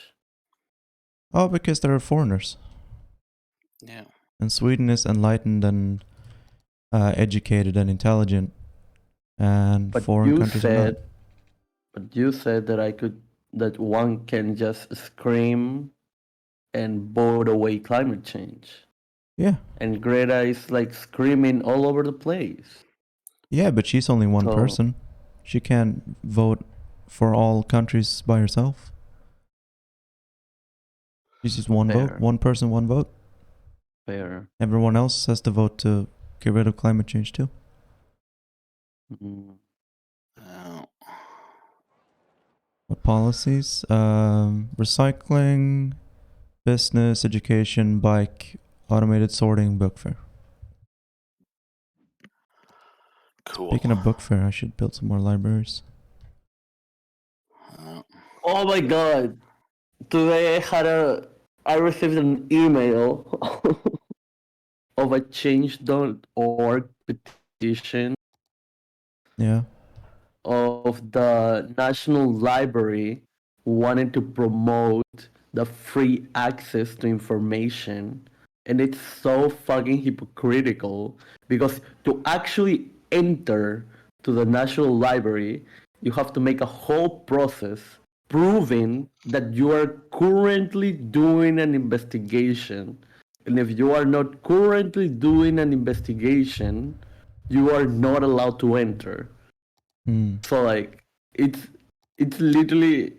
Oh, because they're foreigners. Yeah. And Sweden is enlightened and educated and intelligent. And foreign countries are not. But you said that one can just scream and vote away climate change. Yeah. And Greta is like screaming all over the place. Yeah, but she's only one person. She can't vote for all countries by herself. She's just one vote. One person, one vote. Fair. Everyone else has to vote to get rid of climate change too. Mm. Uh, What policies? Recycling, business, education, bike, automated sorting, book fair. cool. Speaking of book fair, I should build some more libraries. Oh my god! Today I received an email of a change.org petition Yeah. of the National Library wanting to promote the free access to information. And it's so fucking hypocritical because to actually enter to the National Library, you have to make a whole process proving that you are currently doing an investigation. And if you are not currently doing an investigation, you are not allowed to enter. Hmm. So like it's literally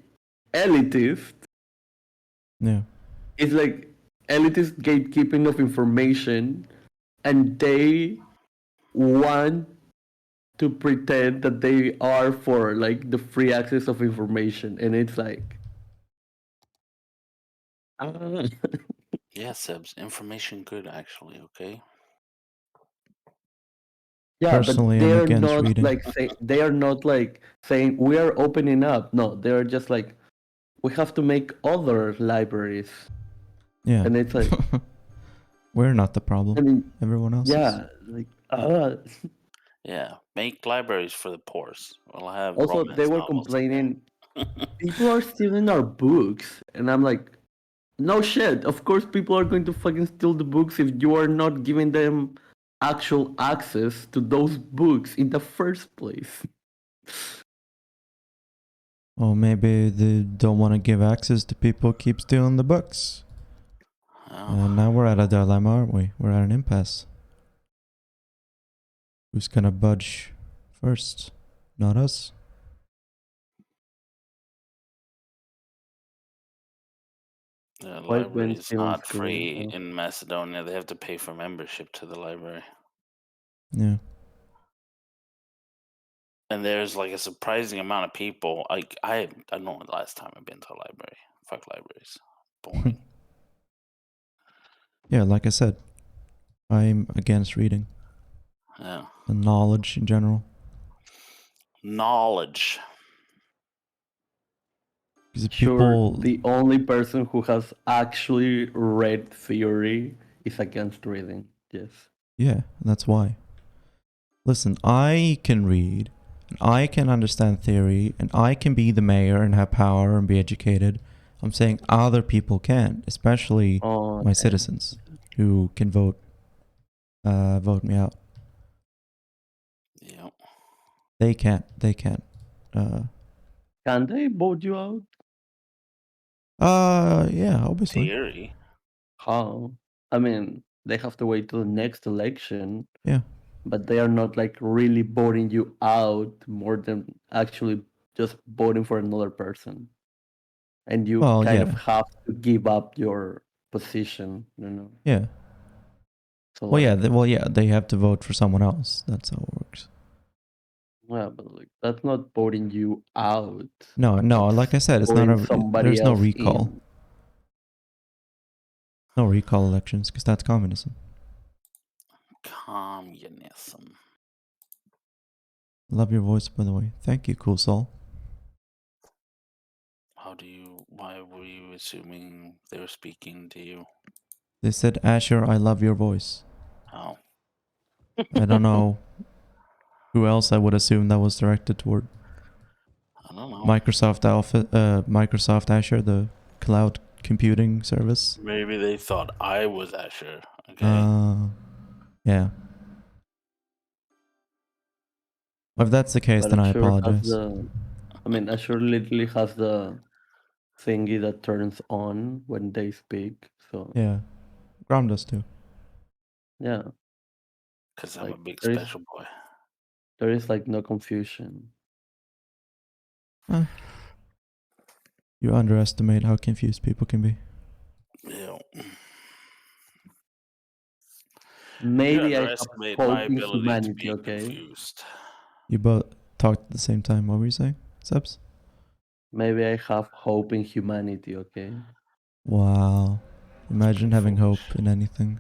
elitist. Yeah. It's like elitist gatekeeping of information, and they want to pretend that they are for like the free access of information, and it's like ah. Yeah, Sebs, information good actually, okay? Yeah, but Personally, I'm they're against not reading. like they are not like saying we are opening up. No, they're just like we have to make other libraries, Yeah. and it's like We're not the I problem. mean Everyone else is. yeah, like Yeah, make libraries for the poor. We'll have also they romance were novels in complaining there. people are stealing our books, and I'm like, no shit. Of course, people are going to fucking steal the books if you are not giving them actual access to those books in the first place. Or maybe they don't want to give access to people who keep stealing the books. Oh, And now we're at a dilemma, aren't we? We're at an impasse. Who's gonna budge first? Not us. the White library men is stealing not school. free in Macedonia. They have to pay for membership to the library. Yeah. And there's like a surprising amount of people. Like I don't know the last time I've been to a library. Fuck libraries. Boring. Yeah, like I said, I'm against reading Yeah. and knowledge in general. Knowledge. Because Sure, people, the only person who has actually read theory is against reading. Yes. yeah, that's why. Listen, I can read, and I can understand theory, and I can be the mayor and have power and be educated. I'm saying other people can't, especially Oh, my citizens who can vote me out. Yeah. They can't. They can't. can they vote you out? Yeah, obviously. Theory. How? I mean, they have to wait till the next election, Yeah. but they are not like really voting you out more than actually just voting for another person. And you Well, kind of yeah. have to give up your position, you know. Yeah. So Well, like, yeah. Well, yeah. They have to vote for someone else. That's how it works. yeah, but like that's not voting you out. No, no. That's Like I said, it's not voting a. somebody There's no else recall. in. No recall elections because that's communism. Communism. Love your voice, by the way. Thank you, cool soul. Why were you assuming they were speaking to you? They said, Asher, I love your voice. Oh. I don't know who else I would assume that was directed toward. I don't know. Microsoft Azure, the cloud computing service. Maybe they thought I was Asher. Okay. Yeah. If that's the case, But then I Azure has apologize. Azure literally has the thingy that turns on when they speak. So Yeah. Grom does too. yeah, Because I'm a like big special boy. there is like no confusion. You underestimate how confused people can be. Yeah. Maybe you I have underestimate hope my in ability to humanity, be okay? confused. You both talked at the same time. What were you saying, Sebs? Maybe I have hope in humanity, okay? Wow. Imagine pretty having foolish. hope in anything.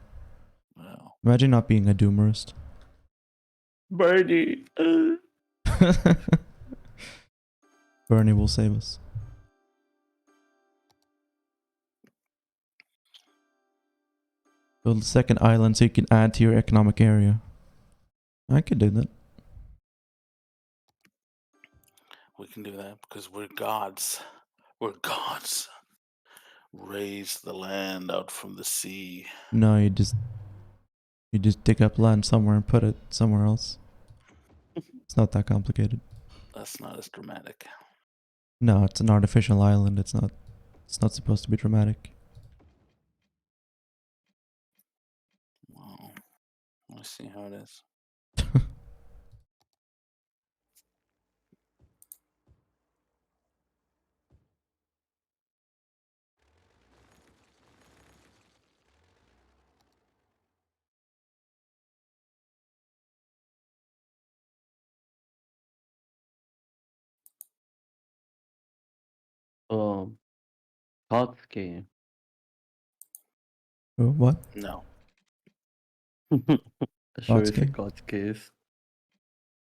Well, Imagine not being a doomerist. Bernie. Bernie will save us. Build a second island so you can add to your economic area. I could do that. we can do that because we're gods. We're gods. Raise the land out from the sea. No, you just dig up land somewhere and put it somewhere else. It's not that complicated. That's not as dramatic. No, it's an artificial island. It's not supposed to be dramatic. Well, let's see how it is. Kotsky. Oh, what? No. Sure it's a Kotsky? Kotskis.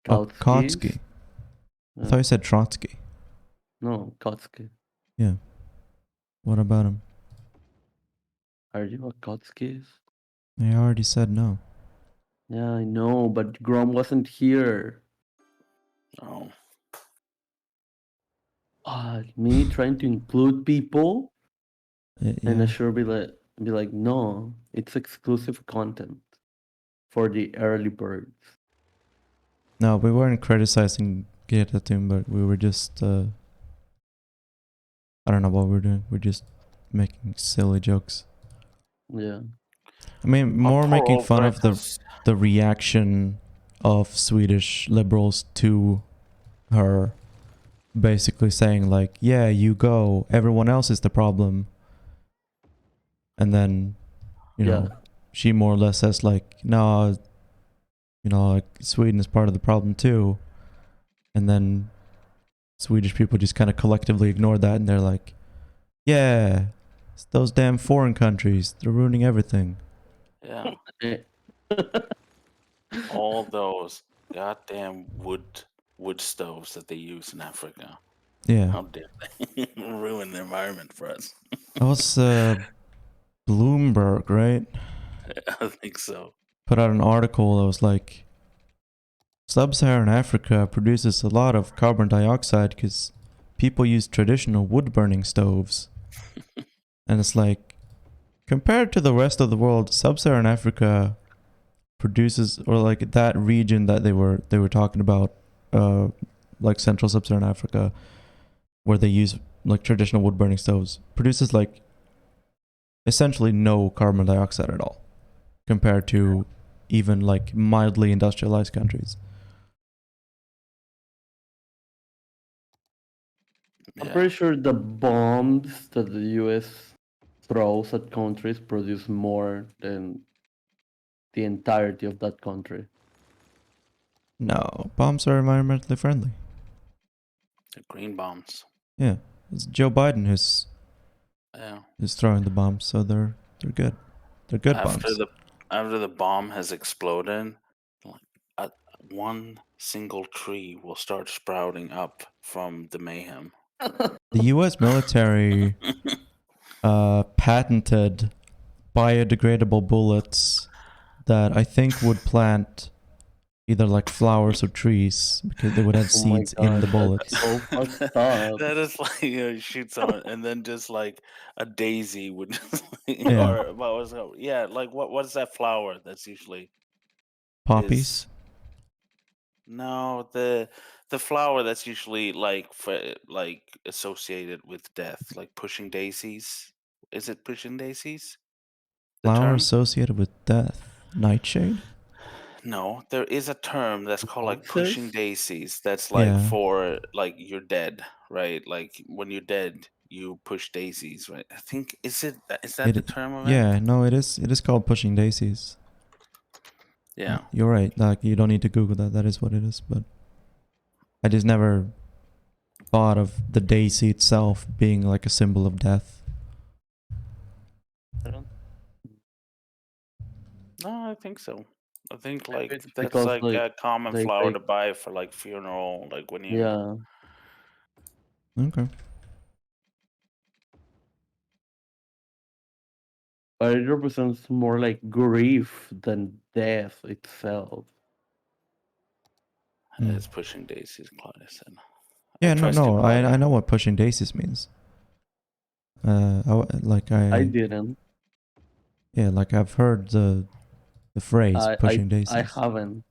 Oh, Kautskis? Kotsky. I Yeah. thought you said Trotsky. No, Kotsky. Yeah. What about him? Are you a Kotskis? I already said no. Yeah, I know, but Grom wasn't here. Oh. Me trying to include people, and I Yeah. sure be like, no, it's exclusive content for the early birds. No, we weren't criticizing Getatum, but we were just I don't know what we're doing. We're just making silly jokes. Yeah. I mean, Our more poor making old fun of Greta's- the reaction of Swedish liberals to her, basically saying like, "Yeah, you go. Everyone else is the problem." And then, you know, she more or less says like, "No, you know, like Sweden is part of the problem too." And then Swedish people just kind of collectively ignore that, and they're like, "Yeah, it's those damn foreign countries. They're ruining everything." Yeah. Yeah. All those goddamn wood stoves that they use in Africa. Yeah. How dare they ruin the environment for us? That was Bloomberg, right? I think so. Put out an article that was like, Sub-Saharan Africa produces a lot of carbon dioxide because people use traditional wood-burning stoves. And it's like, compared to the rest of the world, Sub-Saharan Africa produces, or like that region that they were talking about, like Central Sub-Saharan Africa, where they use like traditional wood-burning stoves, produces like essentially no carbon dioxide at all, compared to even like mildly industrialized countries. I'm Yeah. pretty sure the bombs that the US throws at countries produce more than the entirety of that country. No, bombs are environmentally friendly. The green bombs. Yeah, it's Joe Biden who's Yeah. throwing the bombs, so they're good. They're good bombs. After the bomb has exploded, like one single tree will start sprouting up from the mayhem. The U.S. military patented biodegradable bullets that I think would plant either like flowers or trees because they would have Oh my seeds in the God, bullets. that's so fucked up. That is like, you know, shoot someone and then just like a daisy would just like, Yeah. or what was it? Yeah, like what is that flower that's usually Poppies. no, the flower that's usually like like associated with death, like pushing daisies. Is it pushing daisies? The Flower term? associated with death. Nightshade? No, there is a term that's called like pushing Hoaxes? daisies. That's like Yeah. for like you're dead, right? Like when you're dead, you push daisies, right? I think is that the term of it? Yeah, no, it is called pushing daisies. Yeah. You're right. Like you don't need to Google that. That is what it is. But I just never thought of the daisy itself being like a symbol of death. I don't. No, I think so. I think Maybe like it's that's because like a common they flower take. to buy for like funeral, like when you. Yeah, Okay. but it represents more like grief than death itself. Hmm. It's pushing daisies, Claudia said. I Yeah, no, trust you, no. Claudia. I know what pushing daisies means. I didn't. Yeah, like I've heard the phrase I I pushing I daisies. haven't.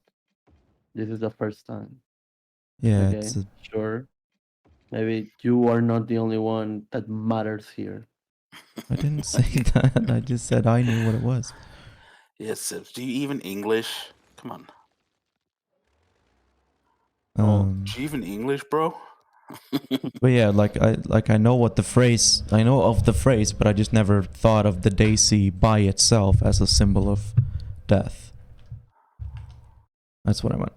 This is the first time. Yeah, Okay, sure. Maybe you are not the only one that matters here. I didn't say that. I just said I knew what it was. Yes, do you even English? Come on. Oh, Do you even English, bro? But yeah, I know what the phrase. I know of the phrase, but I just never thought of the daisy by itself as a symbol of death. That's what I meant.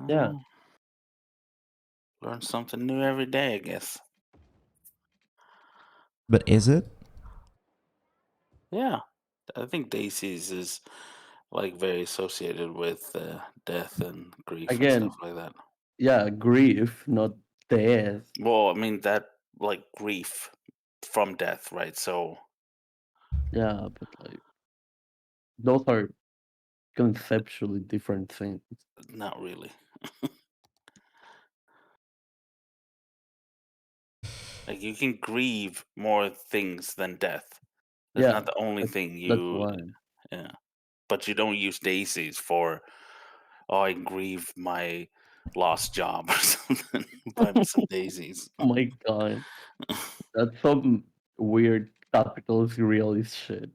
yeah. Oh, learn something new every day, I guess. But is it? Yeah, I think daisies is like very associated with death and grief and stuff Again, like that. yeah, grief, not death. Well, I mean that like grief from death, right? So Yeah, but like those are conceptually different things. not really. Like you can grieve more things than death. That's Yeah, not the only that's, thing that's you. why. Yeah, but you don't use daisies for. Oh, I grieve my lost job or something. Buy me some daisies. Oh my god, that's some weird topical surrealist shit.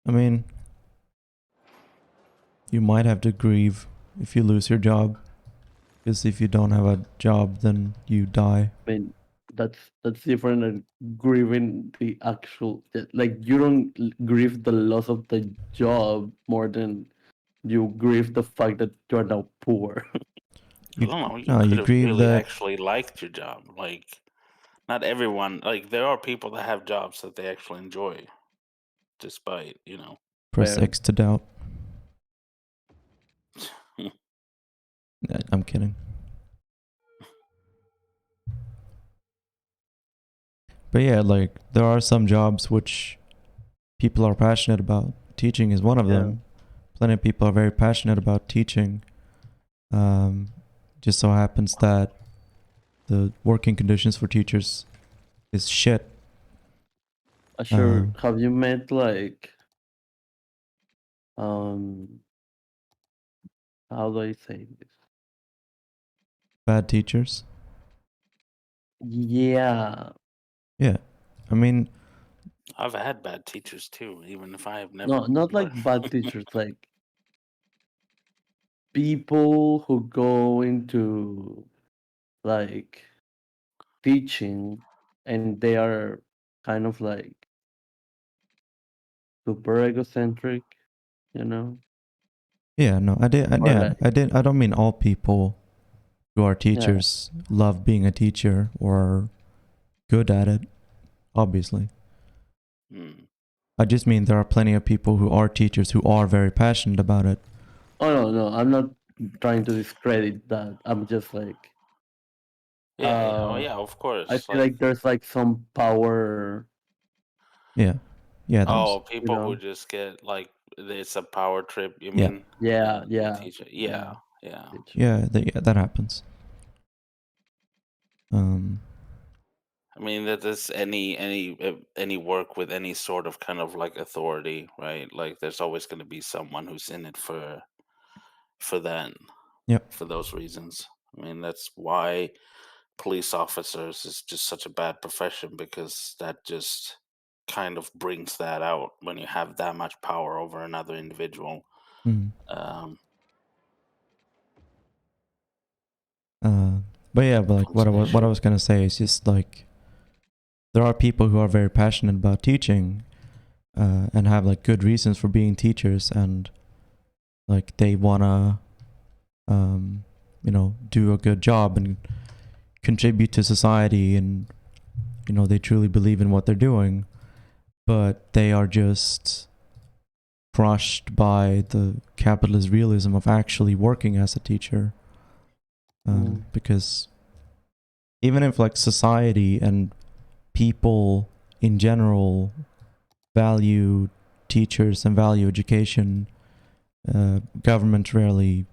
I mean, you might have to grieve if you lose your job. Because if you don't have a job, then you die. I mean, that's different than grieving the actual. Like you don't grieve the loss of the job more than you grieve the fact that you're now poor. I don't know. You No, could you have grieve really that. actually liked your job. Like, not everyone. Like, there are people that have jobs that they actually enjoy, despite Press Fair. X to doubt. I'm kidding. But yeah, like there are some jobs which people are passionate about. Teaching is one of Yeah. them. Plenty of people are very passionate about teaching. Just so happens that the working conditions for teachers is shit. Sure. Um, Have you met like um how do I say this? Bad teachers. Yeah. Yeah. I mean, I've had bad teachers too, even if I have never. No, not like bad teachers, like people who go into like teaching and they are kind of like super egocentric, you know? yeah, no, Or like I don't mean all people who are yeah. teachers love being a teacher or are good at it, obviously. Hmm. I just mean there are plenty of people who are teachers who are very passionate about it. Oh no, I'm not trying to discredit that. I'm just like Yeah. Oh, yeah. Of course. I feel like there's like some power, Yeah. Yeah, there's. oh, you people who know? just get like it's a power trip. You Yeah. mean? Yeah, Being a yeah, teacher. Yeah. Yeah. teacher. Yeah, that happens. I mean that is any work with any sort of kind of like authority, right? Like there's always going to be someone who's in it for that Yep. for those reasons. I mean that's why police officers is just such a bad profession because that just kind of brings that out when you have that much power over another individual. Mm. Um, But yeah, but like becomes an what I issue. was gonna say is just like there are people who are very passionate about teaching, and have like good reasons for being teachers, and like they wanna do a good job and contribute to society, and they truly believe in what they're doing, but they are just crushed by the capitalist realism of actually working as a teacher. Because even if like society and people in general value teachers and value education, government rarely,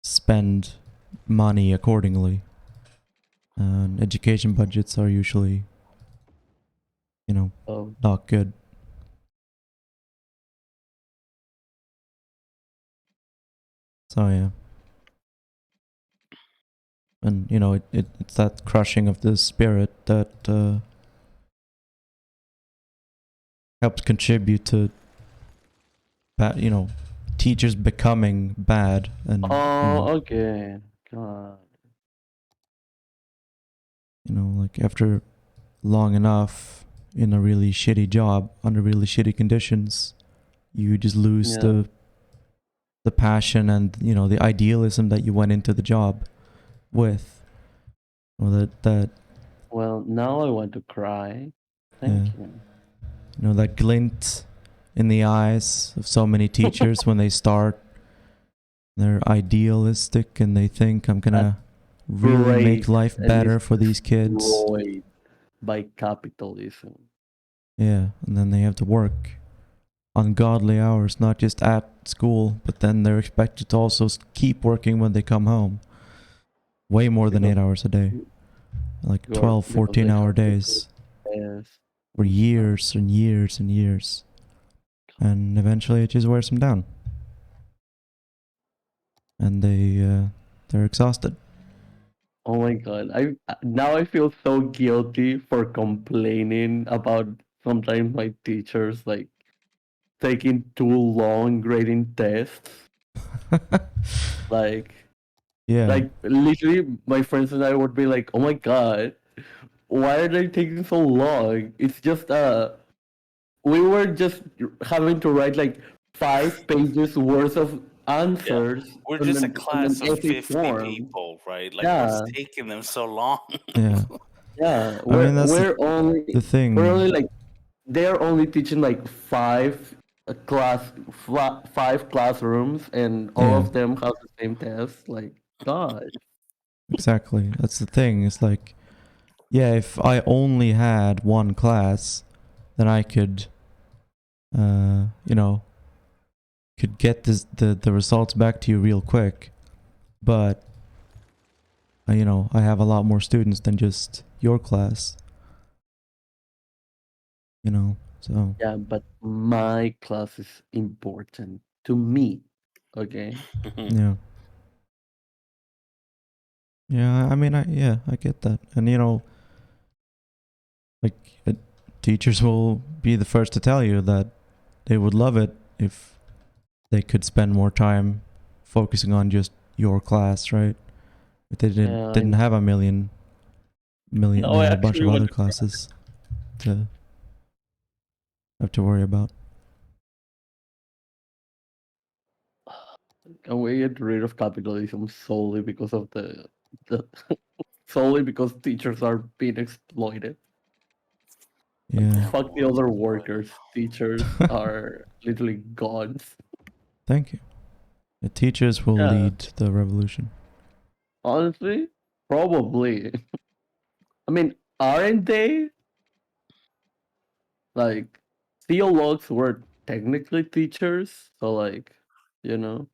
spend money accordingly. And education budgets are usually, Oh, not good. So yeah. And it's that crushing of the spirit that helps contribute to teachers becoming bad, and okay. God. like after long enough in a really shitty job under really shitty conditions, you just lose Yeah. the passion and the idealism that you went into the job with. Well, that Well, now I want to cry. yeah, Thank you. that glint in the eyes of so many teachers when they start. They're idealistic and they think I'm gonna really make Great, life and better it's for these kids. destroyed by capitalism. Yeah, and then they have to work ungodly hours, not just at school, but then they're expected to also keep working when they come home. Way more than Because 8 hours a day. Like you are 12, because 14 they hour have to days pay us for and stuff. years and years and years. And eventually it just wears them down. And they're exhausted. Oh my god! I feel so guilty for complaining about sometimes my teachers like taking too long grading tests. Like Yeah, literally, my friends and I would be like, "Oh my god, why are they taking so long?" It's just we were just having to write like 5 pages worth of Yeah. answers We're on just a an class of essay 50 form. people, right? Like, what's Yeah, taking them so long? yeah. yeah. I mean, that's the We're thing. only like they're only teaching like five classrooms, and all Yeah, of them have the same test. Like, God. exactly. That's the thing. It's like, yeah, if I only had one class, then I could, uh, you know, could get the results back to you real quick. But, I have a lot more students than just your class, so. Yeah, but my class is important to me. Okay. Yeah. Yeah, I mean, I get that. And, like, teachers will be the first to tell you that they would love it if they could spend more time focusing on just your class, right? If they Yeah, didn't have no, I a bunch actually of want other to cry. classes to have to worry about. Can we get rid of capitalism solely because of the solely because teachers are being exploited? Like, Yeah. Yeah, fuck the well, other exploited. workers. Teachers are literally gods. Thank you. The teachers will Yeah, lead the revolution. honestly, probably. I mean, aren't they? Like, theologues were technically teachers, so like, you know.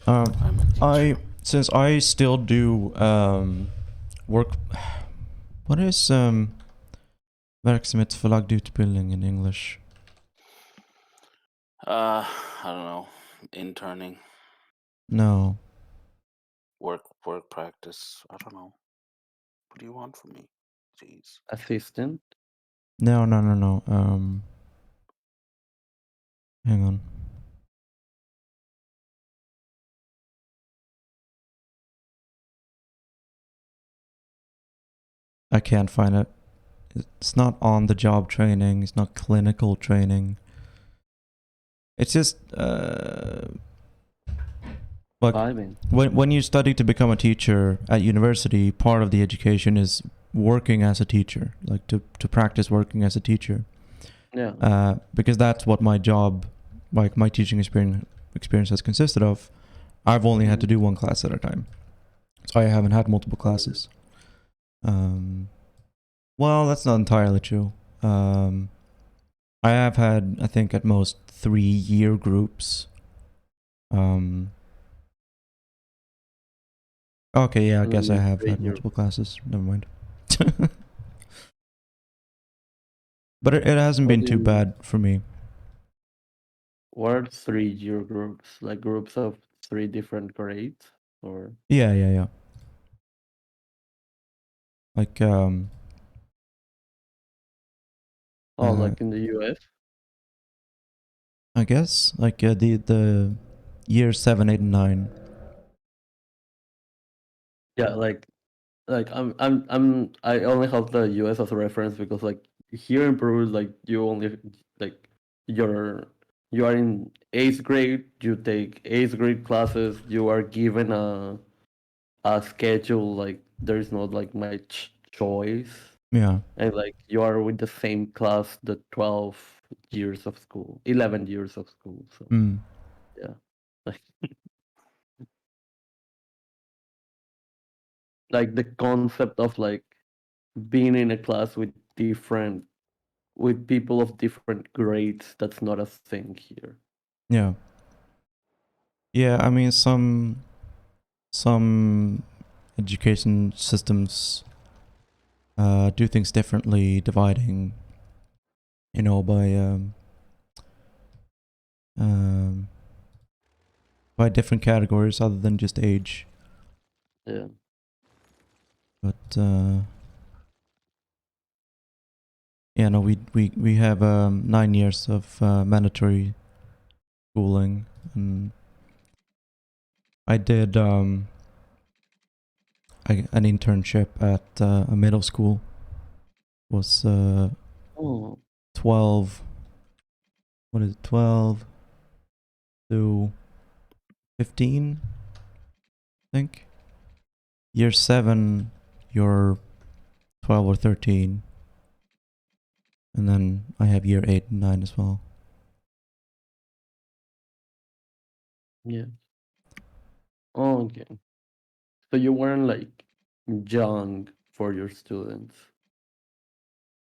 I'm a teacher. Since I still do work. What is verksamhetsförlagd utbildning in English? I don't know. Interning, No. work practice. I don't know. What do you want from me? Jeez. Assistant. No. Hang on. I can't find it. It's not on the job training. It's not clinical training. It's just like Vibing. when you study to become a teacher at university, part of the education is working as a teacher, like to practice working as a teacher. Yeah. Because that's what my job, like my teaching experience has consisted of. I've only had to do one class at a time, so I haven't had multiple classes. Well, that's not entirely true. I have had, I think, at most 3-year groups. Okay, yeah, I guess I have had multiple classes. Never mind. But it hasn't been too bad for me. What are 3-year groups? Like groups of 3 different grades? Or Yeah. Like, like in the US? I guess, like the years 7, 8, and 9. Yeah, like I only have the US as a reference because like here in Peru, like you only like you are in 8th grade, you take 8th grade classes, you are given a schedule, like there's not like much choice. Yeah. And like you are with the same class the 12 years of school, 11 years of school. So yeah. Like like the concept of like being in a class with people of different grades, that's not a thing here. Yeah. Yeah, I mean some education systems do things differently, dividing, by different categories other than just age. Yeah. But yeah, no, we have 9 years of mandatory schooling, and I did an internship at a middle school. Was Oh, 12. What is it? 12 to 15, I think. Year 7, you're 12 or 13. And then I have year 8 and 9 as well. yeah. Oh, okay. So you weren't like young for your students.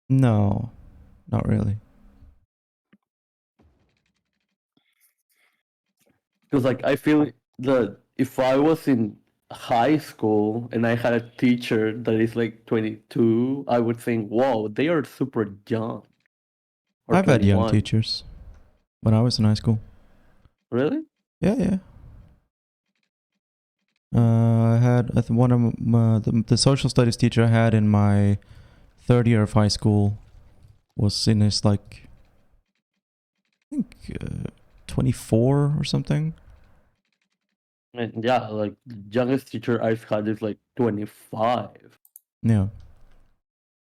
No, not really. Because like I feel that if I was in high school and I had a teacher that is like 22, I would think, wow, they are super young. Or I've had young 21. teachers when I was in high school. Really? Yeah. I had one of the social studies teacher I had in my 3rd year of high school was in his like, I think 24 or something. And yeah, like the youngest teacher I've had is like 25. Yeah.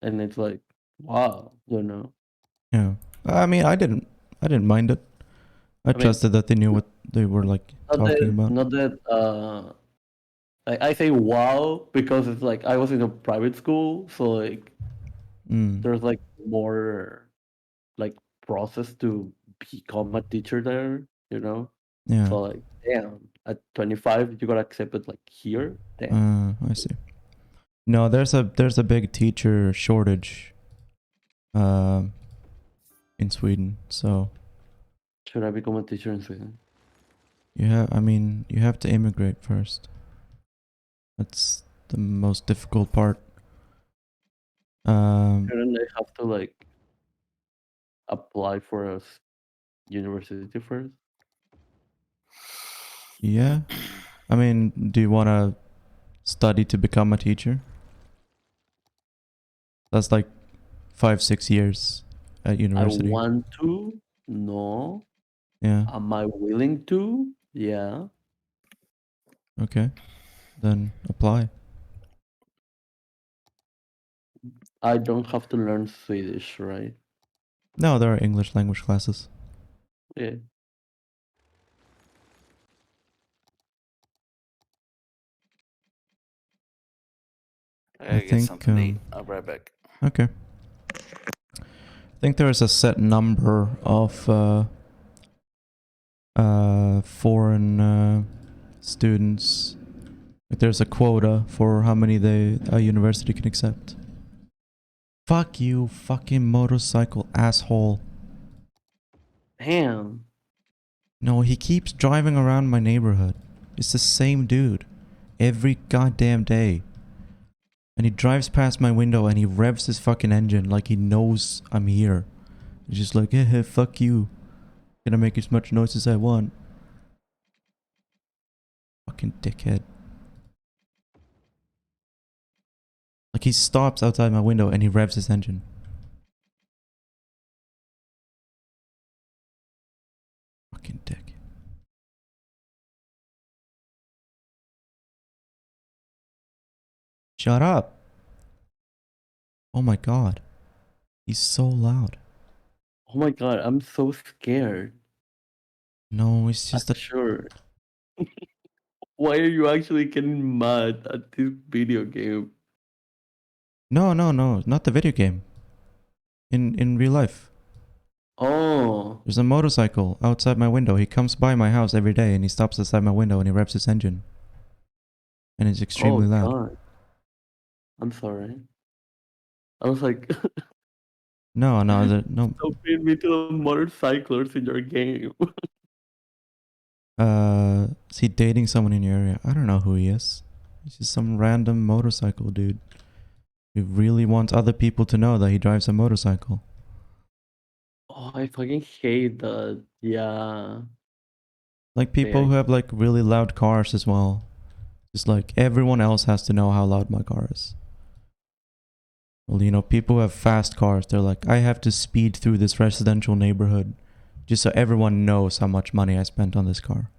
And it's like, wow, Yeah. I mean, I didn't mind it. I mean, trusted that they knew what they were like talking about. Not that I say wow because it's like I was in a private school, so like there's like more like process to become a teacher there. Yeah. So like, damn, at 25 you got accepted like here. Damn. I see. No, there's a big teacher shortage in Sweden, so Should I become a teacher in Sweden? you have to immigrate first. That's the most difficult part. Shouldn't I have to like apply for a university first? Yeah. I mean, do you want to study to become a teacher? That's like 5-6 years at university. I want to. No. Yeah. Am I willing to? Yeah. Okay. Then apply. I don't have to learn Swedish, right? No, there are English language classes. Yeah. I I gotta get think, something to eat. I'll be right back. Okay. I think there is a set number of foreign students. Like there's a quota for how many a university can accept. Fuck you, fucking motorcycle asshole. Damn. No, he keeps driving around my neighborhood. It's the same dude. Every goddamn day. And he drives past my window and he revs his fucking engine like he knows I'm here. He's just like, hey, fuck you. Gonna make as much noise as I want. Fucking dickhead. Like he stops outside my window and he revs his engine. Fucking dick. Shut up. Oh my god. He's so loud. Oh my god, I'm so scared. No, it's just that. Sure. Why are you actually getting mad at this video game? No, not the video game. In real life. Oh. There's a motorcycle outside my window. He comes by my house every day and he stops outside my window and he revs his engine. And it's extremely loud. God. I'm sorry. I was like, No. don't bring me to the motorcyclers in your game. Is he dating someone in your area? I don't know who he is. He's just some random motorcycle dude. He really wants other people to know that he drives a motorcycle. Oh, I fucking hate that. Yeah. Like people who have like really loud cars as well. Just like everyone else has to know how loud my car is. Well, you know, people who have fast cars, they're like, I have to speed through this residential neighborhood just so everyone knows how much money I spent on this car.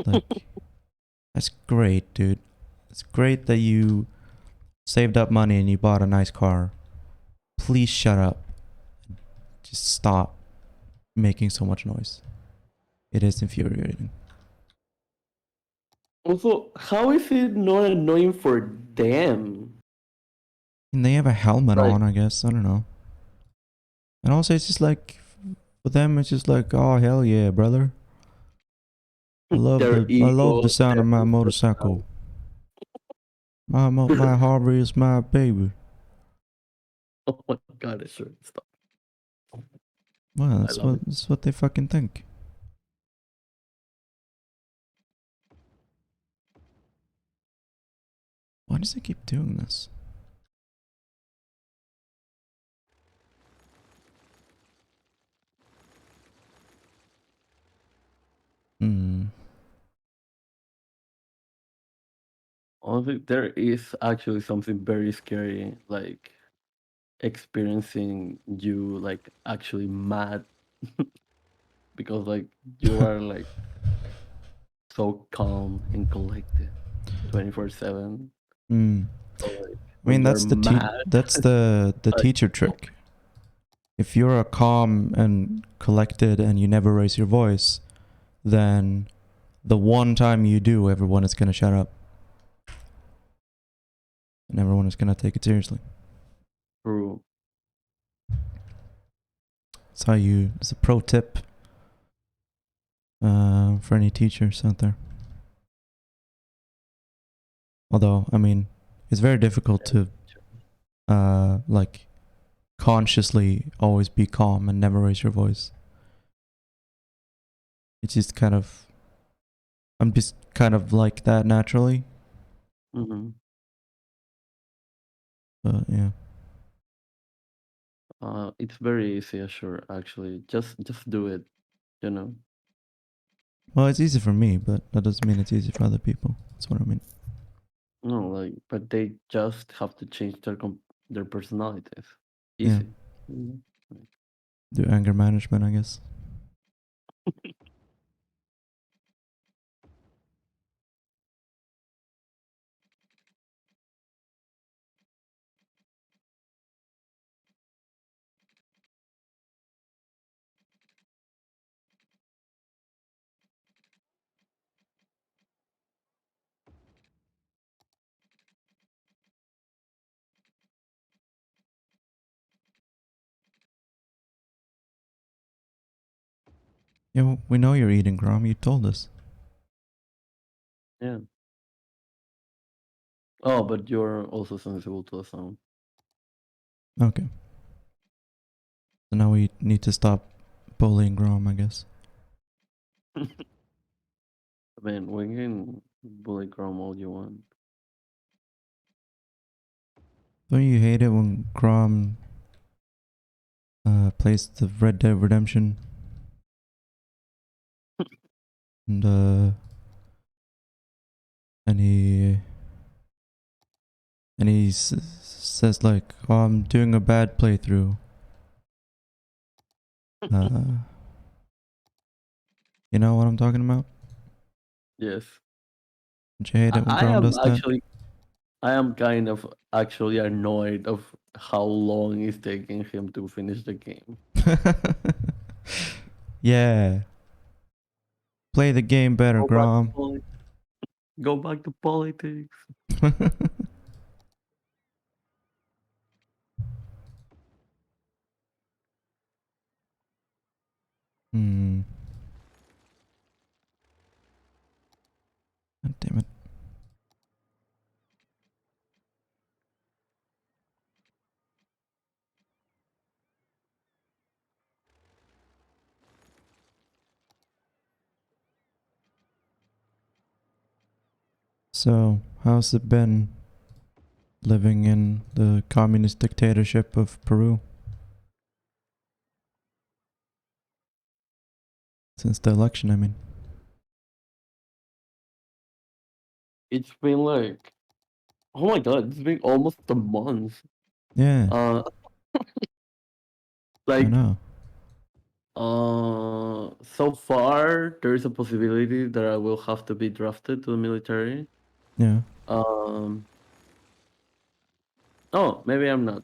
Like, that's great, dude. It's great that you saved up money and you bought a nice car. Please shut up. Just stop making so much noise. It is infuriating. Also, how is it not annoying for them? And they have a helmet Like- on, I guess. I don't know. And also, it's just like, for them, it's just like, oh, hell yeah, brother. I love Their the egos, sound of my their- motorcycle. My hobby is my baby. Oh my god, sure. Stop. Well, love it. that's what they fucking think. Why does it keep doing this? Honestly, there is actually something very scary, like experiencing you like actually mad because like you are like so calm and collected 24/7. So, like, I mean, when that's you're mad, that's the like- teacher trick. If you're a calm and collected and you never raise your voice, then the one time you do, everyone is gonna shut up. And everyone is gonna take it seriously. True. It's a pro tip for any teachers out there. Although, I mean, it's very difficult to like consciously always be calm and never raise your voice. It's just kind of, I'm just kind of like that naturally. Mm-hmm. But yeah. It's very easy, sure. Actually, just do it. You know. Well, it's easy for me, but that doesn't mean it's easy for other people. That's what I mean. No, like, but they just have to change their personalities. Yeah. Easy. Mhm. Do anger management, I guess. Yeah, well, we know you're eating, Grom. You told us. Yeah. Oh, but you're also sensible to the sound. Okay. So now we need to stop bullying Grom, I guess. I mean, we can bully Chrome all you want. Don't you hate it when Grom plays the Red Dead Redemption? And and he says like, "Oh, I'm doing a bad playthrough." You know what I'm talking about? Yes. Don't you hate it when I Grom am does that? actually, I am kind of actually annoyed of how long it's taking him to finish the game. Yeah. Play the game better, Go back to Grom. go back to politics. Hmm. God damn it. So, how's it been living in the communist dictatorship of Peru? Since the election, I mean. It's been like, oh my god, it's been almost a month. Yeah, Uh, I like, know. so far there's a possibility that I will have to be drafted to the military. Yeah. Um, oh, maybe I'm not.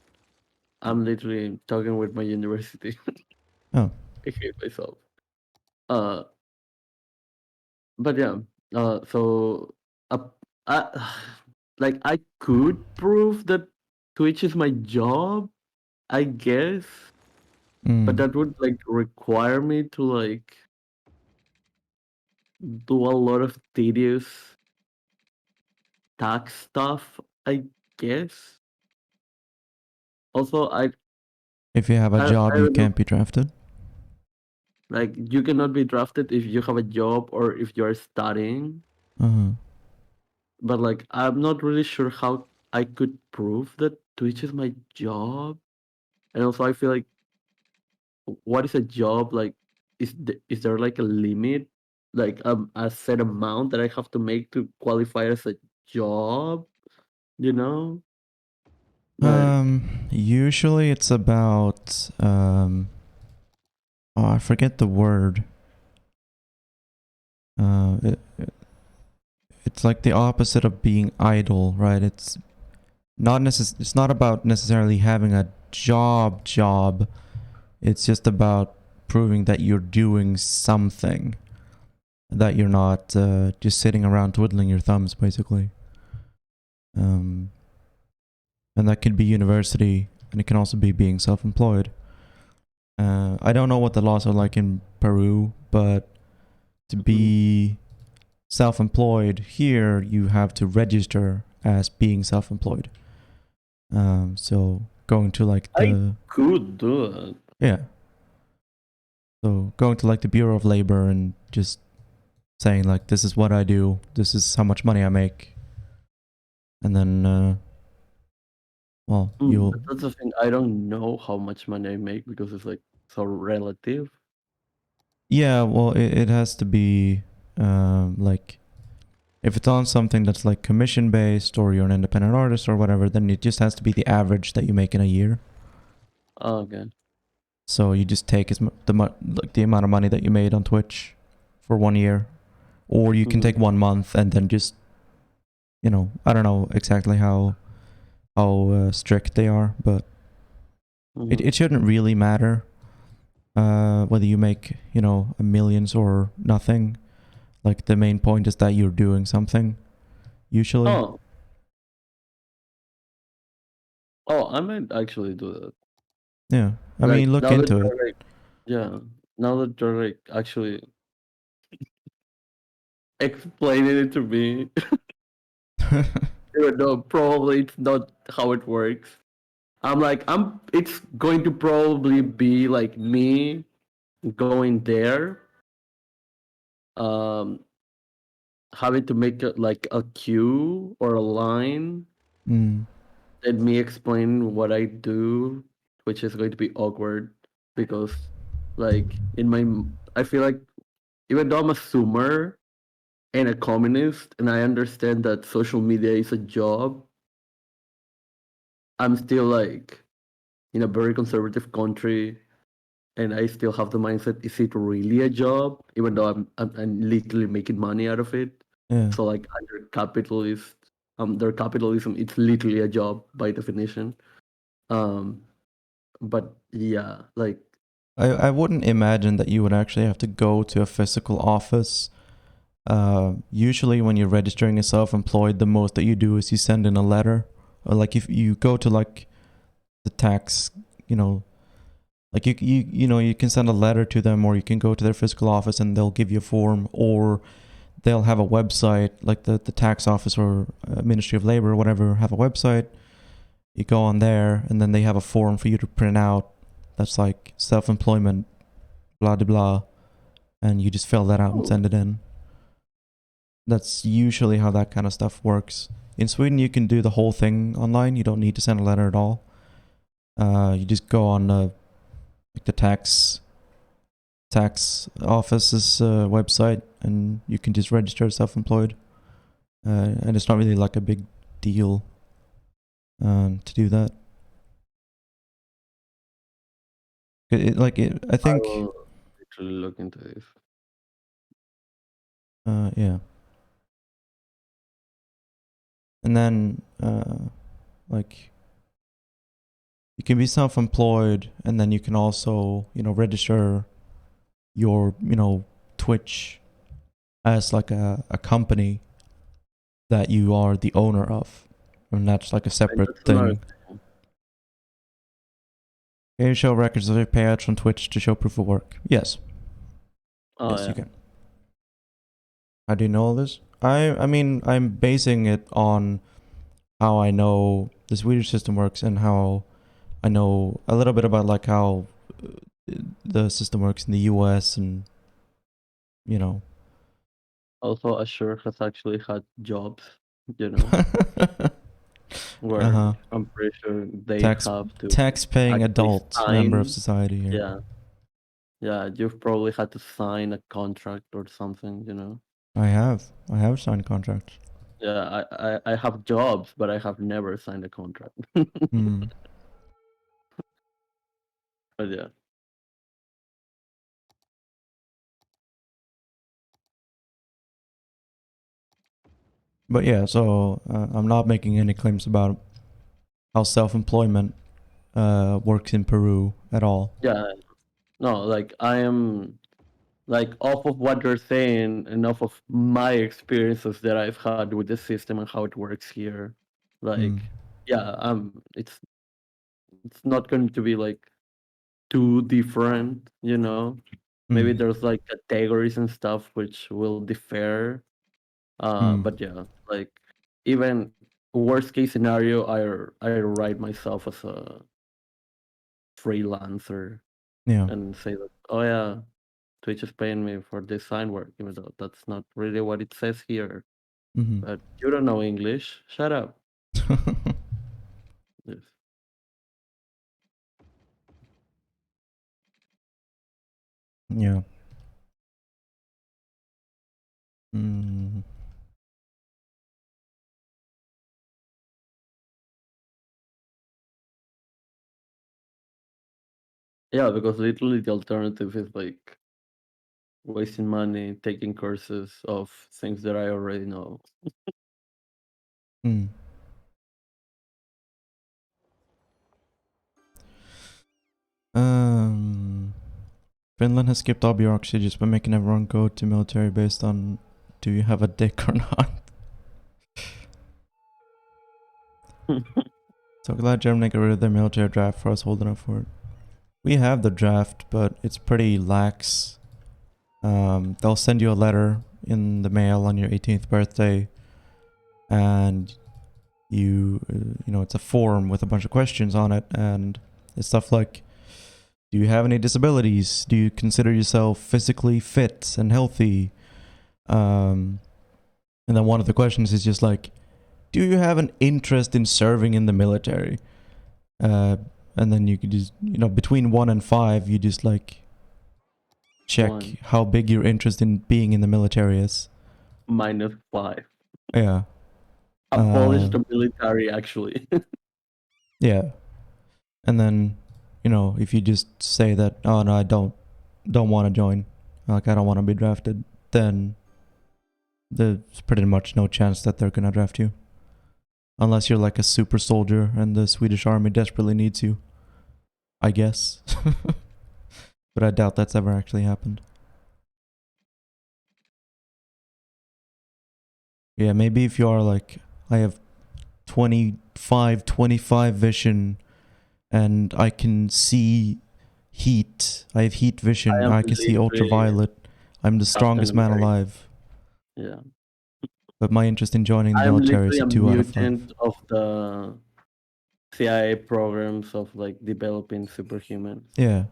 I'm literally talking with my university. Oh. I hate myself. Uh, but yeah. So, uh, I, like I could prove that Twitch is my job, I guess, but Mm. that would like require me to like do a lot of tedious tax stuff, I guess. Also, If you have a job, I you don't know. can't be drafted. Like you cannot be drafted if you have a job or if you're studying. Uh-huh. But like I'm not really sure how I could prove that Twitch is my job. And also I feel like what is a job? Like is there like a limit? Like a set amount that I have to make to qualify as a job, you know? Like Usually it's about oh, I forget the word. It's like the opposite of being idle, right? It's it's not about necessarily having a job. It's just about proving that you're doing something, that you're not just sitting around twiddling your thumbs, basically. And that could be university, and it can also be being self-employed. I don't know what the laws are like in Peru, but to be self-employed here, you have to register as being self-employed. So going to like the could do that. yeah. So going to like the Bureau of Labor and just saying like, this is what I do, this is how much money I make, and then well, you'll But that's the thing. I don't know how much money I make because it's like so relative. yeah, well, it has to be like if it's on something that's like commission based or you're an independent artist or whatever, then it just has to be the average that you make in a year. Oh, okay. So you just take like the amount of money that you made on Twitch for 1 year, or you can take 1 month and then just, you know, I don't know exactly how strict they are, but it shouldn't really matter whether you make, you know, millions or nothing. Like the main point is that you're doing something. Usually. Oh, I might actually do that. Yeah. I Like mean, look now that into it. you're like, yeah, now that you're like actually explaining it to me, even though probably it's not how it works. I'm like, it's going to probably be like me going there, um, having to make like a queue or a line, Mm. and me explain what I do, which is going to be awkward because, like, I feel like even though I'm a zoomer and a communist, and I understand that social media is a job, I'm still like in a very conservative country, and I still have the mindset: is it really a job? Even though I'm literally making money out of it. Yeah. So like under capitalist, their capitalism, it's literally a job by definition. Um, but yeah, like I wouldn't imagine that you would actually have to go to a physical office. Usually when you're registering as self-employed, the most that you do is you send in a letter. Or like if you go to like the tax, like you can send a letter to them, or you can go to their physical office and they'll give you a form, or they'll have a website, like the tax office or Ministry of Labor or whatever have a website. You go on there and then they have a form for you to print out that's like self-employment, blah blah blah, and you just fill that out and send it in. That's usually how that kind of stuff works. In Sweden, you can do the whole thing online. You don't need to send a letter at all. You just go on like the tax office's website, and you can just register as self-employed. And it's not really like a big deal to do that. I think. I will literally look into this. Yeah. And then, like, you can be self-employed, and then you can also, register your, Twitch as like a company that you are the owner of. And that's like a separate that's another thing. Can you show records of your payouts from Twitch to show proof of work? Yes. Oh, Yes, yeah. you can. How do you know all this? I mean, I'm basing it on how I know the Swedish system works and how I know a little bit about like how the system works in the US and, Also, Azure has actually had jobs, you know, where I'm pretty sure they have to tax-paying actually adult member of sign. society here. Yeah, yeah, you've probably had to sign a contract or something, you know. I have signed contracts. Yeah, I have jobs, but I have never signed a contract. Hmm. But yeah. But yeah, so I'm not making any claims about how self-employment works in Peru at all. Yeah, no, like I am like off of what you're saying and off of my experiences that I've had with the system and how it works here. Like, yeah, it's not going to be like too different, you know. Maybe there's like categories and stuff which will differ. But yeah, like even worst case scenario, I write myself as a freelancer Yeah. and say that, oh yeah, Twitch is paying me for design work, even though that's not really what it says here. Mm-hmm. But you don't know English. Shut up. Yes. Yeah. Mm. Yeah, because literally the alternative is like wasting money taking courses of things that I already know. Mm. Finland has skipped all bureaucracy just by making everyone go to military based on do you have a dick or not. So glad Germany got rid of their military draft for us holding up for it. We have the draft, but it's pretty lax. They'll send you a letter in the mail on your 18th birthday, and you know, it's a form with a bunch of questions on it, and it's stuff like, do you have any disabilities? Do you consider yourself physically fit and healthy? And then one of the questions is just like, do you have an interest in serving in the military? And then you could just, you know, between 1 and 5, you just like check 1. how big your interest in being in the military is. -5. Yeah. Abolished the military, actually. Yeah. And then, you know, if you just say that, oh no, I don't want to join, like I don't want to be drafted, then there's pretty much no chance that they're gonna draft you. Unless you're like a super soldier and the Swedish army desperately needs you. I guess. But I doubt that's ever actually happened. Yeah, maybe if you are like, I have 25 vision and I can see heat. I have heat vision. am I can see literally ultraviolet. I'm the strongest man American. alive. Yeah. But my interest in joining the I'm military is literally a a 2 out of 5. mutant of the CIA programs of like developing superhumans. Yeah.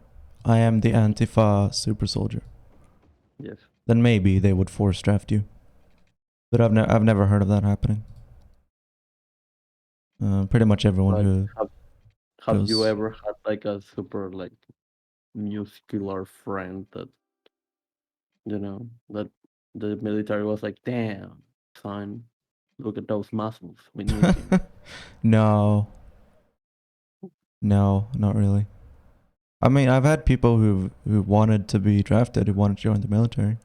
I am the Antifa super soldier. Yes. Then maybe they would force draft you. But I've never heard of that happening. Pretty much everyone But who have you goes- ever had like a super like muscular friend that, you know, that the military was like, damn, son, look at those muscles. We need you. No, not really. I mean, I've had people who wanted to be drafted, who wanted to join the military.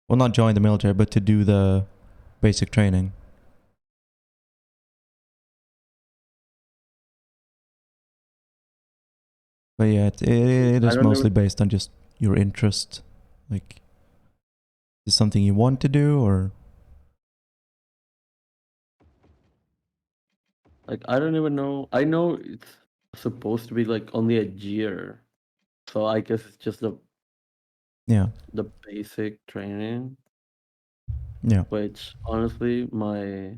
Well, not join the military, but to do the basic training. But yeah, it I is don't mostly know. based on just your interest. Like, is something you want to do, or Like, I don't even know. I know it's supposed to be like only a year. So I guess it's just yeah, the basic training, yeah, which honestly my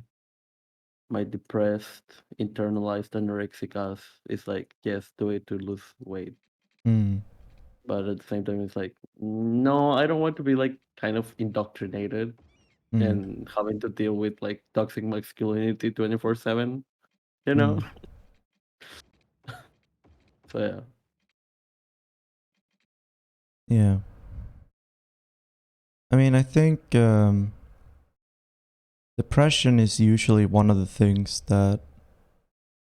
depressed, internalized anorexic ass is like, yes, do it to lose weight. mm, But at the same time, it's like, no, I don't want to be like kind of indoctrinated and having to deal with like toxic masculinity 24/7, you know? So yeah. yeah. I mean, I think depression is usually one of the things that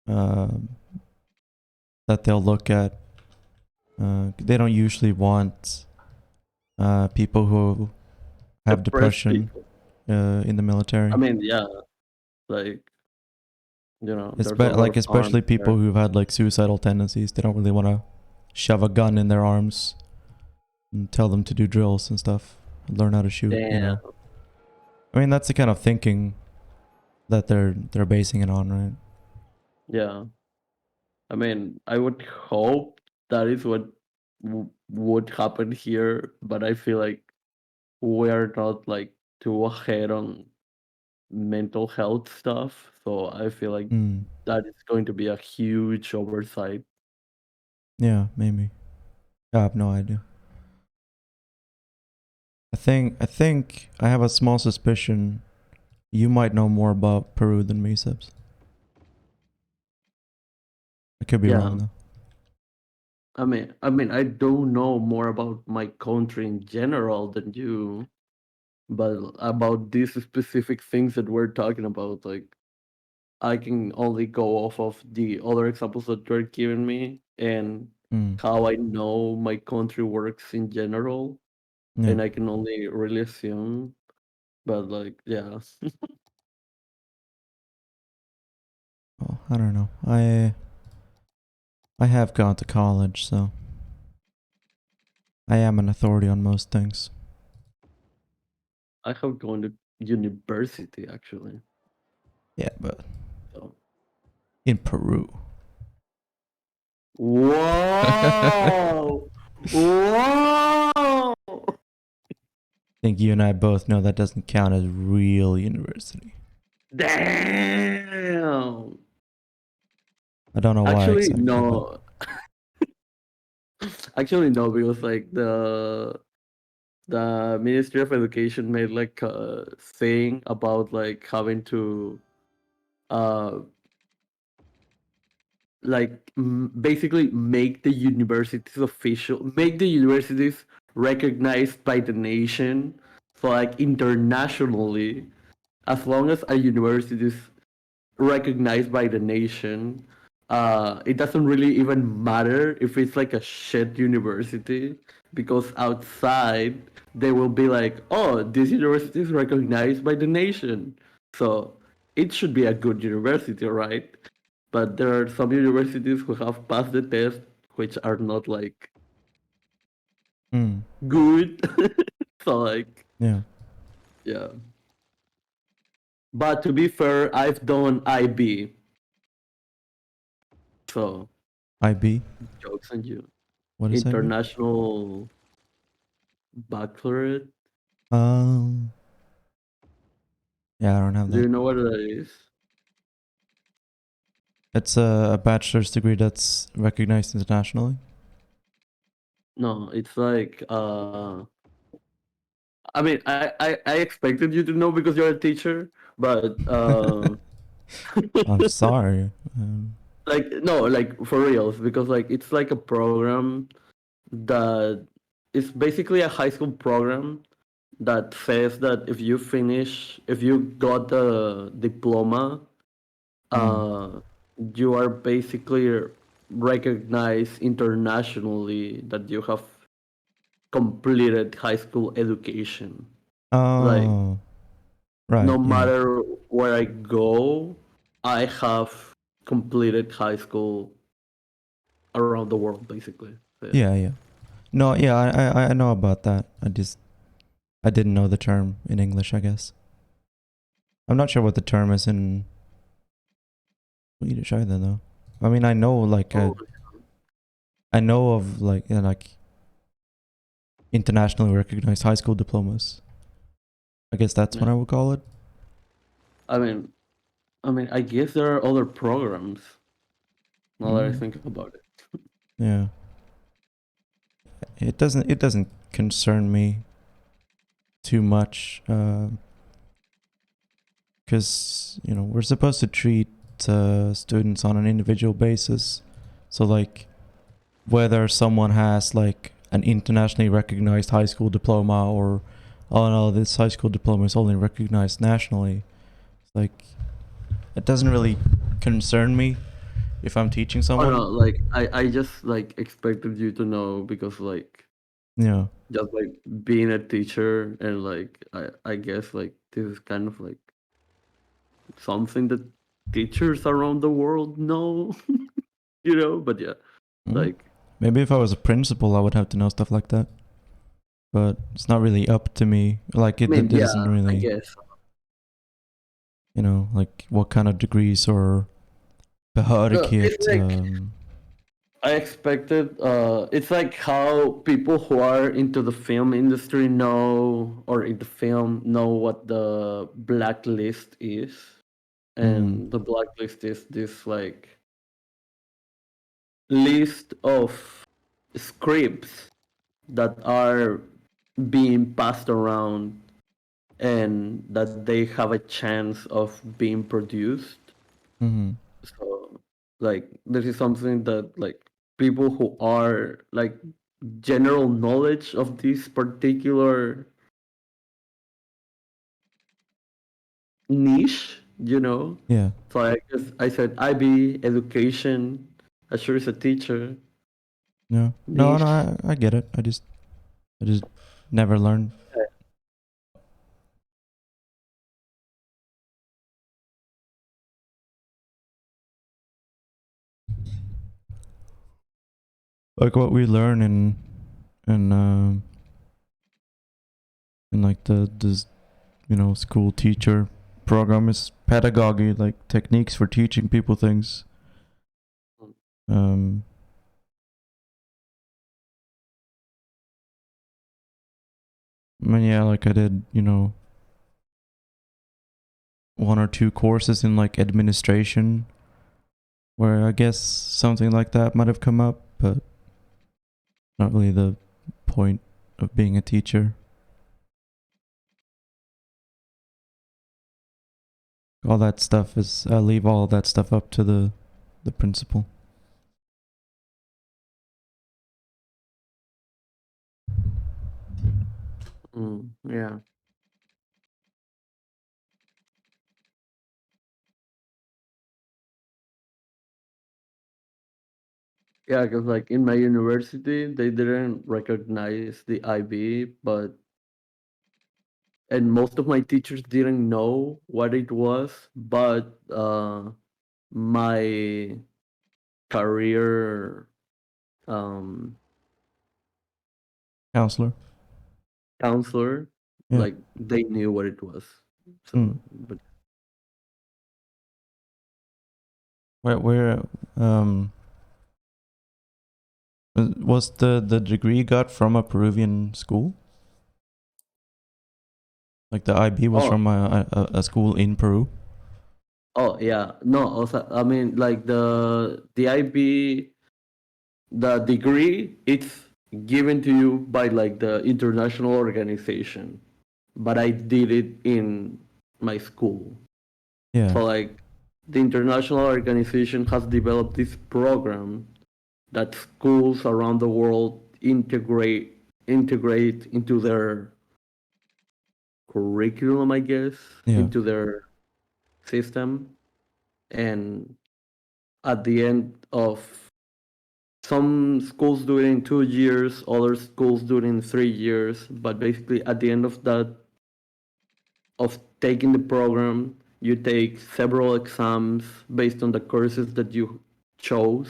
um, that they'll look at. They don't usually want people who have Depressed depression people. in the military. I mean, yeah, like, you know, there's a lot Like of harm especially people there. who've had like suicidal tendencies. They don't really want to shove a gun in their arms and tell them to do drills and stuff, and learn how to shoot. You Damn. know, I mean that's the kind of thinking that they're basing it on, right? Yeah. I mean, I would hope that is what would happen here, but I feel like we're not like too ahead on mental health stuff. So I feel like Mm. that is going to be a huge oversight. Yeah, maybe. I have no idea. I think I have a small suspicion you might know more about Peru than me, Sebs. I could be Yeah. wrong though. I mean, I don't know more about my country in general than you, but about these specific things that we're talking about, like, I can only go off of the other examples that you're giving me and how I know my country works in general, Yeah. and I can only really assume. But like, yeah, Well, I don't know. I have gone to college, so I am an authority on most things. I have gone to university actually. Yeah, but So in Peru. Whoa! Whoa! I think you and I both know that doesn't count as real university. Damn! I don't know why Actually, exactly, but no. Actually, no, because like the Ministry of Education made like a thing about like having to uh like basically make the universities official, make the universities recognized by the nation, so like internationally, as long as a university is recognized by the nation, it doesn't really even matter if it's like a shit university, because outside they will be like, oh, this university is recognized by the nation, so it should be a good university, right? But there are some universities who have passed the test which are not like good. So like, yeah. yeah. But to be fair, I've done IB, so IB? jokes on you. What is IB? International baccalaureate. Um, yeah, I don't have Do that. you know what that is? It's a bachelor's degree that's recognized internationally. No, it's like I mean, I expected you to know because you're a teacher, but I'm sorry. like no, like for reals, because like it's like a program that is basically a high school program that says that if you got the diploma, uh, you are basically recognized internationally that you have completed high school education. Like Oh, right, no yeah. matter where I go, I have completed high school around the world, basically. So, Yeah, yeah. No, yeah, I know about that. I didn't know the term in English, I guess. I'm not sure what the term is in Swedish either, though. I mean, I know like Oh, I know of like internationally recognized high school diplomas. I guess that's what yeah. I would call it. I mean, I guess there are other programs. Now that I Mm, think about it. yeah. It doesn't concern me too much, because we're supposed to treat students on an individual basis. So like whether someone has like an internationally recognized high school diploma, or oh no, this high school diploma is only recognized nationally, like it doesn't really concern me if I'm teaching Oh no, someone. like I just like expected you to know because like Yeah. just like being a teacher and like I guess like this is kind of like something that teachers around the world know, you know, but yeah, Mm. like Maybe if I was a principal, I would have to know stuff like that. But it's not really up to me. Like I mean, it yeah, doesn't I really, guess. like what kind of degrees or No, it's behörighet. like I expected it's like how people who are into the film industry know or in the film know what the blacklist is. And the blacklist is this like list of scripts that are being passed around and that they have a chance of being produced. Mm-hmm. So like this is something that like people who are like general knowledge of this particular niche, you know. Yeah. So I guess I said IB education, Ashur is a teacher, No. No, niche. I get it. I just never learned. Like what we learn in like the school teacher program is pedagogy, like techniques for teaching people things. mean, yeah, like I did, you know, 1 or 2 courses in like administration, where I guess something like that might have come up, but not really the point of being a teacher. All that stuff is, I leave all that stuff up to the principal. Yeah. Yeah, because like in my university, they didn't recognize the IB, but and most of my teachers didn't know what it was, but my career um, Counselor. counselor, Yeah. like they knew what it was. So, Mm. but Where was the degree you got from a Peruvian school? Like the IB was oh, from a school in Peru? oh yeah, no. Also, I mean, like the IB, the degree, it's given to you by like the international organization, but I did it in my school. Yeah. So like the international organization has developed this program that schools around the world integrate into their curriculum, I guess, Yeah. into their system. And at the end of some schools do it in 2 years, other schools do it in 3 years, but basically at the end of that of taking the program, you take several exams based on the courses that you chose,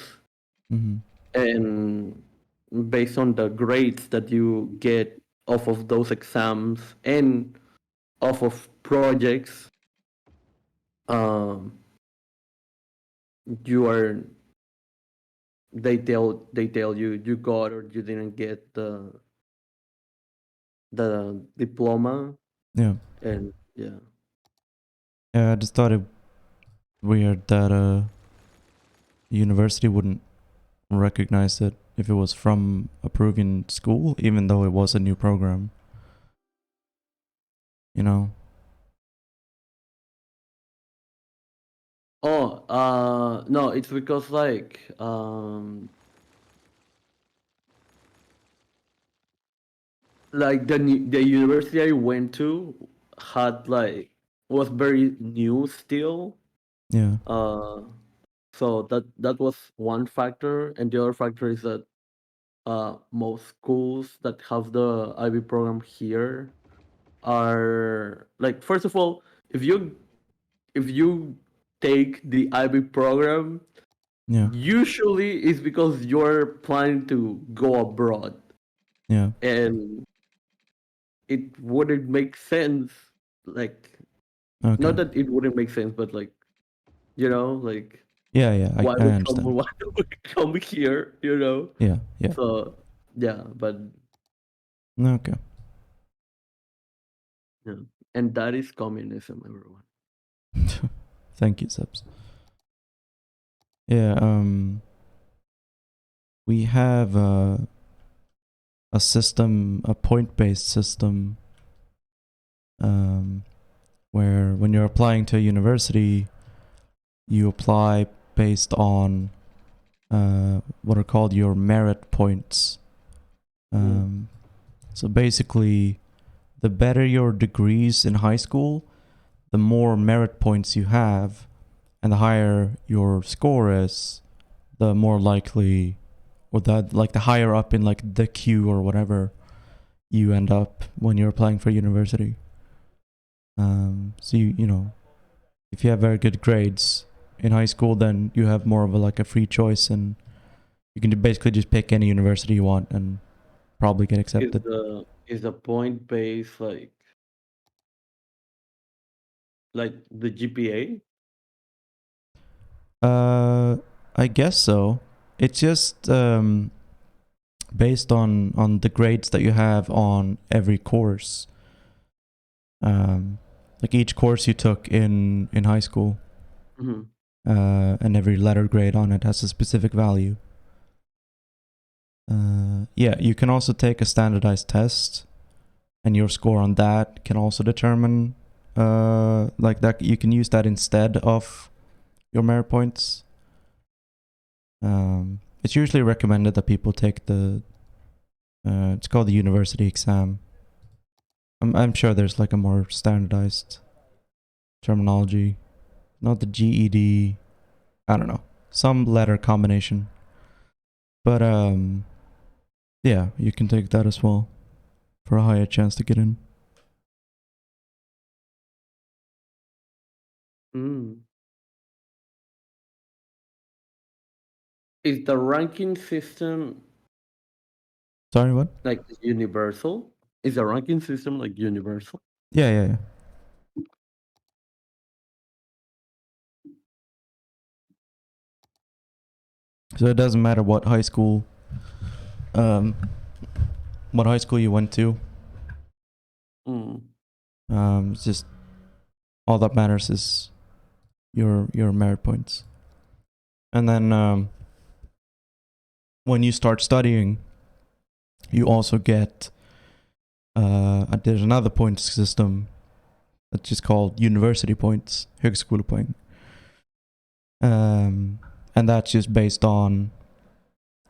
Mm-hmm. and based on the grades that you get off of those exams and off of projects, um, you are they tell you you got or you didn't get the diploma. Yeah. And yeah. Yeah, I just thought it weird that university wouldn't recognize it if it was from a Peruvian school, even though it was a new program. You know? Oh, no, it's because like the university I went to had like was very new still. Yeah. So that was one factor, and the other factor is that most schools that have the IB program here are like, first of all, if you take the IB program, Yeah. usually it's because you're planning to go abroad, Yeah. and it wouldn't make sense. Like, Okay. not that it wouldn't make sense, but like, like Yeah, yeah, why I would understand. someone want to come here? Yeah, yeah. So yeah, but Okay. yeah, and that is communism, everyone. Thank you, Subs. Yeah, we have a system, a point-based system, where when you're applying to a university, you apply based on what are called your merit points. So basically, the better your degrees in high school, the more merit points you have, and the higher your score is, the more likely, or the higher up in like the queue or whatever you end up when you're applying for university. So you know, if you have very good grades in high school, then you have more of a free choice, and you can basically just pick any university you want and probably get accepted. Is the point based like the GPA? I guess so. It's just based on the grades that you have on every course. Like each course you took in high school, Mm-hmm. and every letter grade on it has a specific value. Yeah, you can also take a standardized test, and your score on that can also determine, like that you can use that instead of your merit points. It's usually recommended that people take the, it's called the university exam. I'm sure there's like a more standardized terminology, not the GED. I don't know, some letter combination. But yeah, you can take that as well for a higher chance to get in. Mm. Is the ranking system Sorry, what? like universal? Is the ranking system like universal? Yeah. So it doesn't matter what high school you went to. Mm. It's just all that matters is your merit points. And then when you start studying, you also get there's another point system that's just called university points, högskolepoäng. And that's just based on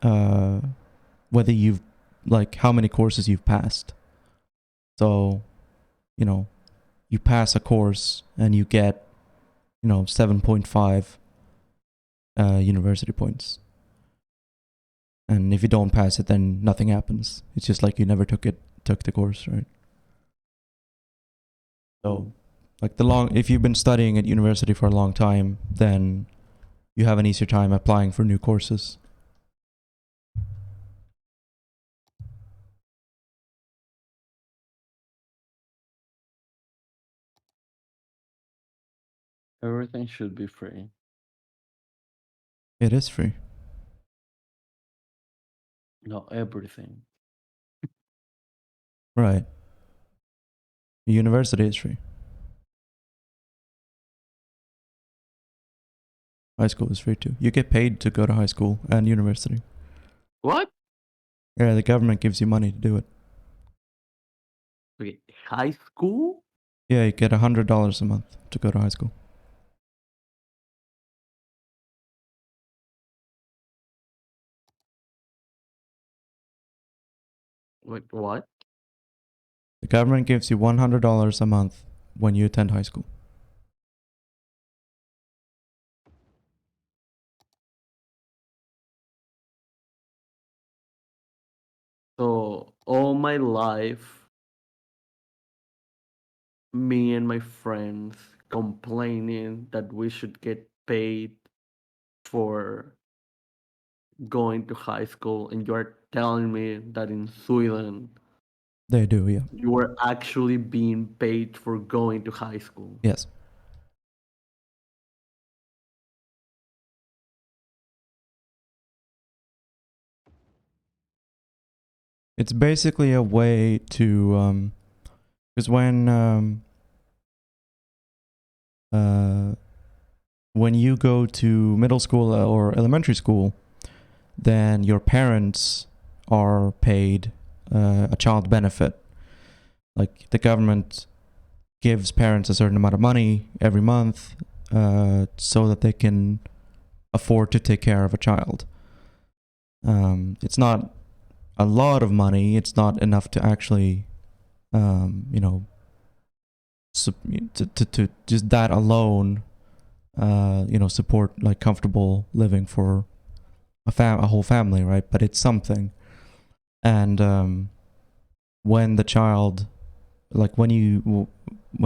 whether you've, like, how many courses you've passed. So, you know, you pass a course and you get, 7.5 university points. And if you don't pass it, then nothing happens. It's just like you never took the course, right? So, like, if you've been studying at university for a long time, then you have an easier time applying for new courses. Everything should be free. It is free. No, everything. Right. University is free. High school is free too. You get paid to go to high school and university. What? Yeah, the government gives you money to do it. Okay, high school? Yeah, you get $100 a month to go to high school. Wait, what? The government gives you $100 a month when you attend high school. So all my life, me and my friends complaining that we should get paid for going to high school, and you're telling me that in Sweden They do, yeah. you were actually being paid for going to high school. Yes. It's basically a way to, because when you go to middle school or elementary school, then your parents are paid a child benefit. Like, the government gives parents a certain amount of money every month so that they can afford to take care of a child. It's not a lot of money. It's not enough to actually, to just that alone, support like comfortable living for a whole family, right? But it's something. And when the child, like when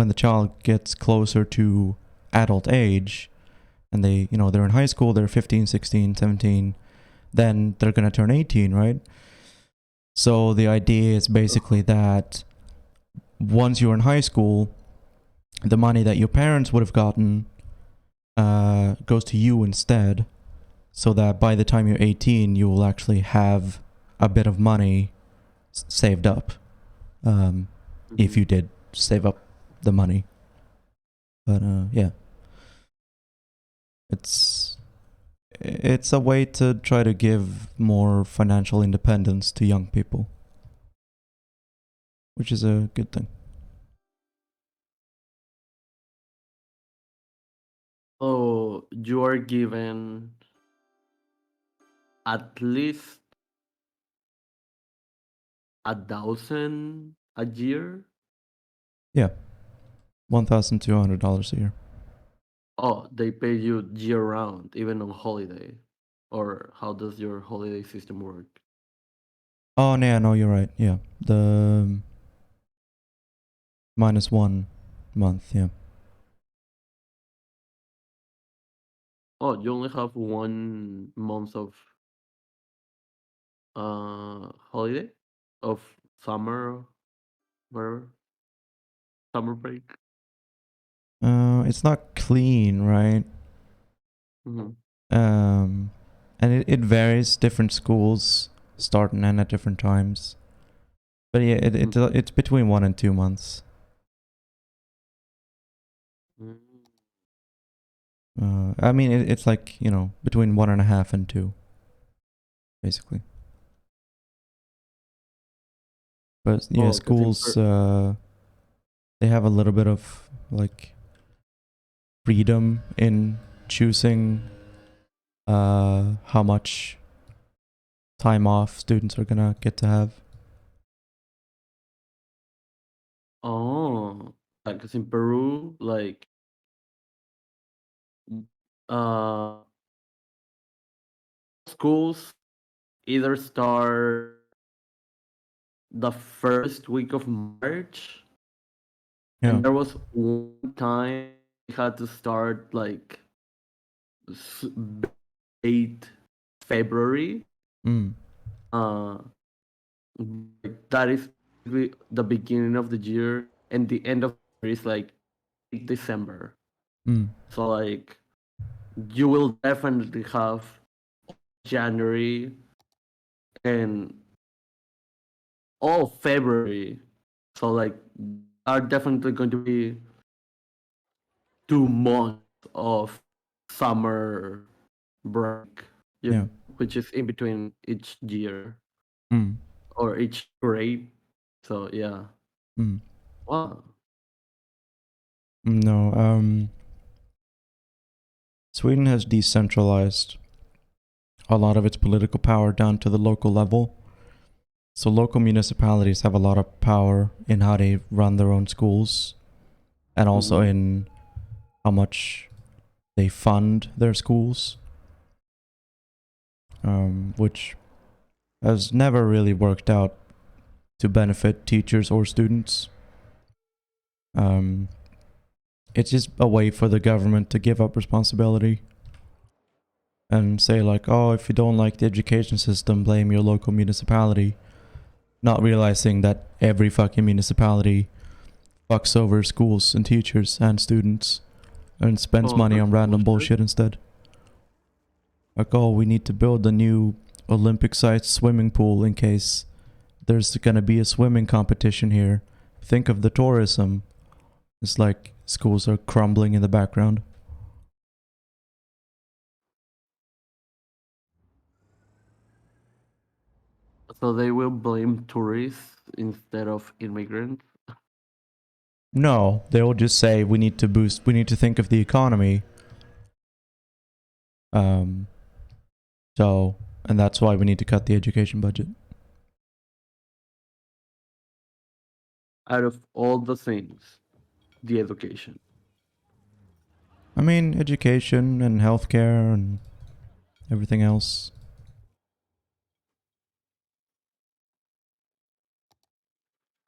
the child gets closer to adult age, and they're in high school, they're 15, 16, 17, then they're going to turn 18, right? So the idea is basically that once you're in high school, the money that your parents would have gotten goes to you instead, so that by the time you're 18, you will actually have a bit of money saved up. If you did save up the money. But yeah. It's a way to try to give more financial independence to young people, which is a good thing. So you are given at least 1,000 a year. Yeah. $1,200 a year. Oh, they pay you year round, even on holiday. Or how does your holiday system work? Oh, yeah, no, you're right. Yeah. The -1 month, yeah. Oh, you only have 1 month of holiday of summer, whatever, summer break. It's not clean, right? Mhm. And it varies. Different schools start and end at different times. But yeah, Mhm. it's between 1 and 2 months. Mm. I mean, it's like, between 1.5 and 2, basically. But yeah, Oh, because schools, they have a little bit of like freedom in choosing how much time off students are gonna get to have. oh, because in Peru, like, uh, schools either start the first week of March, Yeah. and there was one time we had to start like s- late February. Mm. Uh, like, that is basically the beginning of the year, and the end of the year is like December. Mm. So like you will definitely have January and all February. So like are definitely going to be 2 months of summer break, Yeah. which is in between each year Mm. or each grade. So yeah. Mm. Wow. No, Sweden has decentralized a lot of its political power down to the local level. So local municipalities have a lot of power in how they run their own schools and also Mhm. in how much they fund their schools, which has never really worked out to benefit teachers or students. It's just a way for the government to give up responsibility and say like, oh, if you don't like the education system, blame your local municipality. Not realizing that every fucking municipality fucks over schools and teachers and students and spends Oh, money that's on random bullshit. bullshit instead. Like, oh, we need to build a new Olympic-sized swimming pool in case there's gonna be a swimming competition here. Think of the tourism. It's like schools are crumbling in the background. So they will blame tourists instead of immigrants. No, they'll just say we need to think of the economy. Um, and that's why we need to cut the education budget. Out of all the things, the education. I mean, education and healthcare and everything else.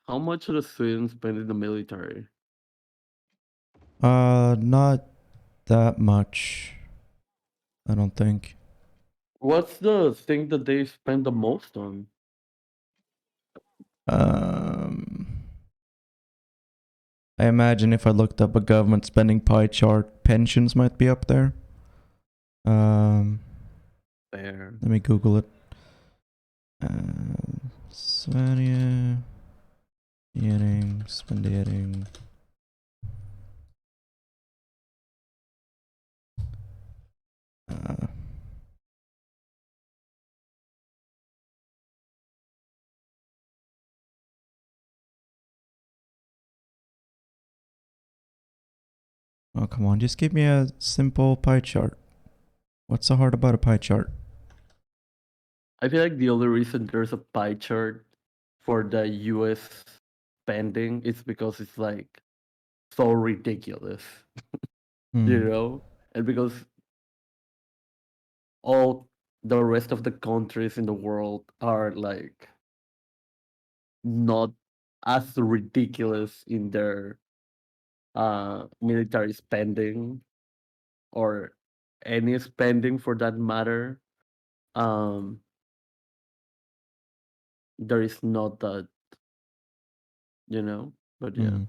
How much do the students spend in the military? Not that much, I don't think. What's the thing that they spend the most on? Um, I imagine if I looked up a government spending pie chart, pensions might be up there. There. Let me Google it. Sverige. Spendering. Oh, come on. Just give me a simple pie chart. What's so hard about a pie chart? I feel like the only reason there's a pie chart for the US spending is because it's like so ridiculous, you Hmm. know? And because all the rest of the countries in the world are like not as ridiculous in their military spending or any spending for that matter. Um, there is not that, you know. But yeah,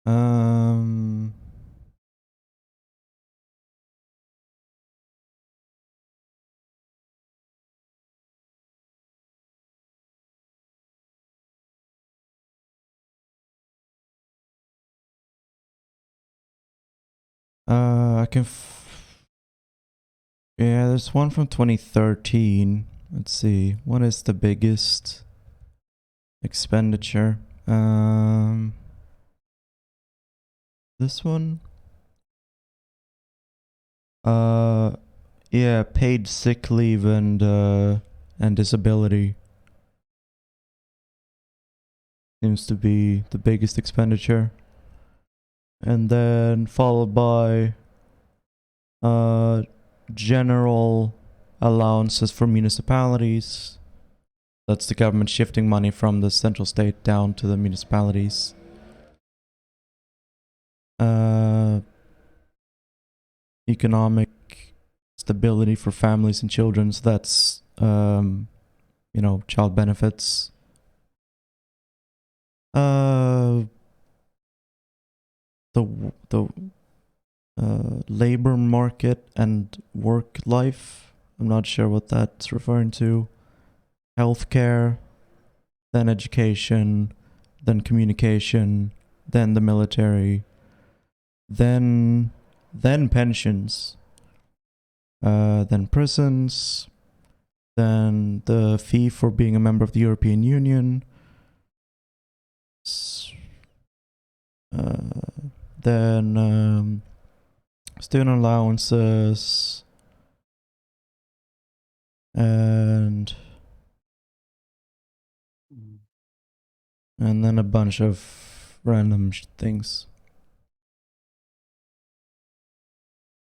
Hmm. Um. I can. Yeah, there's one from 2013. Let's see. What is the biggest expenditure? This one. Yeah, paid sick leave and disability seems to be the biggest expenditure, and then followed by general allowances for municipalities. That's the government shifting money from the central state down to the municipalities. Economic stability for families and children. So that's child benefits. The labor market and work life. I'm not sure what that's referring to. Healthcare, then education, then communication, then the military, then pensions, then prisons, then the fee for being a member of the European Union, then student allowances, and then a bunch of random things.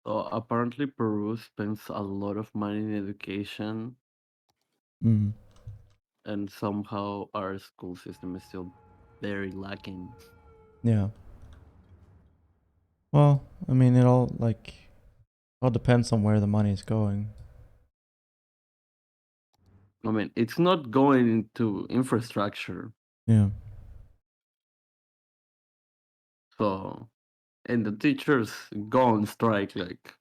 so apparently Peru spends a lot of money in education, Mm. and somehow our school system is still very lacking. Yeah. Well, I mean, it all depends on where the money is going. I mean, it's not going into infrastructure. Yeah. So, and the teachers go on strike like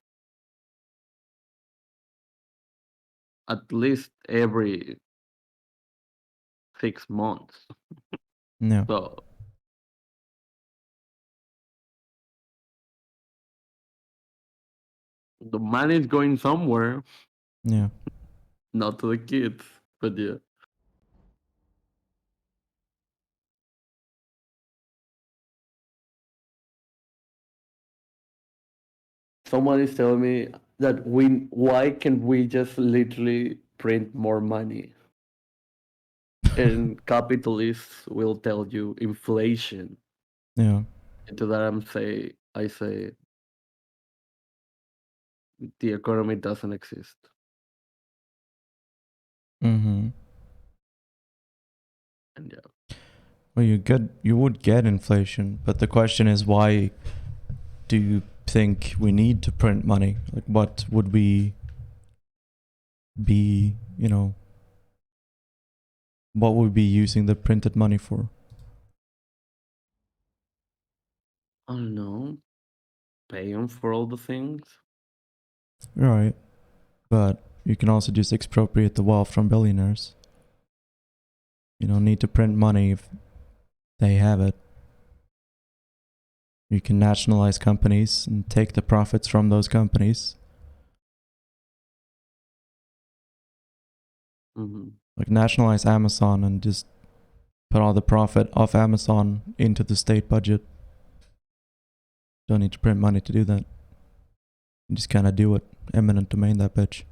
at least every 6 months. Yeah. So the money is going somewhere, Yeah. not to the kids. But yeah. Someone is telling me that why can't we just literally print more money? And capitalists will tell you inflation. Yeah. And to that I say the economy doesn't exist. Mm-hmm. And yeah. Well, you would get inflation, but the question is, why do you think we need to print money? Like, what would we be, what would we be using the printed money for? I don't know. Pay them for all the things. Right. But you can also just expropriate the wealth from billionaires. You don't need to print money if they have it. You can nationalize companies and take the profits from those companies. Mm-hmm. Like nationalize Amazon and just put all the profit of Amazon into the state budget. Don't need to print money to do that. You just kind of do it. Eminent domain, that bitch.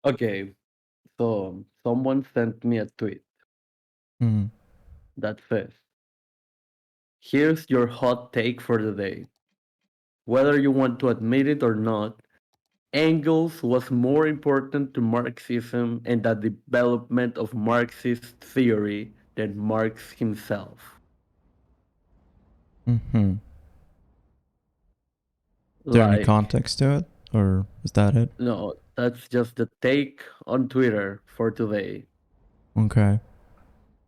Okay, so someone sent me a tweet Mm. that says, here's your hot take for the day. Whether you want to admit it or not, Engels was more important to Marxism and the development of Marxist theory than Marx himself. Mm-hmm. Is there any Like, context to it? Or is that it? no, that's just the take on Twitter for today. Okay.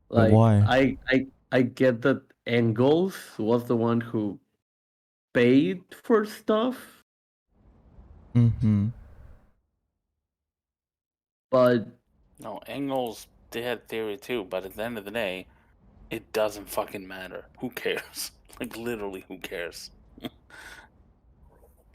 But Like, why? I get that Engels was the one who paid for stuff, Mm-hmm. but No, Engels they had theory too, but at the end of the day, it doesn't fucking matter. Who cares? Like literally, who cares?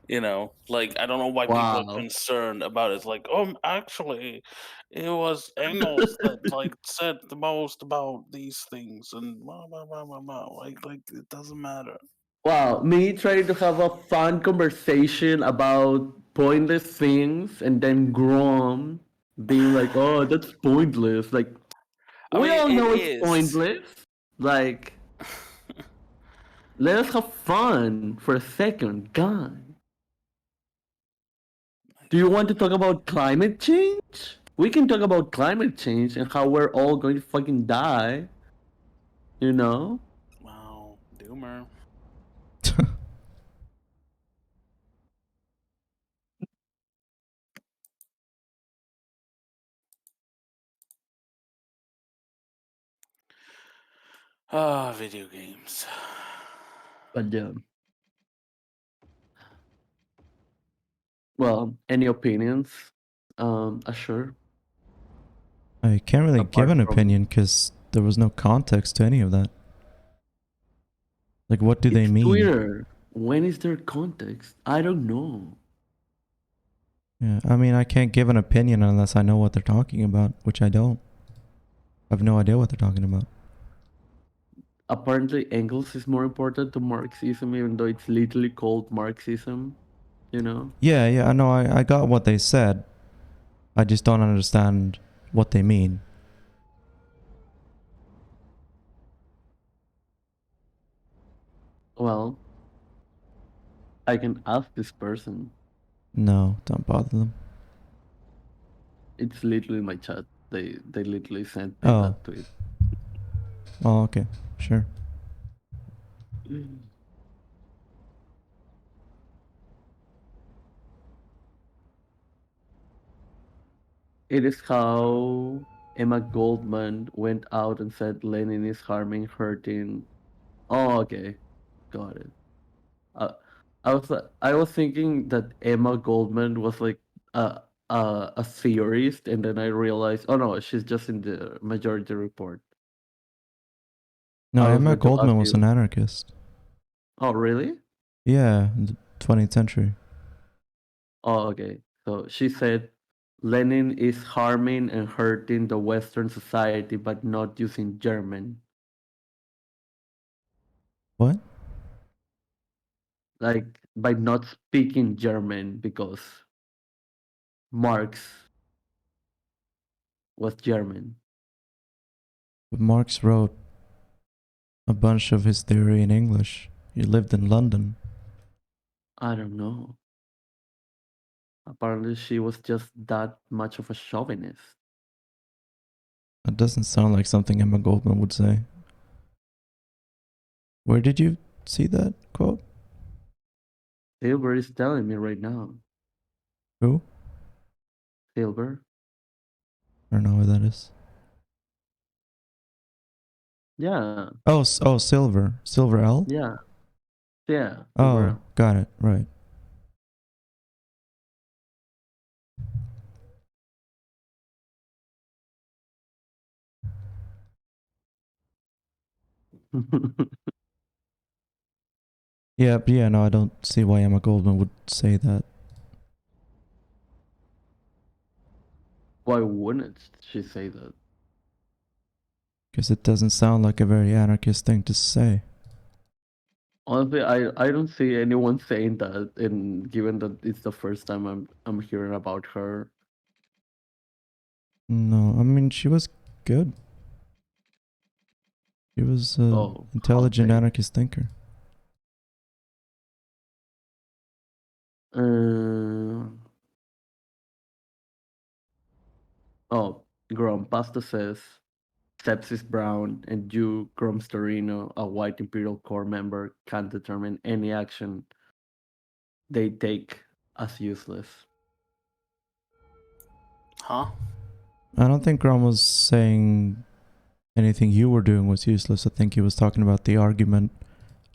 You know, like I don't know why people are wow. concerned about it. It's like, oh, actually, it was Engels that like said the most about these things, and blah blah blah blah blah. Like it doesn't matter. Wow, me trying to have a fun conversation about pointless things and then Grom being like, oh, that's pointless. Like, I we mean, all it know it's is. pointless. Like, let us have fun for a second. God. Do you want to talk about climate change? We can talk about climate change and how we're all going to fucking die. You know? Wow, doomer. Ah, video games. But yeah. Well, any opinions? Sure. I can't really give Apart an from opinion because there was no context to any of that. Like, what do they it's mean? Twitter. When is there context? I don't know. Yeah, I mean, I can't give an opinion unless I know what they're talking about, which I don't. I have no idea what they're talking about. Apparently, Engels is more important to Marxism, even though it's literally called Marxism. You know? Yeah, I know. I got what they said. I just don't understand what they mean. Well, I can ask this person. No, don't bother them. It's literally my chat. They literally sent me Oh, that tweet. oh, okay, sure. It is how Emma Goldman went out and said Lenin is harming, hurting. Oh, okay, got it. Uh, I was thinking that Emma Goldman was like a a theorist, and then I realized, oh no, she's just in the majority report. No, I was Emma going to ask Goldman was an you. anarchist. Oh, really? Yeah, in the 20th century. Oh, okay. So she said Lenin is harming and hurting the Western society, but not using German. What? Like by not speaking German because Marx was German. But Marx wrote a bunch of his theory in English. He lived in London. I don't know. Apparently, she was just that much of a chauvinist. That doesn't sound like something Emma Goldman would say. Where did you see that quote? Silver is telling me right now. Who? Silver. I don't know who that is. Yeah, Oh, Silver L. yeah, yeah. Oh, got it. Right. Yeah, but yeah. No, I don't see why Emma Goldman would say that. Why wouldn't she say that? Because it doesn't sound like a very anarchist thing to say. Honestly, I don't see anyone saying that, and given that it's the first time I'm hearing about her. No, I mean, she was good. She was an Oh, hot intelligent take. anarchist thinker. Uh, oh, Grom Pasta says Sepsis Brown and you, Grom Storino, a white Imperial Core member, can't determine any action they take as useless. Huh? I don't think Grom was saying anything you were doing was useless. I think he was talking about the argument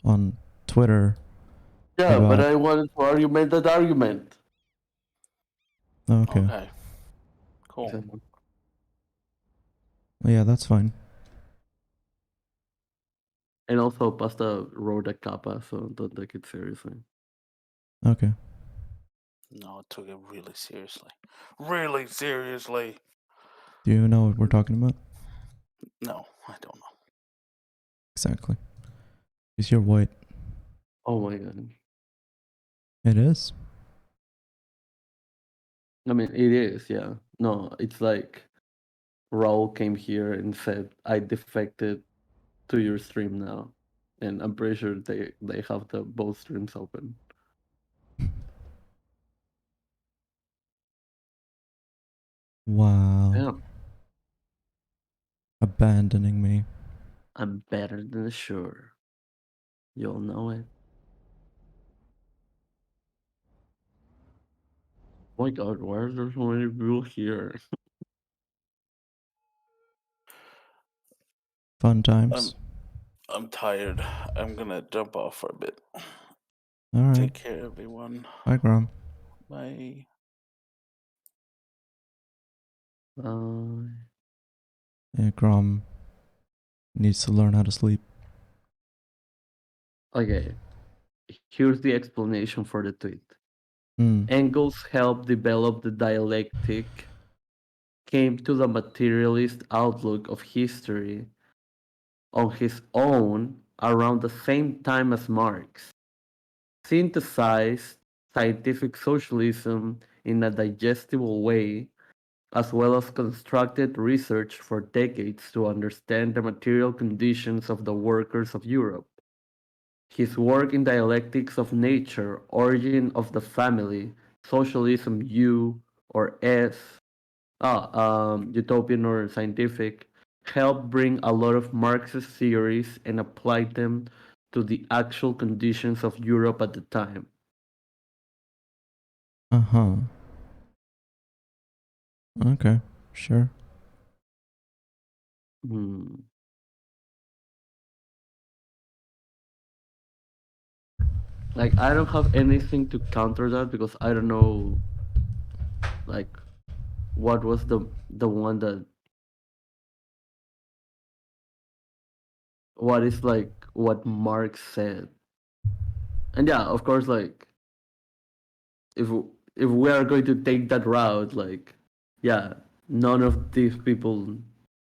on Twitter. Yeah, but About- I wanted to argument that argument. Okay. Okay. Cool. Yeah, that's fine. And also, Pasta wrote a kappa, so don't take it seriously. Okay. No, I took it really seriously. Really seriously. Do you know what we're talking about? No, I don't know. Exactly. Because you're white. Oh my god. It is. I mean, it is, yeah. No, it's like Raul came here and said, I defected to your stream now. And I'm pretty sure they have the both streams open. Wow. Yeah. Abandoning me. I'm better than sure. You'll know it. Oh my god, why are there so many people here? Fun times. I'm tired. I'm gonna jump off for a bit. Alright. Take care, everyone. Bye, Grom. Bye. Yeah, Grom needs to learn how to sleep. Okay. Here's the explanation for the tweet. Hmm. Engels helped develop the dialectic, came to the materialist outlook of history on his own around the same time as Marx, synthesized scientific socialism in a digestible way, as well as constructed research for decades to understand the material conditions of the workers of Europe. His work in Dialectics of Nature, Origin of the Family, Socialism U or S, utopian or scientific, helped bring a lot of Marxist theories and apply them to the actual conditions of Europe at the time. Uh-huh. Okay. Sure. Hmm. Like, I don't have anything to counter that because I don't know, like, what was the one that, what is like what Marx said. And yeah, of course, like, if if we are going to take that route, like, yeah, none of these people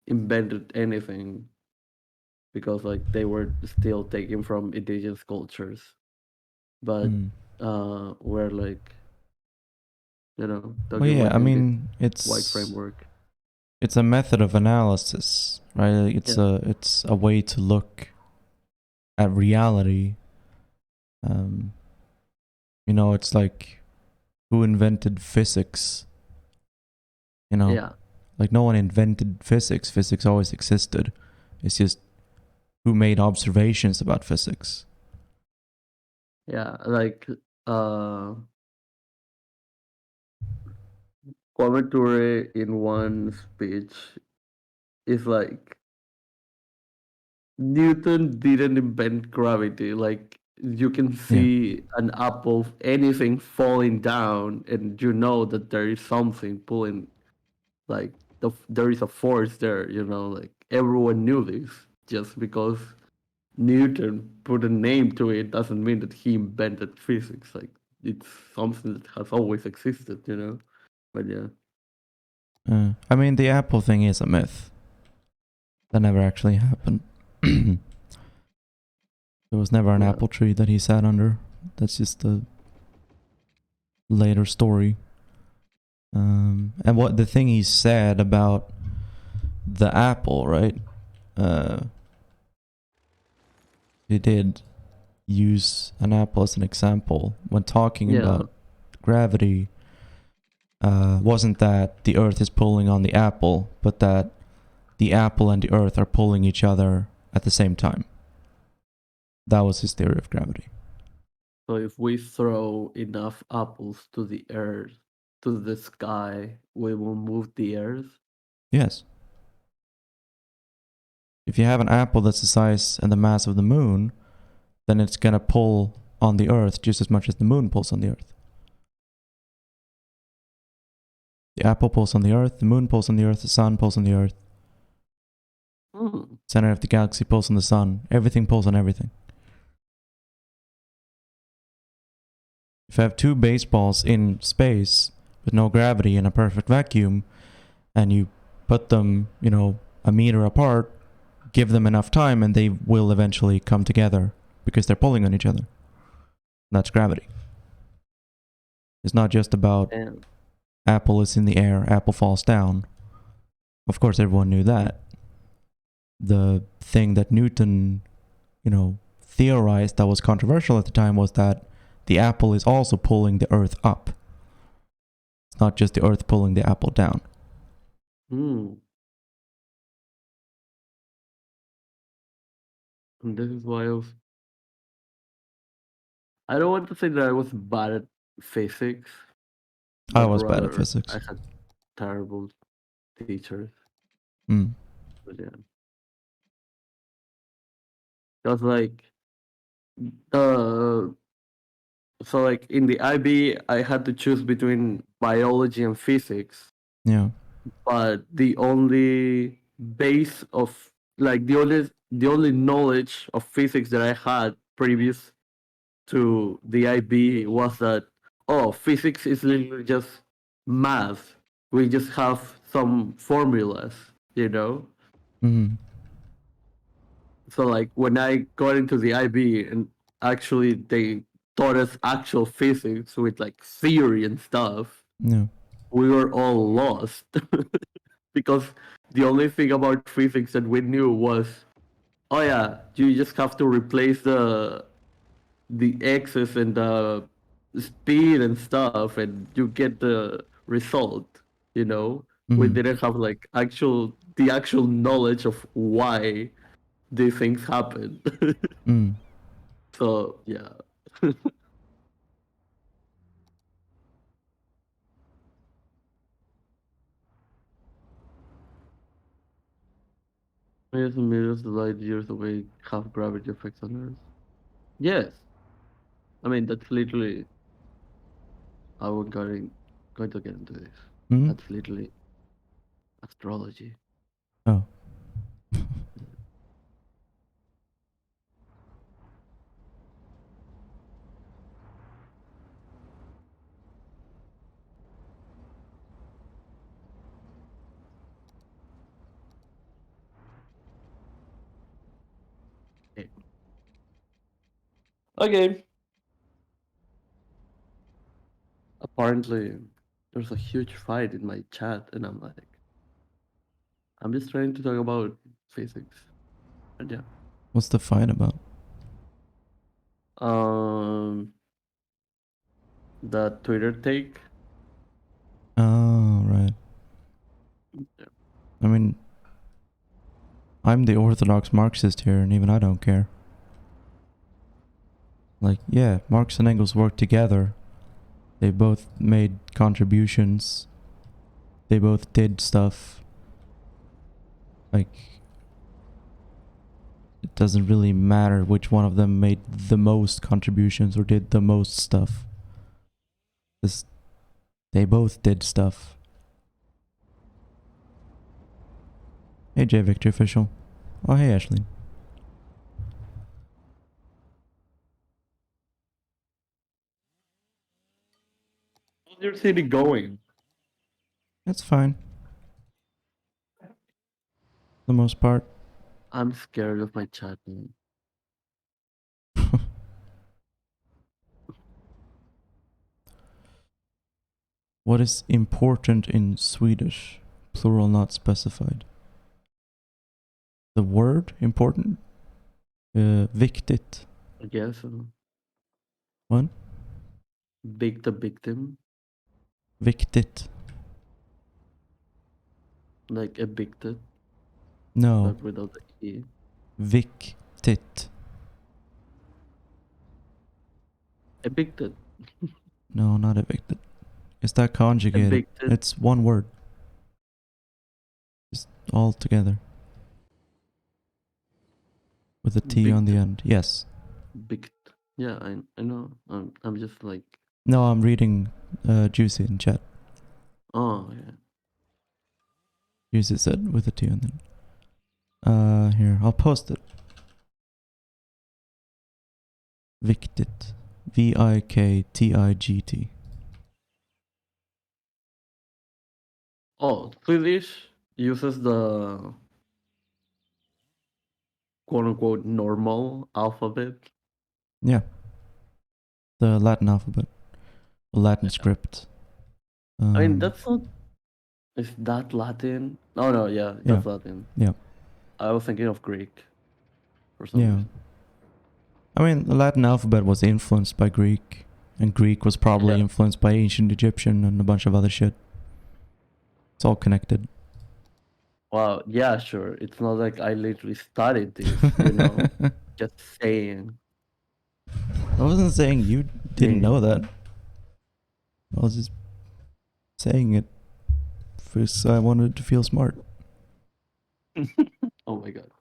invented anything because like they were still taken from indigenous cultures, but Hmm. we're like, you know, Well, talking yeah, like I in this mean, white framework. it's a method of analysis, right? Like, Yeah. it's a way to look at reality. You know, it's like who invented physics? You know, Yeah, like no one invented physics. Physics always existed. It's just who made observations about physics. yeah, like Kwame Ture in one speech is like Newton didn't invent gravity. Like you can see an apple, anything falling down, and you know that there is something pulling. Like there is a force there. Like everyone knew this. Just because Newton put a name to it doesn't mean that he invented physics. Like it's something that has always existed. But yeah. I mean, the apple thing is a myth. That never actually happened. There was never an Yeah. apple tree that he sat under. That's just a later story. And what the thing he said about the apple, right? He did use an apple as an example when talking Yeah. about gravity. Wasn't that the Earth is pulling on the apple, but that the apple and the Earth are pulling each other at the same time. That was his theory of gravity. So if we throw enough apples to the earth, to the sky, we will move the earth. Yes. If you have an apple that's the size and the mass of the moon, then it's gonna pull on the Earth just as much as the moon pulls on the Earth. The apple pulls on the Earth, the moon pulls on the Earth, the sun pulls on the Earth, Hmm. center of the galaxy pulls on the sun, everything pulls on everything. If I have two baseballs in space with no gravity in a perfect vacuum, and you put them, a meter apart, give them enough time and they will eventually come together because they're pulling on each other. That's gravity. It's not just about And apple is in the air, apple falls down. Of course, everyone knew that. The thing that Newton, theorized that was controversial at the time was that the apple is also pulling the Earth up. It's not just the Earth pulling the apple down. and this is why I don't want to say that I was bad at physics, I but was bad at rather physics. I had terrible teachers. Mm. But yeah. Because like uh so like in the IB I had to choose between biology and physics. Yeah. But the only base of like the only knowledge of physics that I had previous to the IB was that physics is literally just math. We just have some formulas. Mm. So like when I got into the IB and actually they taught us actual physics with like theory and stuff, Yeah. we were all lost. Because the only thing about physics that we knew was, oh yeah, you just have to replace the x's and the speed and stuff, and you get the result. We Mm. didn't have like the actual knowledge of why these things happen. Mm. So yeah. Millions and millions of light years away have gravity effects on Earth. Yes. I mean that's literally I was going to get into this. Mm. That's literally astrology. Oh. Okay. Apparently, there's a huge fight in my chat, and I'm like, I'm just trying to talk about physics. And yeah. What's the fight about? Um, the Twitter take. Oh, right. Yeah. I mean, I'm the orthodox Marxist here, and even I don't care. Like, yeah, Marx and Engels worked together. They both made contributions. They both did stuff. Like, it doesn't really matter which one of them made the most contributions or did the most stuff. Because they both did stuff. Hey J Victor Official. Oh hey Ashley. How's your city going? That's fine. For the most part. I'm scared of my chat. Man. What is important in Swedish? Plural not specified. The word important? Viktigt. I guess. What? Big the victim, Viktigt. like evicted, No. but without the E. Viktigt. Evicted. No, not evicted. Is that conjugated? Evicted. It's one word. Just all together. With a T on the end. Yes. Big. Yeah, I know. I'm just like, No, I'm reading Juicy in chat. oh yeah. Juicy said with a T on the end. Here, I'll post it. Viktigt. Viktigt. Oh, Swedish uses the quote unquote normal alphabet. Yeah. The Latin alphabet. The Latin script. I mean, that's not. Is that Latin? Oh no, yeah, that's Latin. Yeah. I was thinking of Greek for some Yeah. reason. I mean, the Latin alphabet was influenced by Greek. And Greek was probably Yeah. influenced by ancient Egyptian and a bunch of other shit. It's all connected. Wow, yeah, sure. It's not like I literally studied this, you know. Just saying. I wasn't saying you didn't know Saying. that. I was just saying it because I wanted to feel smart. Oh my god.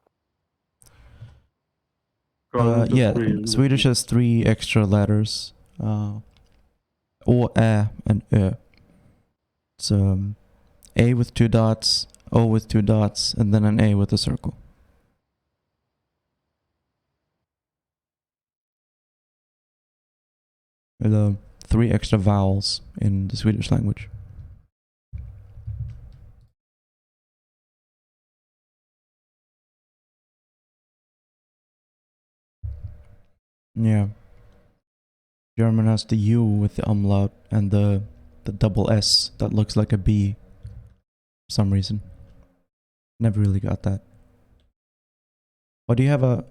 Yeah, Swedish has 3 extra letters. O, Ä, and Ö. It's A with 2 dots, O with 2 dots, and then an A with a circle. There are 3 extra vowels in the Swedish language. Yeah. German has the U with the umlaut and the double S that looks like a B for some reason. Never really got that. Why do you have a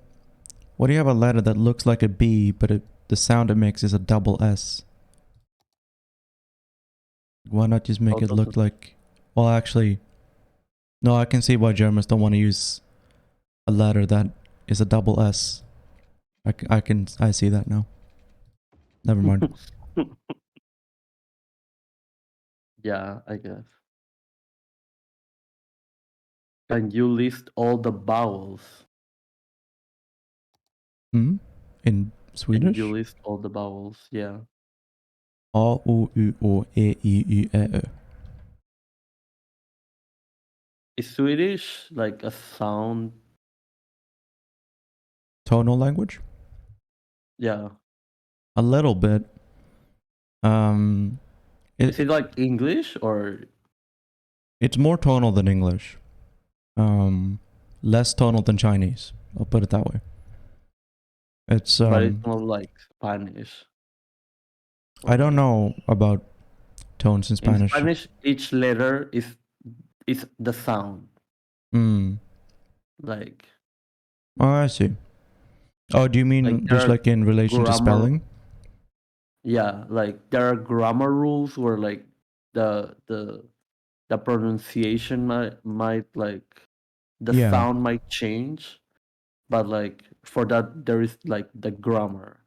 letter that looks like a B but the sound it makes is a double S? Why not just make it look like... Well, actually... No, I can see why Germans don't want to use a letter that is a double S. I see that now. Never mind. Yeah, I guess. Can you list all the vowels? In Can Swedish? you list all the vowels? Yeah. A, O, U, O, E, I, Y, E, Ö. Is Swedish like a sound? Tonal language? Yeah. A little bit. Is it like English or? It's more tonal than English. Less tonal than Chinese. I'll put it that way. It's But it's not like Spanish. I don't know about tones in Spanish. In Spanish, each letter is the sound. Like. Oh, I see. Oh, do you mean Like just like in relation to spelling? Yeah, like there are grammar rules where like the pronunciation might like the sound might change, but like for that there is like the grammar.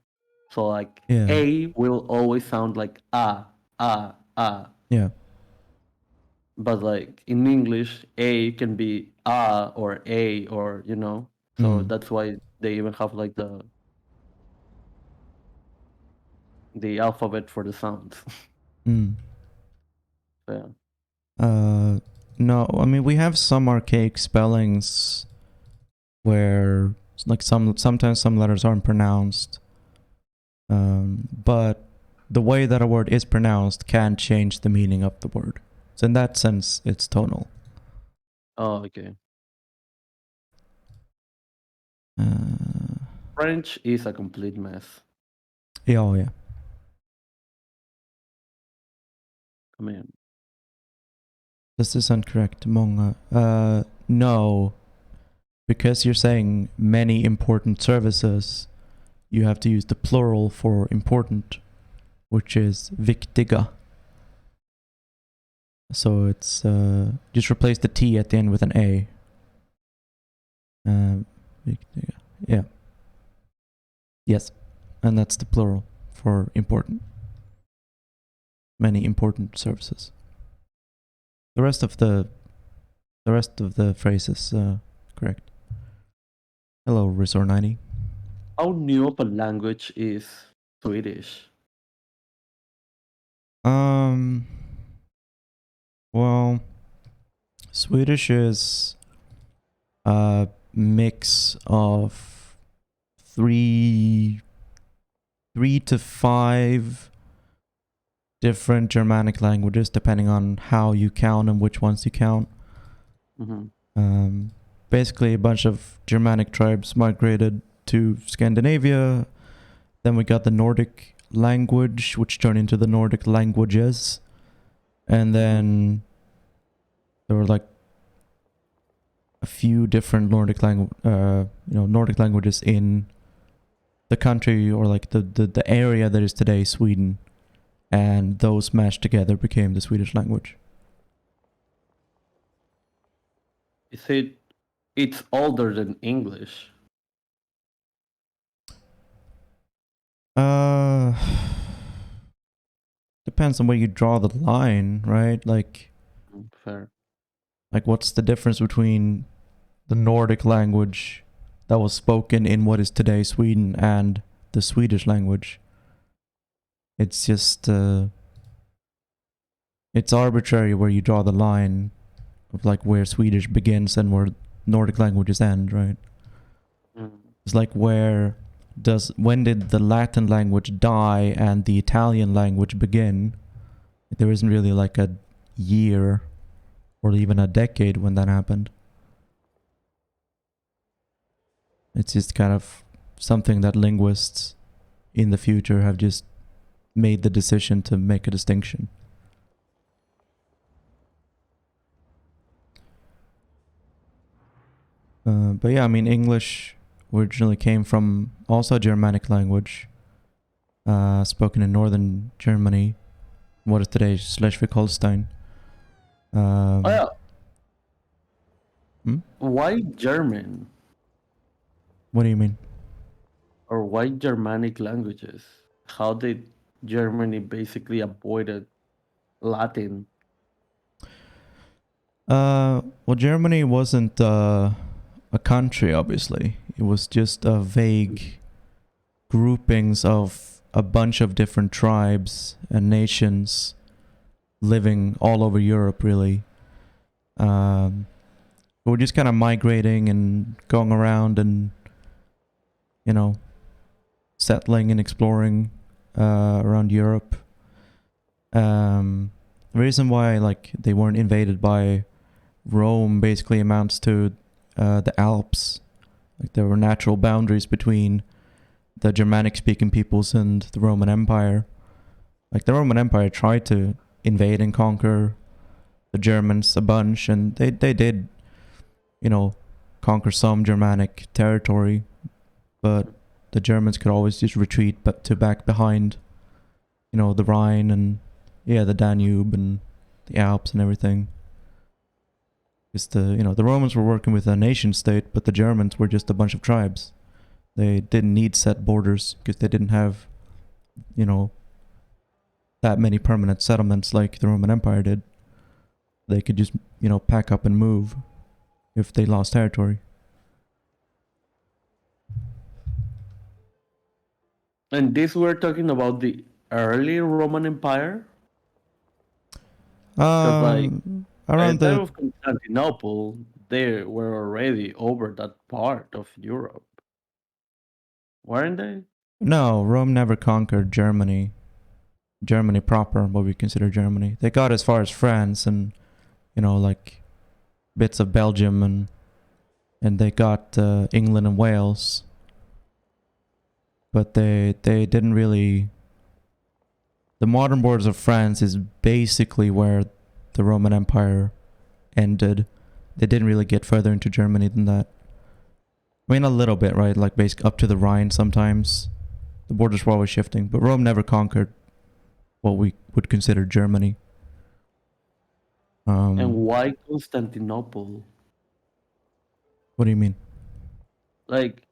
So like A will always sound like ah. Yeah. But like in English, A can be or A or you know. So Mm. that's why they even have like the alphabet for the sounds. Mm. So, No, I mean we have some archaic spellings where like sometimes some letters aren't pronounced. But the way that a word is pronounced can change the meaning of the word. So in that sense, it's tonal. oh, okay. Uh, French is a complete mess. yeah, oh yeah. I mean, This is incorrect. Många. No. Because you're saying many important services, you have to use the plural for important, which is viktiga. So it's just replace the T at the end with an A. Viktiga. Yeah. Yes. And that's the plural for important. Many important services. The rest of the phrase is correct. Hello, Resort 90. how new of a language is Swedish? Well, Swedish is a mix of three to five different Germanic languages, depending on how you count and which ones you count. Mm-hmm. Basically, a bunch of Germanic tribes migrated to Scandinavia. Then we got the Nordic language, which turned into the Nordic languages. And then there were like a few different Nordic Nordic languages in the country, or like the area that is today Sweden, and those mashed together became the Swedish language. It's older than English? Depends on where you draw the line, right? Like Fair. what's the difference between the Nordic language that was spoken in what is today Sweden and the Swedish language? It's just it's arbitrary where you draw the line of like where Swedish begins and where Nordic languages end, right? Mm. It's like when did the Latin language die and the Italian language begin? There isn't really like a year or even a decade when that happened. It's just kind of something that linguists in the future have just made the decision to make a distinction. But yeah, I mean, English originally came from also a Germanic language spoken in northern Germany, what is today Schleswig-Holstein. Oh yeah. Hmm? Why German? What do you mean? Or why Germanic languages? How did Germany basically avoided Latin? Well, Germany wasn't a country, obviously. It was just a vague groupings of a bunch of different tribes and nations living all over Europe, really. We're just kind of migrating and going around and, settling and exploring around Europe. The reason why they weren't invaded by Rome basically amounts to the Alps. Like there were natural boundaries between the Germanic-speaking peoples and the Roman Empire. Like the Roman Empire tried to invade and conquer the Germans a bunch, and they did, conquer some Germanic territory, but the Germans could always just retreat back behind, the Rhine and the Danube and the Alps and everything. Because the Romans were working with a nation state, but the Germans were just a bunch of tribes. They didn't need set borders because they didn't have, that many permanent settlements like the Roman Empire did. They could just, pack up and move if they lost territory. And this we're talking about the early Roman Empire? Because, like, by the Around time the of Constantinople, they were already over that part of Europe, weren't they? no, Rome never conquered Germany. Germany proper, what we consider Germany. They got as far as France and like bits of Belgium and they got England and Wales, but they didn't really. The modern borders of France is basically where the Roman Empire ended. They didn't really get further into Germany than that. I mean, a little bit, right? Like basically up to the Rhine sometimes. The borders were always shifting, but Rome never conquered what we would consider Germany. And why Constantinople? What do you mean? Like,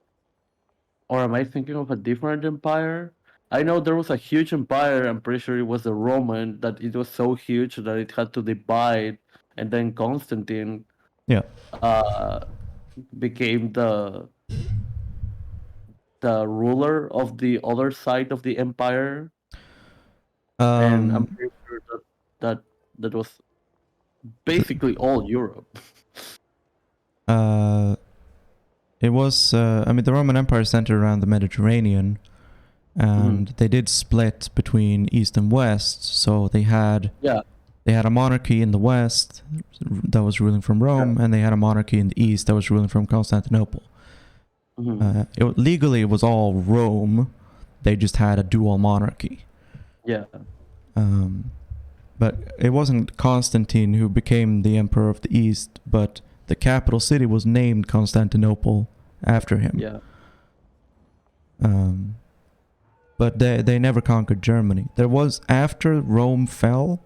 or am I thinking of a different empire? I know there was a huge empire. I'm pretty sure it was the Roman, that it was so huge that it had to divide, and then Constantine Yeah. uh, became the ruler of the other side of the empire, and I'm pretty sure that was basically all Europe. It was. I mean, the Roman Empire centered around the Mediterranean, and they did split between East and West. So they had Yeah, a monarchy in the West that was ruling from Rome, and they had a monarchy in the East that was ruling from Constantinople. Legally, it was all Rome. They just had a dual monarchy. yeah, But it wasn't Constantine who became the emperor of the East, but the capital city was named Constantinople after him. yeah. But they never conquered Germany. There was, after Rome fell,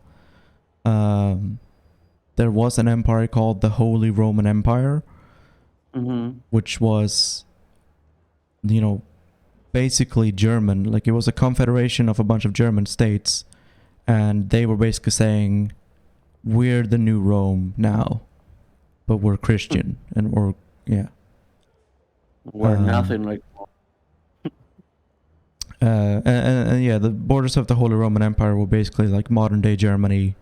there was an empire called the Holy Roman Empire, which was, basically German. Like, it was a confederation of a bunch of German states, and they were basically saying, we're the new Rome now, but we're Christian, and we're nothing like. and yeah, the borders of the Holy Roman Empire were basically like modern day Germany,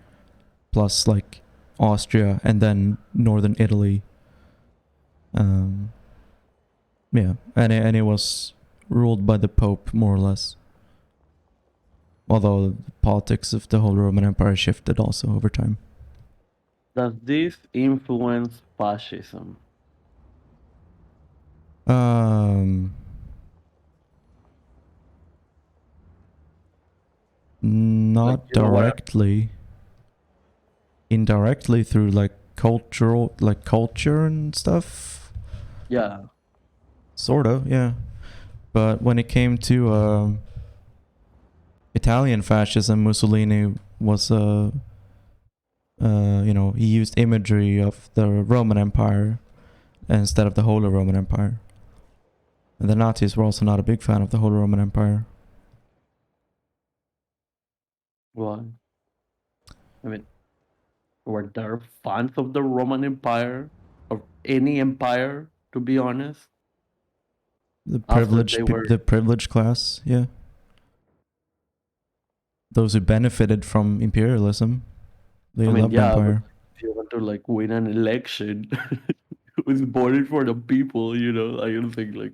plus like Austria, and then northern Italy. Yeah, and it was ruled by the Pope, more or less. Although the politics of the Holy Roman Empire shifted also over time. Does this influence fascism? Not directly. Indirectly through like culture and stuff. Yeah. Sort of, yeah. But when it came to Italian fascism, Mussolini was he used imagery of the Roman Empire instead of the Holy Roman Empire. And the Nazis were also not a big fan of the Holy Roman Empire. Why? I mean, were there fans of the Roman Empire, of any empire, to be honest? The privileged class, yeah. Those who benefited from imperialism, they loved empire. If you want to like win an election, who's voted for the people, I don't think like.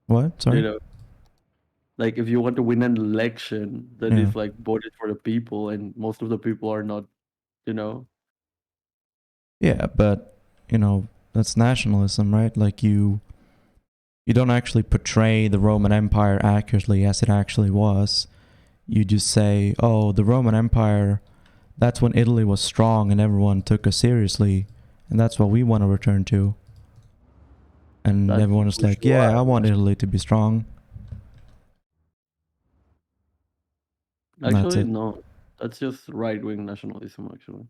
What? Sorry. Like if you want to win an election, that is like voted for the people, and most of the people are not, Yeah, but that's nationalism, right? Like you don't actually portray the Roman Empire accurately as it actually was. You just say, oh, the Roman Empire, that's when Italy was strong and everyone took us seriously, and that's what we want to return to. And everyone is like, yeah, I want Italy to be strong. Actually, no. That's just right-wing nationalism, actually.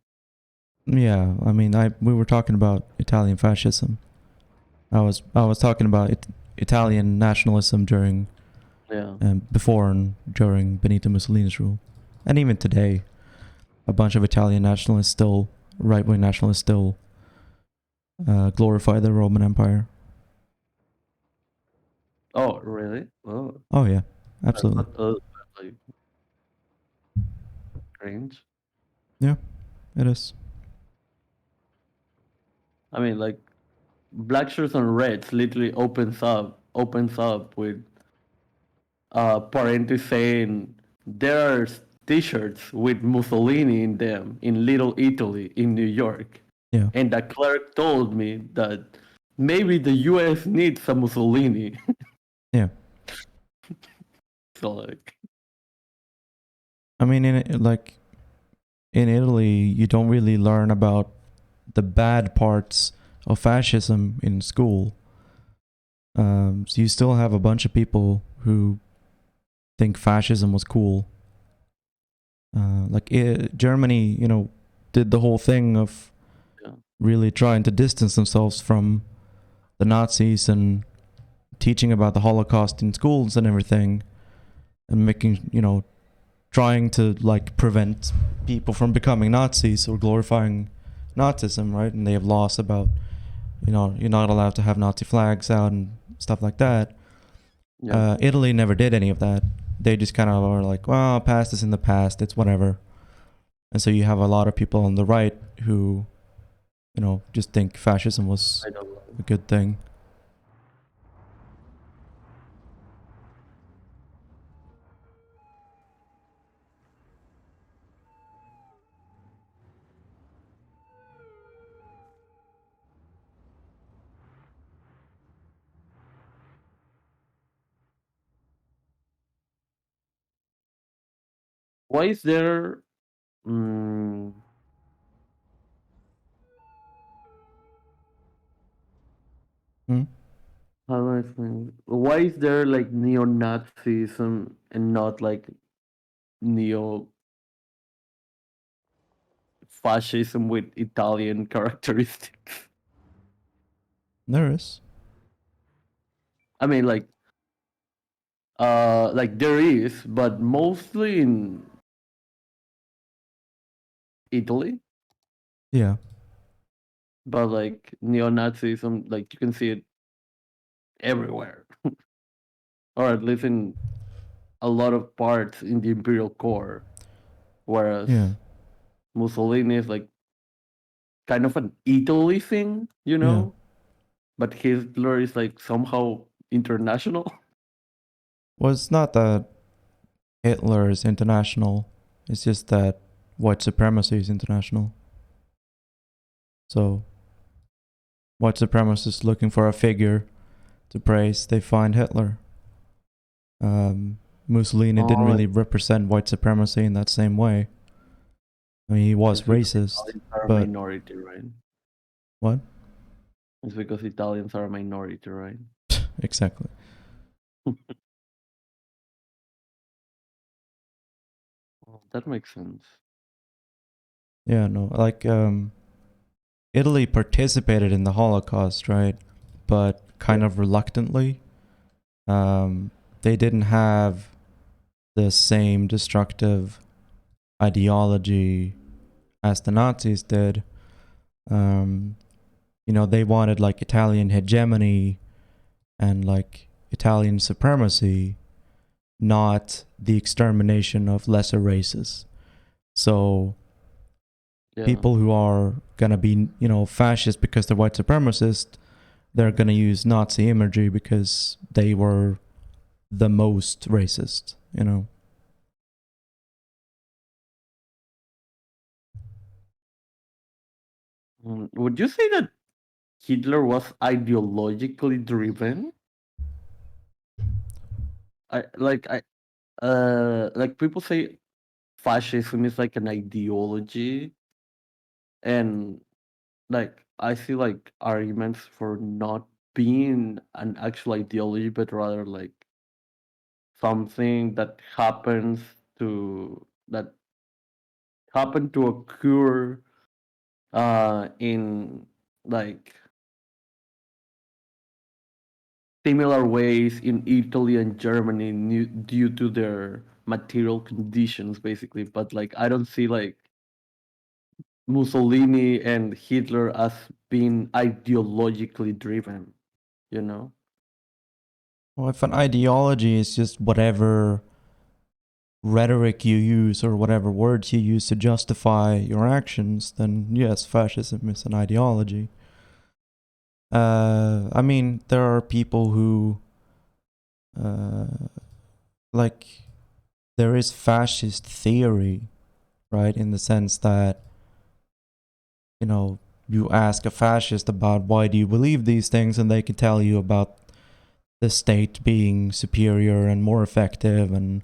Yeah, I mean, we were talking about Italian fascism. I was talking about Italian nationalism during, before and during Benito Mussolini's rule, and even today, a bunch of Italian nationalists still, right-wing nationalists still, glorify the Roman Empire. Oh, really? Oh. Oh yeah. absolutely. Like strange. Yeah, it is. I mean, like black shirts and reds literally opens up with Parenti saying there are T-shirts with Mussolini in them in Little Italy in New York, Yeah. and the clerk told me that maybe the U.S. needs a Mussolini. Yeah. So like, I mean, like in Italy, you don't really learn about the bad parts of fascism in school. So you still have a bunch of people who think fascism was cool. Germany, did the whole thing of Yeah. really trying to distance themselves from the Nazis and teaching about the Holocaust in schools and everything, and making, trying to like prevent people from becoming Nazis or glorifying Nazism, right? And they have laws about, you're not allowed to have Nazi flags out and stuff like that. yeah. Italy never did any of that. They just kind of are like, well, past is in the past, it's whatever. And so you have a lot of people on the right who, just think fascism was I don't know. a good thing. Why is there? Mm, Hmm? how do I explain? Why is there like neo-Nazism and not like neo-fascism with Italian characteristics? There is. I mean, like there is, but mostly in Italy. Yeah. But like neo-Nazism, like you can see it everywhere, or at least in a lot of parts in the imperial core. Whereas Yeah. Mussolini is like kind of an Italy thing, Yeah. but Hitler is like somehow international. Well, it's not that Hitler is international. It's just that white supremacy is international. So, white supremacists looking for a figure to praise, they find Hitler. Mussolini didn't really represent white supremacy in that same way. I mean, he was It's because racist, Italians are a but minority, right? what? It's because Italians are a minority, right? Exactly. Well, that makes sense. Yeah, no, like Italy participated in the Holocaust, right? But kind of reluctantly. They didn't have the same destructive ideology as the Nazis did. They wanted like Italian hegemony and like Italian supremacy, not the extermination of lesser races. So Yeah. people who are gonna be, fascist because they're white supremacist, they're gonna use Nazi imagery because they were the most racist, Would you say that Hitler was ideologically driven? Like people say fascism is like an ideology, and like I see like arguments for not being an actual ideology, but rather like something that happened to occur in like similar ways in Italy and Germany due to their material conditions, basically. But like, I don't see like Mussolini and Hitler, as being ideologically driven, you know? Well, if an ideology is just whatever rhetoric you use or whatever words you use to justify your actions, then yes, fascism is an ideology. I mean, there are people who, like, there is fascist theory, right? In the sense that, you know, you ask a fascist about why do you believe these things, and they can tell you about the state being superior and more effective, and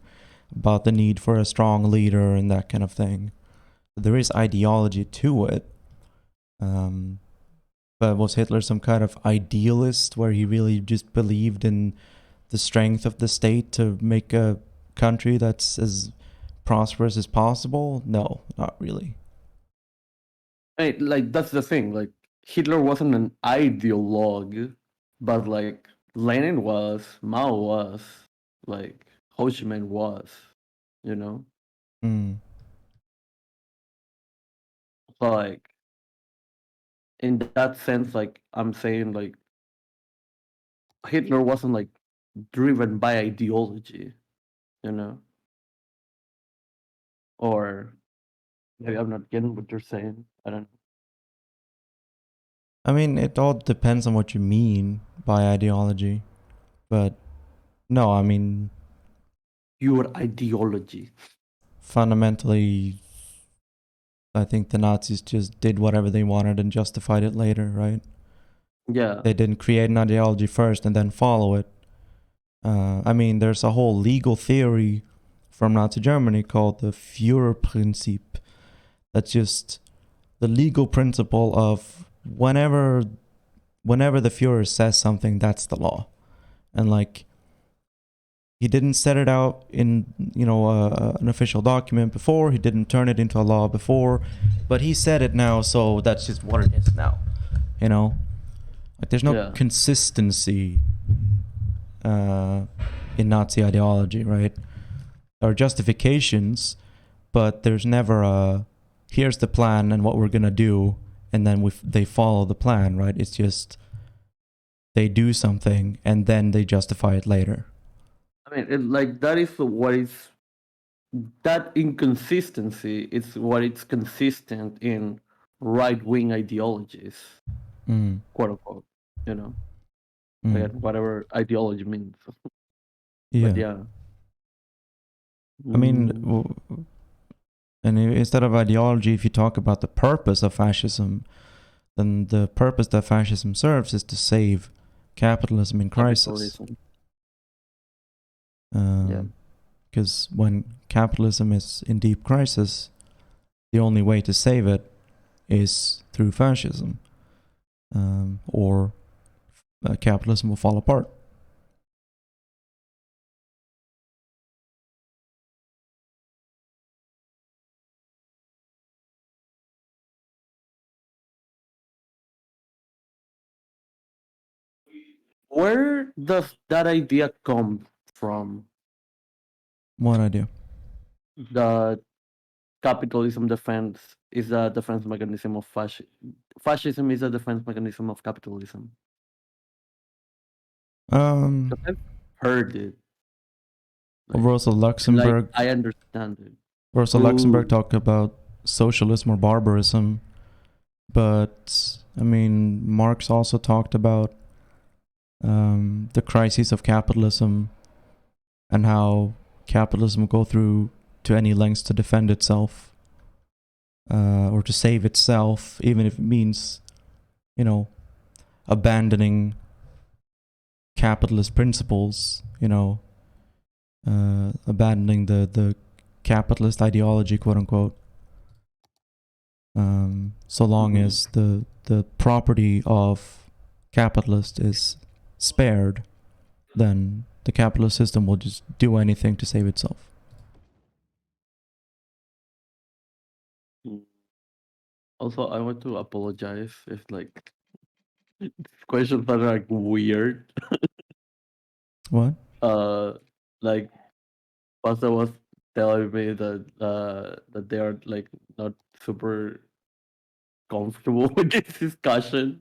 about the need for a strong leader and that kind of thing. There is ideology to it. But was Hitler some kind of idealist where he really just believed in the strength of the state to make a country that's as prosperous as possible? No, not really. Like that's the thing. Like Hitler wasn't an ideologue, but like Lenin was, Mao was, like Ho Chi Minh was, you know. Mm. So like in that sense, like I'm saying, like Hitler wasn't like driven by ideology, you know. Or maybe I'm not getting what you're saying. I don't know. I mean, it all depends on what you mean by ideology. But no, I mean, Pure ideology. fundamentally, I think the Nazis just did whatever they wanted and justified it later, right? Yeah. They didn't create an ideology first and then follow it. I mean, there's a whole legal theory from Nazi Germany called the Führerprinzip. That's just the legal principle of whenever the Führer says something, that's the law. And like, he didn't set it out in, you know, an official document before. He didn't turn it into a law before, but he said it now, so that's just what it is now. You know, like there's no Yeah. consistency in Nazi ideology, right? There are justifications, but there's never a here's the plan and what we're gonna do, and then they follow the plan, right? It's just they do something and then they justify it later. I mean, like that is what is that inconsistency. It's what it's consistent in right-wing ideologies, Mm. quote unquote. You know, Mm. again, whatever ideology means. Yeah. But yeah. I mean, Mm, and instead of ideology, if you talk about the purpose of fascism, then the purpose that fascism serves is to save capitalism in crisis. capitalism. Yeah. Because when capitalism is in deep crisis, the only way to save it is through fascism, or capitalism will fall apart. Where does that idea come from? What idea? That capitalism defense is a defense mechanism of fascism is a defense mechanism of capitalism. Um, 'Cause I've heard it. Rosa Like Luxemburg. I understand it. Rosa Luxemburg talked about socialism or barbarism, but I mean, Marx also talked about the crises of capitalism and how capitalism will go through to any lengths to defend itself, or to save itself, even if it means, you know, abandoning capitalist principles, you know, abandoning the capitalist ideology, quote unquote. So long as the property of capitalist is spared, then the capitalist system will just do anything to save itself. Also, I want to apologize if like questions are like weird. What? Like Pasta was telling me that they are like not super comfortable with this discussion,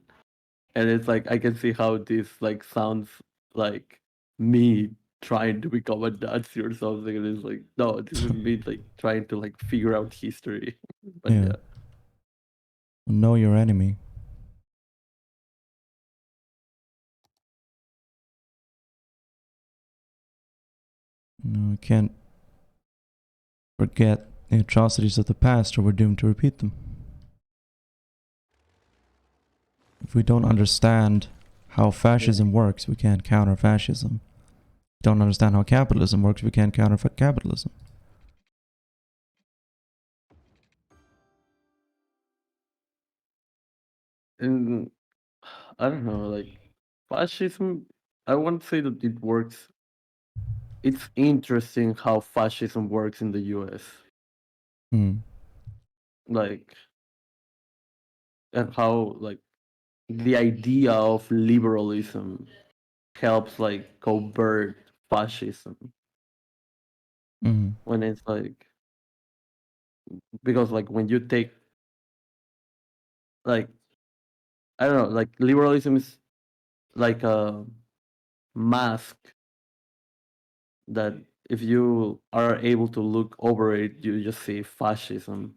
and it's like I can see how this like sounds like me trying to become a Nazi or something. And it's like, no, this is me like trying to like figure out history. But Yeah. yeah. Know your enemy. We can't forget the atrocities of the past or we're doomed to repeat them. If we don't understand how fascism works, we can't counter fascism. If we don't understand how capitalism works, we can't counter capitalism. And I don't know, like fascism, I won't say that it works. It's interesting how fascism works in the US. Mm. Like, and how like the idea of liberalism helps like covert fascism Mm. when it's like, because like when you take like, I don't know, like liberalism is like a mask that if you are able to look over it, you just see fascism.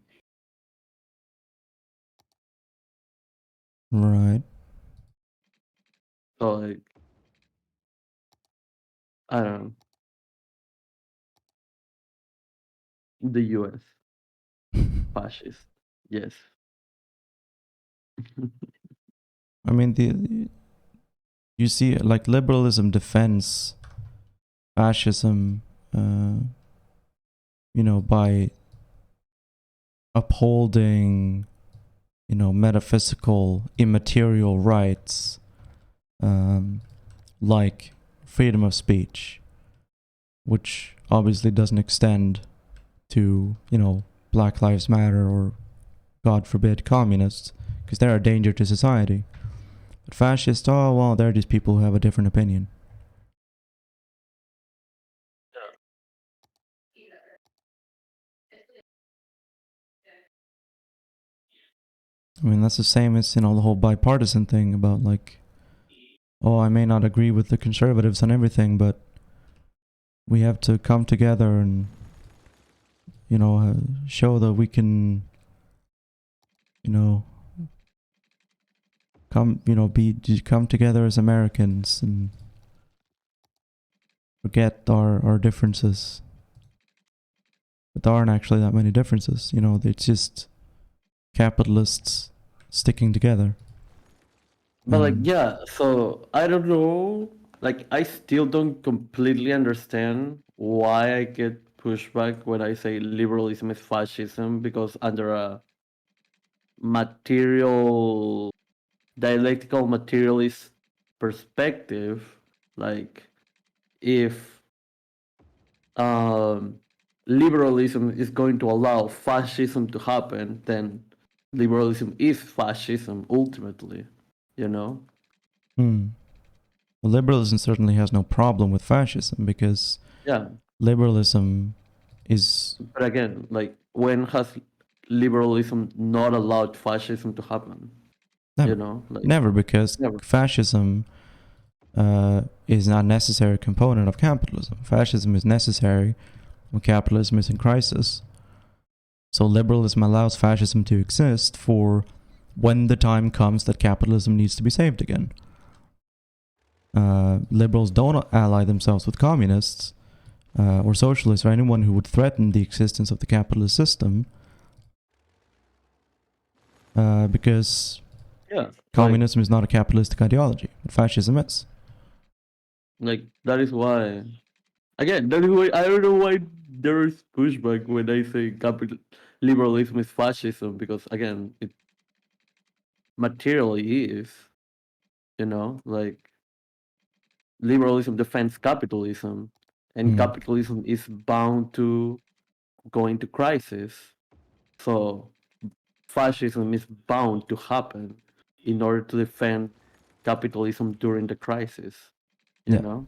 Right. So like, I don't know, the US fascist, yes. I mean, you see, like liberalism defends fascism, by upholding, metaphysical, immaterial rights, like freedom of speech, which obviously doesn't extend to, Black Lives Matter or, God forbid, communists, because they're a danger to society. But fascists, oh, well, they're just people who have a different opinion. I mean, that's the same as, the whole bipartisan thing about, like, oh, I may not agree with the conservatives on everything, but we have to come together and, show that we can, come together as Americans and forget our differences. But there aren't actually that many differences, it's just capitalists sticking together. But like, yeah, so I don't know. Like, I still don't completely understand why I get pushback when I say liberalism is fascism, because under a material, dialectical materialist perspective, like, if liberalism is going to allow fascism to happen, then liberalism is fascism ultimately, you know? Well, liberalism certainly has no problem with fascism because Yeah. liberalism is... But again, like, when has liberalism not allowed fascism to happen? Never. You know, like, Never, because never. fascism is not a necessary component of capitalism. Fascism is necessary when capitalism is in crisis. So liberalism allows fascism to exist for when the time comes that capitalism needs to be saved again. Liberals don't ally themselves with communists or socialists or anyone who would threaten the existence of the capitalist system because communism is not a capitalistic ideology, but fascism is. Like, that is why, again, that is why I don't know why there is pushback when I say liberalism is fascism, because again, it materially is, you know, like, liberalism defends capitalism, and capitalism is bound to go into crisis. So fascism is bound to happen in order to defend capitalism during the crisis, you know?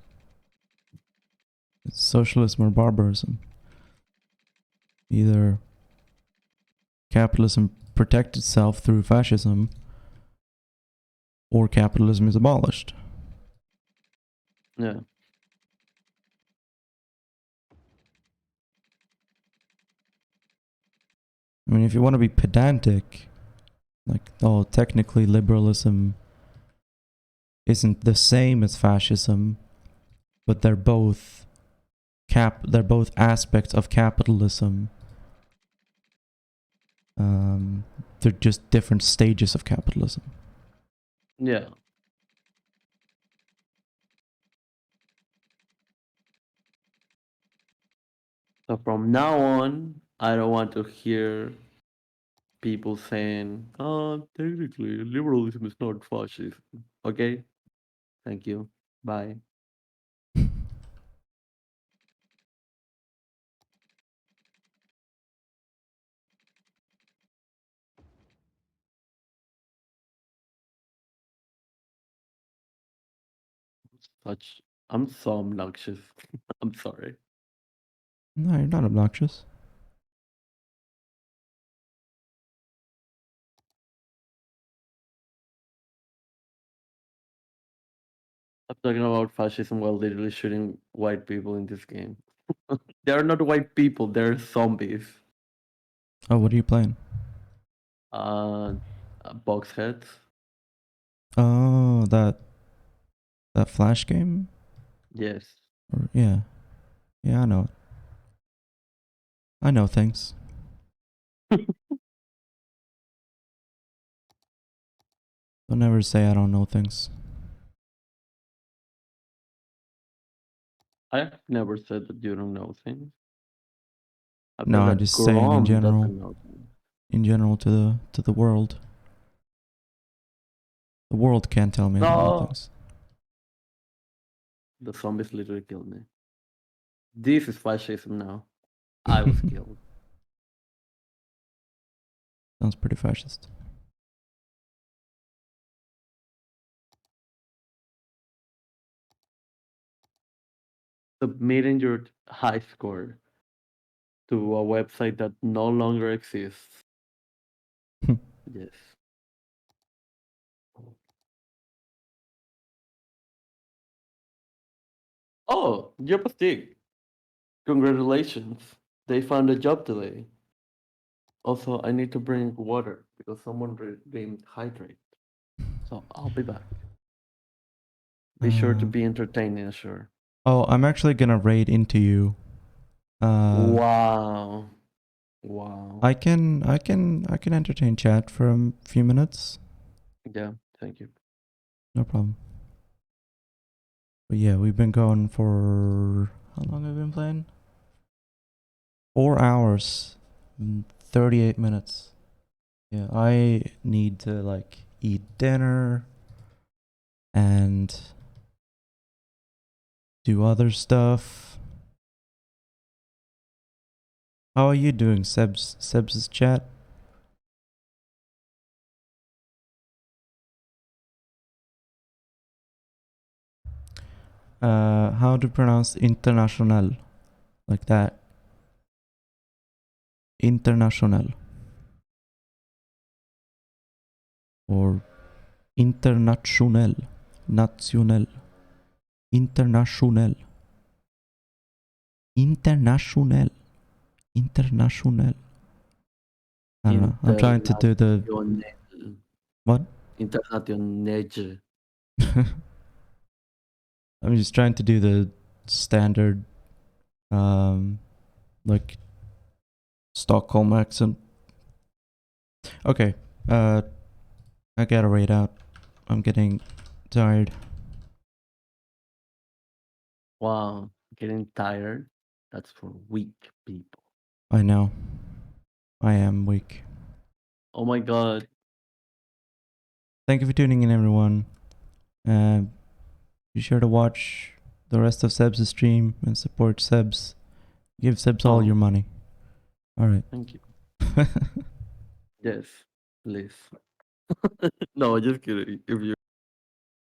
It's socialism or barbarism. Either capitalism protects itself through fascism, or capitalism is abolished. Yeah. I mean, if you want to be pedantic, like, oh, technically liberalism isn't the same as fascism, but they're both aspects of capitalism. They're just different stages of capitalism. Yeah. So from now on, I don't want to hear people saying, "Oh, technically, liberalism is not fascism." Okay, thank you. Bye. I'm so obnoxious. I'm sorry. No, you're not obnoxious. I'm talking about fascism while literally shooting white people in this game. They're not white people, they're zombies. Oh, what are you playing? Box heads. Oh, that Flash game? Yes. Or, yeah. Yeah, I know it. I know things. Don't ever say I don't know things. I've never said that you don't know things. I've No, said I'm that just saying in Grom general. doesn't know things. In general, to the world. The world can't tell me I don't know No! things. The zombies literally killed me. This is fascism now. I was killed. Sounds pretty fascist. Submitting your high score to a website that no longer exists. Yes. Oh, Jopastic. Congratulations. They found a job today. Also, I need to bring water because someone didn't hydrate. So I'll be back. Be sure to be entertaining, sure. Oh, I'm actually gonna raid into you. Wow. Wow. I can entertain chat for a few minutes. Yeah, thank you. No problem. But yeah, we've been going for how long have we been playing? 4 hours, 38 minutes. Yeah, I need to like eat dinner and do other stuff. How are you doing, Seb's chat? How to pronounce international, like that. International or international, national, international, international, international. I don't know. I'm trying to do the what? International. I'm just trying to do the standard, like Stockholm accent. Okay, I gotta rate out. I'm getting tired. Wow, getting tired. That's for weak people. I know. I am weak. Oh my god. Thank you for tuning in, everyone. Be sure to watch the rest of Seb's stream and support Seb's. Give Seb's all your money. All right. Thank you. Yes, please. No, just kidding. If you